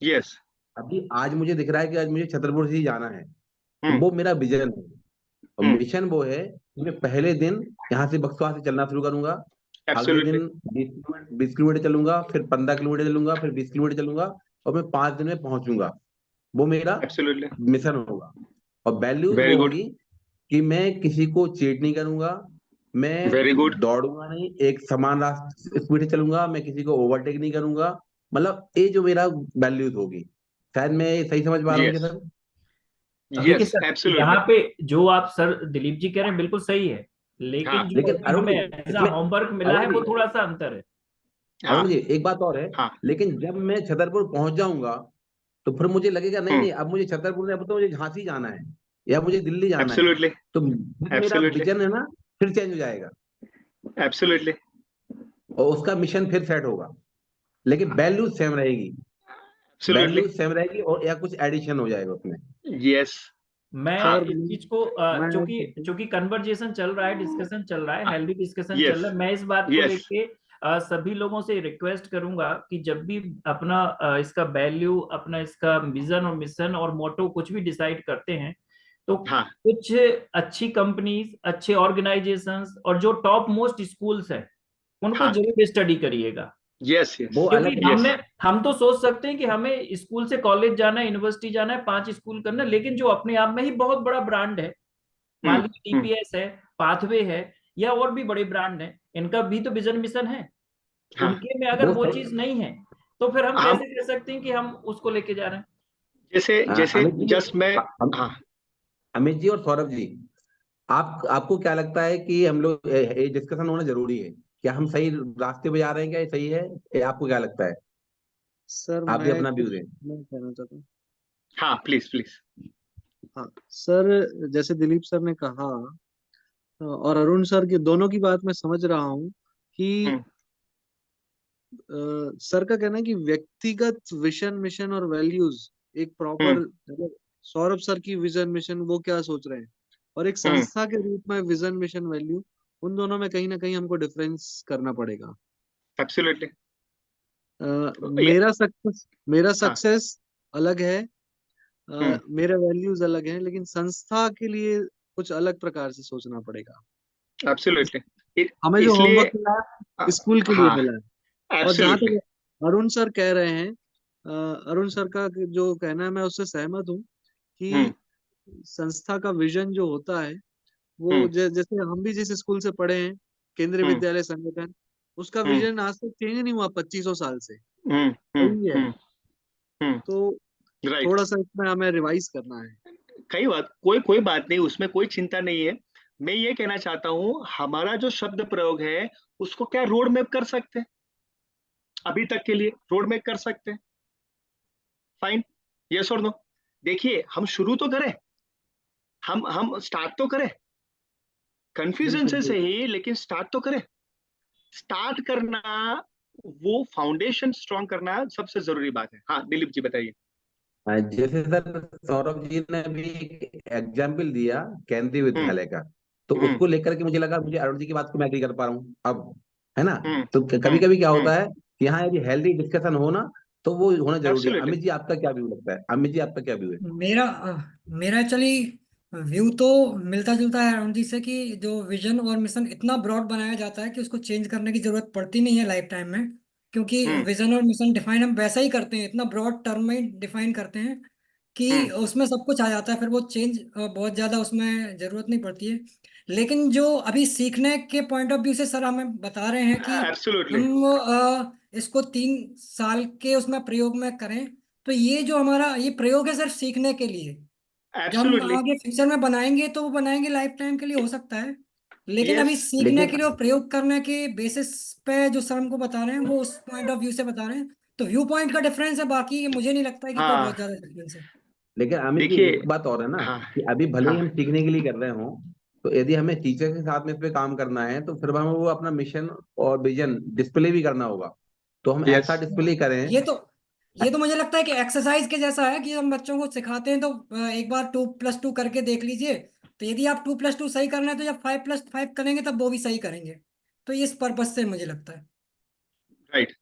यस। अभी आज मुझे दिख रहा है कि आज मुझे छतरपुर से ही जाना है, तो हम्म वो मेरा विजन है। और हम्म। मिशन वो है कि मैं पहले दिन यहाँ से बक्सवा से चलना शुरू करूंगा, अगले एब्सोल्युटली दिन 20 किलोमीटर चलूंगा, फिर 15 किलोमीटर चलूंगा, फिर 20 किलोमीटर चलूंगा, और मैं 5 दिन में पहुंचूंगा। वो मेरा एब्सोल्युटली। मिशन होगा। और वैल्यूज वेरी वो गुड होगी कि मैं किसी को चीट नहीं करूंगा, मैं वेरी गुड। दौड़ूंगा नहीं, एक समान रास्ते स्पीड से चलूंगा, मैं किसी को ओवरटेक नहीं करूंगा। मतलब ये जो मेरा वैल्यूज होगी, शायद मैं सही समझ पा रहा हूँ क्या यस सर? देखिए यस सर, एब्सोल्युटली। यहाँ पे जो आप सर दिलीप जी कह रहे हैं बिल्कुल सही है, हाँ लेकिन जो लेकिन अभी अरुण हमें जी, एज इसमें होमवर्क मिला है अरुण वो जी थोड़ा सा अंतर है। हाँ अरुण जी एक बात और है, हाँ। लेकिन जब मैं छतरपुर पहुंच जाऊंगा, तो फिर मुझे लगेगा नहीं हम्म नहीं, अब मुझे छतरपुर नहीं, अब तो मुझे झांसी जाना है या मुझे दिल्ली जाना है। एब्सोल्युटली तो फिर मेरा एब्सोल्युटली विजन है ना, फिर चेंज हो जाएगा, एब्सोल्युटली। और उसका मिशन फिर सेट होगा, लेकिन वैल्यू सेम रहेगी। एब्सोल्युटली। वैल्यू सेम रहेगी, और या कुछ एडिशन हो जाएगा उसमें। यस। मैं हाँ सर इस चीज को मैं चूंकि चूंकि कन्वर्जेशन चल रहा है, डिस्कशन चल रहा है, हेल्दी डिस्कशन चल यस रहा है, मैं इस बात को यस। लेके सभी लोगों से रिक्वेस्ट करूंगा कि जब भी अपना इसका वैल्यू, अपना इसका विजन और मिशन और मोटो कुछ भी डिसाइड करते हैं, तो हाँ कुछ अच्छी कंपनीज, अच्छे ऑर्गेनाइजेशंस और जो टॉप मोस्ट स्कूल्स है उनको हाँ। जरूर स्टडी करिएगा। यस यस वो क्योंकि अलग यस। हम तो सोच सकते हैं कि हमें स्कूल से कॉलेज जाना है, यूनिवर्सिटी जाना है, 5 स्कूल करना है, लेकिन जो अपने आप में ही बहुत बड़ा ब्रांड है, मान लीजिए हम्म। डीपीएस है, पाथवे है, या और भी बड़े ब्रांड हैं, इनका भी तो विजन मिशन है। हाँ उनके में अगर वो वो सही। चीज नहीं है, तो फिर हम हम कैसे कह सकते हैं कि हम उसको लेके जा रहे हैं। जैसे जैसे अमित जी, जस्ट मैं हाँ अमित जी और सौरभ जी, आपको क्या लगता है कि हम लोग ये डिस्कशन होना जरूरी है? क्या हम सही रास्ते पे जा रहे हैं? क्या ये सही है? आपको क्या लगता है? सर आप भी मैं अपना व्यू कुछ दें। मैं कहना चाहता हूँ। हाँ प्लीज प्लीज। हाँ सर, जैसे दिलीप सर ने कहा और अरुण सर की दोनों की बात मैं समझ रहा हूँ कि सर का कहना है कि व्यक्तिगत विजन मिशन और वैल्यूज एक प्रॉपर, सौरभ सर की विजन मिशन वो क्या सोच रहे हैं, और एक संस्था के रूप में विजन मिशन वैल्यू, उन दोनों में कहीं ना कहीं हमको डिफरेंस करना पड़ेगा। एब्सोल्युटली। मेरा हाँ सक्सेस अलग है, हम्म मेरे वैल्यूज अलग हैं, लेकिन संस्था के लिए कुछ अलग प्रकार से सोचना पड़ेगा। एब्सोल्युटली। हमें जो इसलिए होमवर्क मिला है स्कूल के लिए हाँ मिला है। और जहां एब्सोल्युटली। तक अरुण सर कह रहे हैं, अरुण सर का जो कहना है मैं उससे सहमत हूँ हम्म कि संस्था का विजन जो होता है वो हम्म जैसे हम भी जिस स्कूल से पढ़े हैं, केंद्रीय हम्म विद्यालय संगठन, उसका हम्म विजन आज तक चेंज नहीं हुआ 2500 साल से, हम्म वही है। हम्म हम्म। तो राइट। थोड़ा सा इसमें हमें रिवाइज करना है। कोई बात नहीं, उसमें कोई चिंता नहीं है। मैं ये कहना चाहता हूँ हमारा जो शब्द प्रयोग है उसको क्या रोड मैप कर सकते हैं, अभी तक के लिए रोड मैप कर सकते हैं। फाइन, यस और नो। देखिए हम शुरू तो करें, हम स्टार्ट तो करें, कंफ्यूजन बिल्कुल से बिल्कुल। सही लेकिन स्टार्ट तो करें। स्टार्ट करना, वो फाउंडेशन स्ट्रॉन्ग करना सबसे जरूरी बात है। हाँ दिलीप जी बताइए। जैसे सर सौरभ जी ने भी एग्जाम्पल दिया केंद्रीय हम्म विद्यालय का, तो हम्म उसको लेकर के मुझे लगा, मुझे अरुण जी की बात को मैं एग्री कर पा रहा हूँ अब, है ना? हम्म तो कभी कभी क्या हम्म। होता है कि यहाँ यदि हेल्दी डिस्कशन हो ना, तो वो होना जरूरी है। एब्सोल्युटली। अमित जी आपका क्या व्यू लगता है? अमित जी आपका क्या व्यू है? मेरा मेरा एक्चुअली व्यू तो मिलता जुलता है अरुण जी से कि जो विजन और मिशन इतना ब्रॉड बनाया जाता है कि उसको चेंज करने की जरूरत पड़ती नहीं है लाइफ टाइम में, क्योंकि हम्म विजन और मिशन डिफाइन हम वैसा ही करते हैं, इतना ब्रॉड टर्म में डिफाइन करते हैं कि हम्म उसमें सब कुछ आ जाता है, फिर वो चेंज बहुत ज्यादा उसमें जरूरत नहीं पड़ती है। लेकिन जो अभी सीखने के पॉइंट ऑफ व्यू से सर हमें बता रहे हैं कि एब्सोल्युटली। हम इसको 3 साल के उसमें प्रयोग में करें, तो तो ये जो हमारा ये प्रयोग है सिर्फ सीखने के लिए, जब हम एब्सोल्युटली आगे फ्यूचर में बनाएंगे तो वो बनाएंगे लाइफ टाइम के लिए हो सकता है, लेकिन अभी यस सीखने लेकिन के लिए और प्रयोग करने के बेसिस पे जो सर हमको बता रहे हैं वो उस पॉइंट ऑफ व्यू से बता रहे हैं, तो व्यू पॉइंट का डिफरेंस है, बाकी मुझे नहीं लगता है कि कोई बहुत हाँ ज्यादा डिफरेंस है। लेकिन अमित जी देखिए एक बात और है ना, हाँ कि अभी भले ही हाँ हम सीखने के लिए कर रहे हों, तो यदि हमें टीचर के साथ में इस पे काम करना है तो फिर हमें वो अपना मिशन और विजन डिस्प्ले भी करना होगा। तो हम यस ऐसा डिस्प्ले करें। ये तो मुझे लगता है कि एक्सरसाइज के जैसा है कि हम बच्चों को सिखाते हैं तो एक बार 2+2 करके देख लीजिए, तो यदि आप 2+2 सही करना है तो जब 5+5 करेंगे तब वो भी सही करेंगे, तो ये इस पर्पज से मुझे लगता है। Right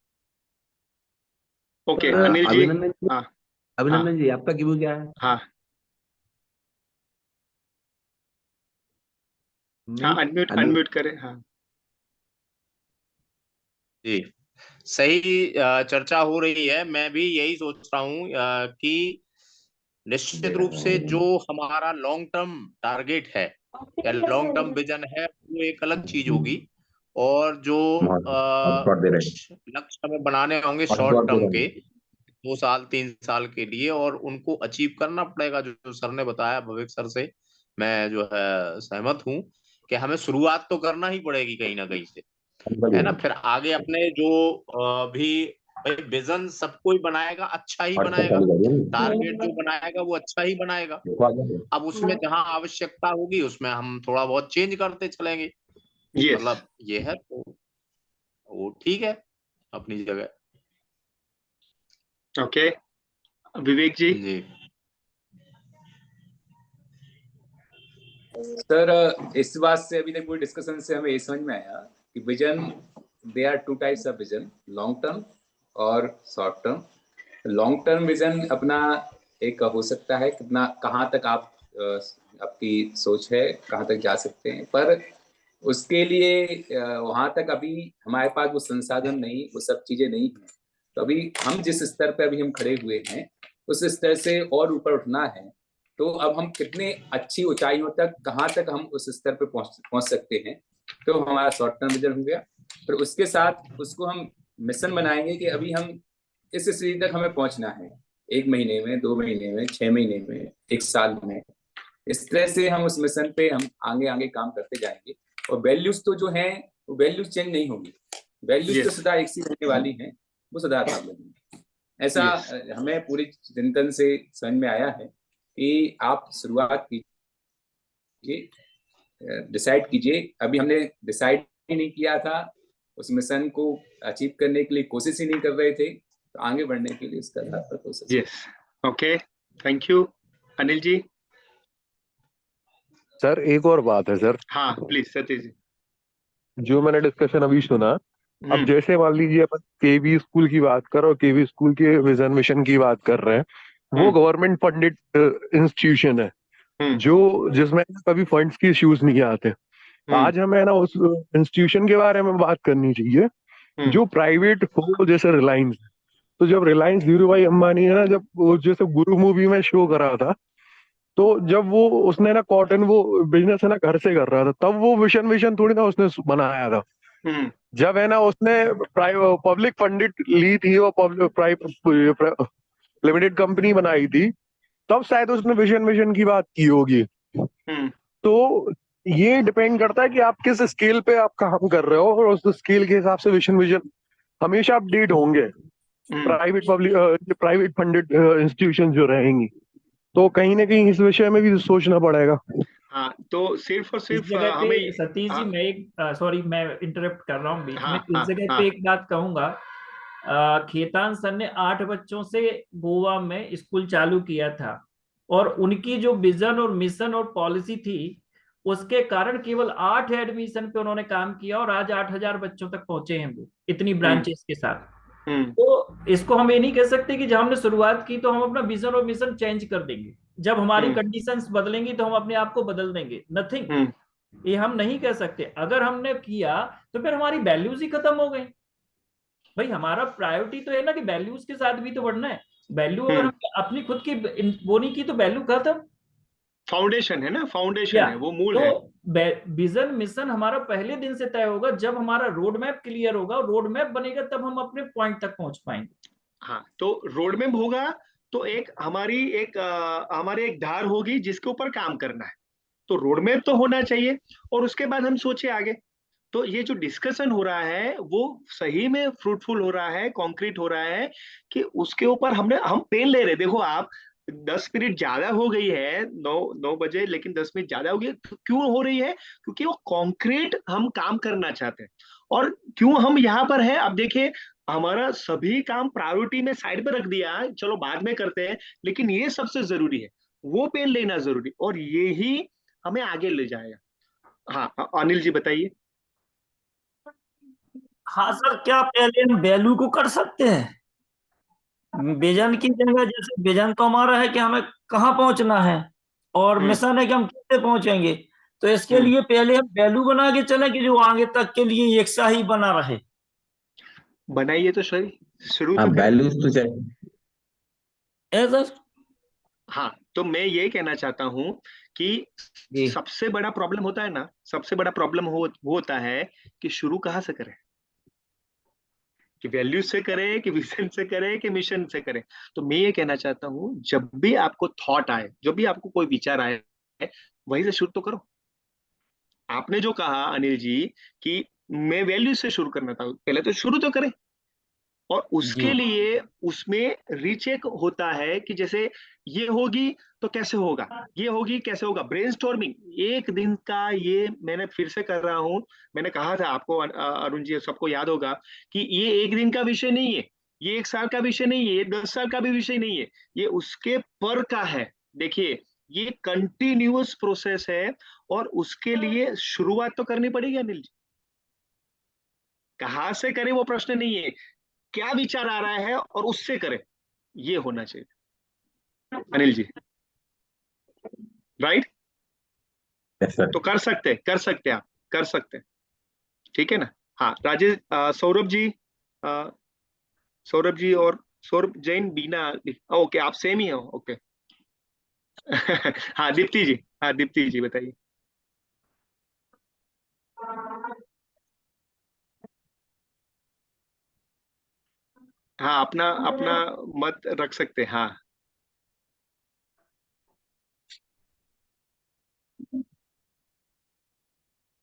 okay sir Anil ji अभिनंदन जी, हाँ हाँ अभिनंदन जी आपका व्यू क्या है? हाँ हाँ अनम्यूट अनु अनम्यूट करें हाँ जी सही चर्चा हो रही है। मैं भी यही सोच रहा हूँ कि निश्चित रूप से जो हमारा लॉन्ग टर्म टारगेट है या लॉन्ग टर्म विजन है वो एक अलग चीज होगी, और जो हॉटस्पॉट दे रहे हैं, कुछ लक्ष्य हमें बनाने होंगे शॉर्ट हॉटस्पॉट दे टर्म रहे के हैं। 2 साल 3 साल के लिए, और उनको अचीव करना पड़ेगा। जो सर ने बताया भविक सर से मैं जो है सहमत हूँ कि हमें शुरुआत तो करना ही पड़ेगी कहीं ना कहीं से, है ना। फिर आगे अपने जो भी भाई विजन सब कोई बनाएगा अच्छा ही हॉटस्पॉट बनाएगा, चालू करिए टारगेट जो बनाएगा वो अच्छा ही बनाएगा। देखो आ गया। अब उसमें जहां आवश्यकता होगी उसमें हम थोड़ा बहुत चेंज करते चलेंगे, यस मतलब ये है तो वो ठीक है अपनी जगह। ओके विवेक जी जी सर इस बात से अभी तक पूरी डिस्कशन से हमें ये समझ में आया कि vision, they are 2 types of vision, long term और short term. Long term vision अपना एक हो सकता है कितना कहाँ तक आप आपकी सोच है कहाँ तक जा सकते हैं, पर उसके लिए वहां तक अभी हमारे पास वो संसाधन नहीं, वो सब चीजें नहीं है। तो अभी हम जिस स्तर पर अभी हम खड़े हुए हैं उस स्तर से और ऊपर उठना है, तो अब हम कितने अच्छी ऊंचाइयों तक कहाँ तक हम उस स्तर पर पहुंच सकते हैं, तो हमारा शॉर्ट टर्म विजन हो गया। फिर उसके साथ उसको हम मिशन बनाएंगे कि अभी हम इस स्थिति तक हमें पहुंचना है 1 महीने में, 2 महीने में, 6 महीने में, 1 साल में। इस तरह से हम उस मिशन पे हम आगे आगे काम करते जाएंगे, और वैल्यूज तो जो हैं वो वैल्यूज चेंज नहीं होगी, वैल्यूज तो यस सदा एक सी रहने वाली हैं, वो सदा काम लगेंगी। ऐसा यस हमें पूरी चिंतन से समझ में आया है कि आप शुरुआत कीजिए, डिसाइड कीजिए। अभी हमने डिसाइड ही नहीं किया था, उस मिशन को अचीव करने के लिए कोशिश ही नहीं कर रहे थे, तो आगे बढ़ने के लिए इसका आधार पर कोशिश। Yes okay thank you Anil ji. Sir एक और बात है सर, हाँ प्लीज सतीश जी। जो मैंने डिस्कशन अभी सुना, अब जैसे मान लीजिए अपन केवी स्कूल की बात कर और केवी स्कूल के विजन मिशन की बात कर रहे हैं, वो गवर्नमेंट फंडेड इंस्टीट्यूशन है जो जिसमें कभी फंड्स की इश्यूज नहीं आते। आज हमें ना उस इंस्टीट्यूशन के बारे में बात करनी चाहिए जो प्राइवेट हो, जैसे रिलायंस। तो जब रिलायंस धीरू भाई अंबानी है ना, जब वो जैसे गुरु मूवी में शो करा था, तो जब वो उसने ना कॉटन वो बिजनेस है ना घर से कर रहा था, तब वो विशन थोड़ी ना उसने बनाया था। जब है ना उसने पब्लिक फंडेड ली थी और पब्लिक लिमिटेड कंपनी बनाई थी, तब शायद उसने विशन की बात की होगी। तो ये डिपेंड करता है कि आप किस स्केल पे आप काम कर रहे हो, और उस स्केल के हिसाब से विजन हमेशा अपडेट होंगे। प्राइवेट फंडेड इंस्टीट्यूशन जो रहेंगी, तो कहीं ना कहीं इस विषय में भी सोचना पड़ेगा। हाँ तो सिर्फ और इस सिर्फ जगह पे हमें सतीश जी मैं एक सॉरी मैं इंटरप्ट कर रहा हूँ बीच में, इस जगह हाँ पे एक बात कहूंगा। खेतान सर ने 8 बच्चों से गोवा में स्कूल चालू किया था, और उनकी जो विजन और मिशन और पॉलिसी थी उसके कारण केवल 8 एडमिशन पे उन्होंने काम किया, और आज 8000 बच्चों तक पहुंचे हैं वो इतनी ब्रांचेस के साथ। तो इसको हम ये नहीं कह सकते कि जब हमने शुरुआत की तो हम अपना विजन और मिशन चेंज कर देंगे, जब हमारी कंडीशंस बदलेंगी तो हम अपने आप को बदल देंगे, नथिंग। ये हम नहीं कह सकते। अगर हमने किया तो फिर हमारी वैल्यूज ही खत्म हो गई। भाई हमारा प्रायोरिटी तो है ना कि वैल्यूज के साथ भी तो बढ़ना है। वैल्यू अगर हम अपनी खुद की वो नहीं की तो वैल्यू खत्म। फाउंडेशन है ना, फाउंडेशन है, वो मूल है। तो विजन मिशन हमारा पहले दिन से तय होगा, जब हमारा रोड मैप क्लियर होगा, रोड मैप बनेगा तब हम अपने पॉइंट तक पहुंच पाएंगे। हाँ तो रोड मैप होगा तो एक हमारी एक धार होगी जिसके ऊपर काम करना है। तो रोड मैप तो होना चाहिए और उसके बाद हम सोचे आगे। तो ये जो डिस्कशन हो रहा है वो सही में फ्रूटफुल हो रहा है, कॉन्क्रीट हो रहा है कि उसके ऊपर हम पेन ले रहे। देखो आप 10 मिनट ज्यादा हो गई है, 9 बजे, लेकिन 10 मिनट ज्यादा हो गई। क्यों हो रही है? क्योंकि वो कॉन्क्रीट हम काम करना चाहते हैं। और क्यों हम यहाँ पर है, अब देखिए हमारा सभी काम प्रायोरिटी में साइड पे रख दिया, चलो बाद में करते हैं, लेकिन ये सबसे जरूरी है, वो पेन लेना जरूरी, और ये ही हमें आगे ले जाएगा। हाँ अनिल जी बताइए। हाँ सर, क्या पहले हम वैल्यू को कर सकते हैं विजन की जगह? जैसे विजन तो हमारा है कि हमें कहाँ पहुंचना है, और मिशन है कि हम कैसे पहुंचेंगे। तो इसके लिए पहले हम वैल्यू बना के चले कि जो आगे तक के लिए एक सा ही बना रहे। बनाइए तो सही, शुरू हाँ तो करें। वैल्यूज तो चाहिए। सर हाँ, तो मैं ये कहना चाहता हूँ कि सबसे बड़ा प्रॉब्लम होता है ना, सबसे बड़ा प्रॉब्लम वो होता है कि शुरू कहाँ से करें, कि वैल्यू से करें, कि विजन से करें, कि मिशन से करें। तो मैं ये कहना चाहता हूँ जब भी आपको थॉट आए, जब भी आपको कोई विचार आए, वहीं से शुरू तो करो। आपने जो कहा अनिल जी कि मैं वैल्यू से शुरू करना था, पहले तो शुरू तो करें। और उसके लिए उसमें रीचेक होता है कि जैसे ये होगी तो कैसे होगा, ये होगी कैसे होगा, ब्रेनस्टॉर्मिंग एक दिन का। ये मैंने फिर से कर रहा हूं, मैंने कहा था आपको अरुण जी, सबको याद होगा कि ये एक दिन का विषय नहीं है, ये 1 साल का विषय नहीं है, ये 10 साल का भी विषय नहीं है, ये उसके पर का है। देखिए ये कंटिन्यूअस प्रोसेस है, और उसके लिए शुरुआत तो करनी पड़ेगी अनिल जी। कहाँ से करें वो प्रश्न नहीं है, क्या विचार आ रहा है और उससे करें, ये होना चाहिए अनिल जी, राइट? तो कर सकते आप कर सकते हैं, ठीक है ना? हाँ राजेश, सौरभ जी और सौरभ जैन, बीना, ओके आप सेम ही हो, ओके। हाँ दीप्ति जी बताइए। हाँ अपना अपना मत रख सकते हैं, हाँ।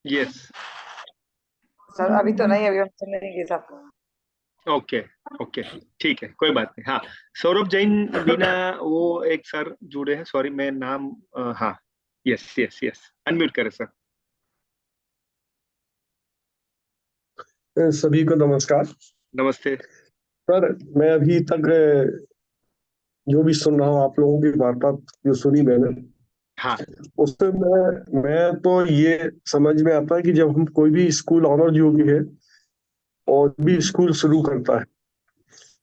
यस सर अभी तो नहीं, अभी हम सुनेंगे सबको। ओके ओके ठीक है, कोई बात नहीं। हाँ सौरभ जैन बीना, वो एक सर जुड़े हैं, सॉरी मैं नाम हाँ यस यस यस, अनम्यूट करें सर। सभी को नमस्कार। नमस्ते सर, मैं अभी तक जो भी सुन रहा हूँ आप लोगों की वार्ता जो सुनी मैंने, हाँ उससे मैं तो ये समझ में आता है कि जब हम कोई भी स्कूल ऑनर जो भी है और भी स्कूल शुरू करता है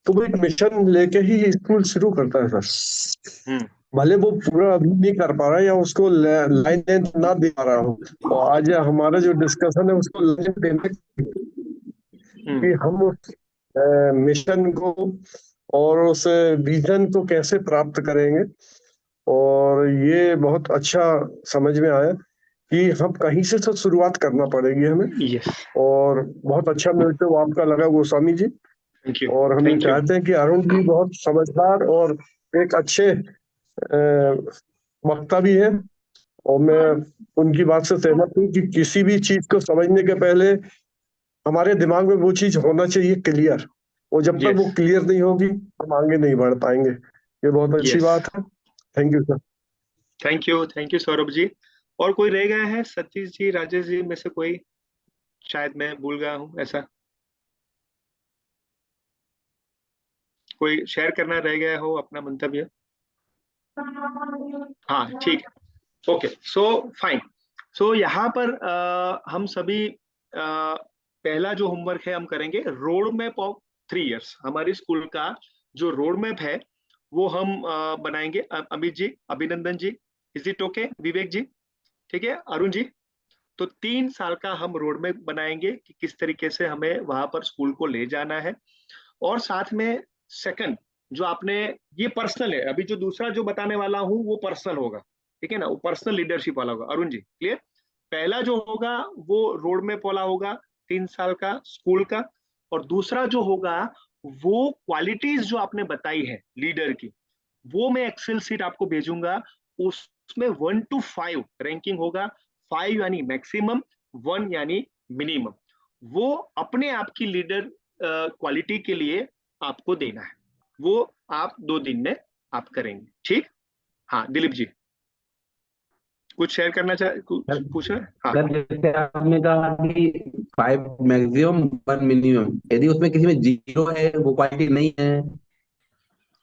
तो वो एक मिशन लेके ही स्कूल शुरू करता है सर। भले वो पूरा अभी नहीं कर पा रहा है या उसको लाइन लेंथ ना दे पा रहा हो, और आज हमारा जो डिस्कशन है उसको लाइन देने कि हम उस मिशन को और उस विजन को कैसे प्राप्त करेंगे। और ये बहुत अच्छा समझ में आया कि हम कहीं से तो शुरुआत करना पड़ेगी हमें। और बहुत अच्छा मिलते हो आपका लगा गोस्वामी जी। और हम चाहते हैं कि अरुण जी बहुत समझदार और एक अच्छे वक्ता भी है, और मैं उनकी बात से सहमत हूँ कि किसी भी चीज को समझने के पहले हमारे दिमाग में वो चीज होना चाहिए क्लियर, और जब तक वो क्लियर नहीं होगी हम आगे नहीं बढ़ पाएंगे। ये बहुत अच्छी बात है। Thank you sir. Thank you Saurabh ji. और कोई रह गया है? सतीश जी, राजेश जी में से कोई? शायद मैं भूल गया हूँ ऐसा, कोई शेयर करना रह गया हो अपना मंतव्य? हाँ ठीक है, ओके सो फाइन। सो यहाँ पर हम सभी पहला जो होमवर्क है हम करेंगे रोड मैप ऑफ 3 इयर्स। हमारी स्कूल का जो रोड मैप है वो हम बनाएंगे। अमित जी, अभिनंदन जी, इज इट ओके? विवेक जी, ठीक है? अरुण जी, तो 3 साल का हम रोड मैप बनाएंगे कि किस तरीके से हमें वहां पर स्कूल को ले जाना है। और साथ में सेकंड जो आपने, ये पर्सनल है, अभी जो दूसरा जो बताने वाला हूं वो पर्सनल होगा, ठीक है ना? वो पर्सनल लीडरशिप वाला होगा। अरुण जी क्लियर? पहला जो होगा वो रोड मैप वाला होगा 3 साल का स्कूल का, और दूसरा जो होगा वो क्वालिटीज जो आपने बताई है लीडर की, वो मैं एक्सेल सीट आपको भेजूंगा, उसमें 1 to 5 रैंकिंग होगा, 5 यानी मैक्सिमम, 1 यानी मिनिमम। वो अपने आप की लीडर क्वालिटी के लिए आपको देना है, वो आप 2 दिन में आप करेंगे, ठीक? हाँ दिलीप जी कुछ शेयर करना चाहे, कुछ पूछना है? हाँ सर जैसे आपने कहा कि 5 मैक्सिमम 1 मिनिमम, यदि उसमें किसी में 0 है, वो क्वालिटी नहीं है,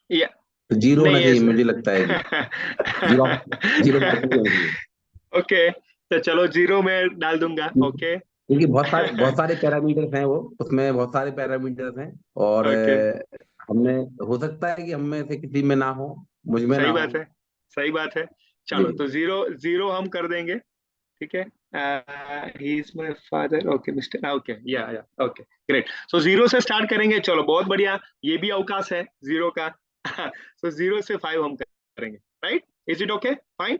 या तो 0 होना नहीं चाहिए, है मुझे लगता है कि 0 0 होना चाहिए। ओके तो चलो 0 में डाल दूंगा। ओके क्योंकि बहुत सारे पैरामीटर्स हैं, वो उसमें बहुत सारे पैरामीटर्स हैं, और ओके हमने, हो सकता है कि हम में से किसी में ना हो, मुझ में ना सही हो। बात है, सही बात है। जी चलो तो 0 हम कर देंगे, ठीक है। He is my father, okay mister, okay या ओके ग्रेट। सो 0 से स्टार्ट करेंगे, चलो बहुत बढ़िया, ये भी अवकाश है 0 का। सो 0 से 5 हम करेंगे, right? Is it okay? Fine.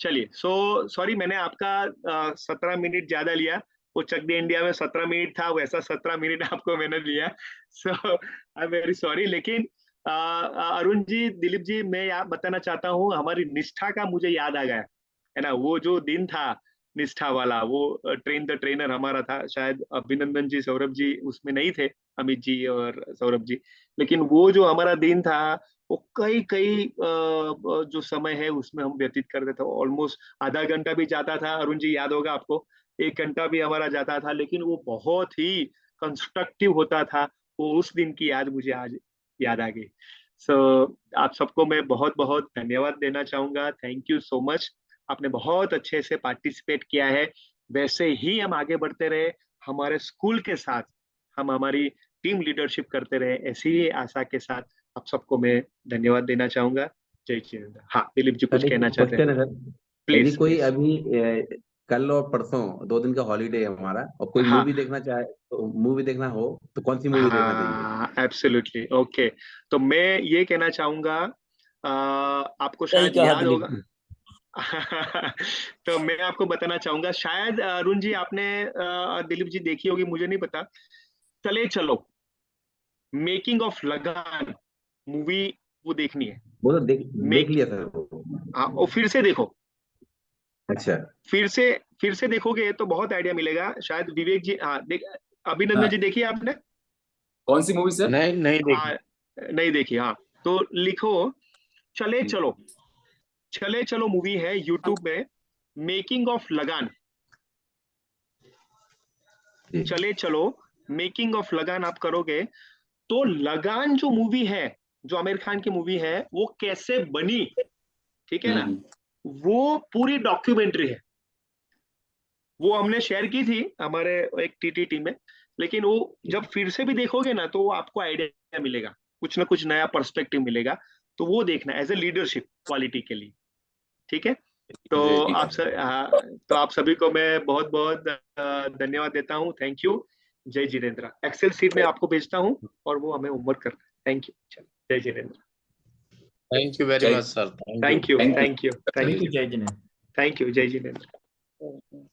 चलिए, सो सॉरी मैंने आपका 17 मिनट ज्यादा लिया, वो चक दे इंडिया में 17 मिनट था, वैसा 17 मिनट आपको मैंने लिया, सो आई एम वेरी सॉरी। लेकिन अरुण जी, दिलीप जी, मैं यहाँ बताना चाहता हूँ, हमारी निष्ठा का मुझे याद आ गया है ना, वो जो दिन था निष्ठा वाला, वो ट्रेन द ट्रेनर हमारा था, शायद अभिनंदन जी, सौरभ जी उसमें नहीं थे, अमित जी और सौरभ जी, लेकिन वो जो हमारा दिन था, वो कई कई जो समय है उसमें हम व्यतीत करते थे, ऑलमोस्ट आधा घंटा भी जाता था, अरुण जी याद होगा आपको, 1 घंटा भी हमारा जाता था, लेकिन वो बहुत ही कंस्ट्रक्टिव होता था। वो उस दिन की याद मुझे आज याद आ गई। सो आप सबको मैं बहुत बहुत धन्यवाद देना चाहूंगा, थैंक यू सो मच, आपने बहुत अच्छे से पार्टिसिपेट किया है। वैसे ही हम आगे बढ़ते रहे, हमारे स्कूल के साथ हम हमारी टीम लीडरशिप करते रहे, ऐसी ही आशा के साथ आप सबको मैं धन्यवाद देना चाहूंगा। जय जिनेंद्र। हाँ दिलीप जी कुछ सर एक कहना चाहते हैं? क्वेश्चन है सर, यदि प्लीज कोई प्लीज। अभी कल और परसों 2 दिन का हॉलीडे है हमारा, और कोई हाँ मूवी देखना चाहे, तो मूवी देखना हो तो कौन सी मूवी देखना चाहिए? हाँ एब्सोल्युटली ओके। तो मैं ये कहना चाहूंगा, आपको सही शायद कहा याद दिलीप होगा। जी। तो मैं आपको बताना चाहूंगा, शायद अरुण जी आपने दिलीप जी देखी होगी, मुझे नहीं पता, चले चलो, मेकिंग ऑफ लगान मूवी, वो देखनी है। वो तो देख मेक लिया सर वो। हाँ, और फिर से देखो, अच्छा। फिर से देखोगे तो बहुत आइडिया मिलेगा। शायद विवेक जी, हाँ देख, अभिनंदन हाँ, जी देखिए आपने? कौन सी मूवी सर? नहीं नहीं देखी। हाँ नहीं देखी, हाँ तो लिखो चले चलो, चले चलो मूवी है यूट्यूब में, मेकिंग ऑफ लगान, जी चले चलो मेकिंग ऑफ लगान आप करोगे तो लगान जो मूवी है, जो आमिर खान की मूवी है, वो कैसे बनी, ठीक है ना, वो पूरी डॉक्यूमेंट्री है। वो हमने शेयर की थी हमारे एक टीटी टीम में, लेकिन वो जब फिर से भी देखोगे ना तो वो आपको आइडिया मिलेगा, कुछ ना कुछ नया पर्सपेक्टिव मिलेगा, तो वो देखना एज ए लीडरशिप क्वालिटी के लिए, ठीक है? तो हाँ, तो आप सभी को मैं बहुत बहुत धन्यवाद देता हूँ, थैंक यू। जय जिनेंद्र। एक्सेल सीट में आपको भेजता हूँ और वो हमें होमवर्क करना है। Thank you. जय जिनेंद्र। Thank you very much sir, thank you. Thank you, thank you, thank you, जय जिनेंद्र। थैंक यू, जय जिनेंद्र।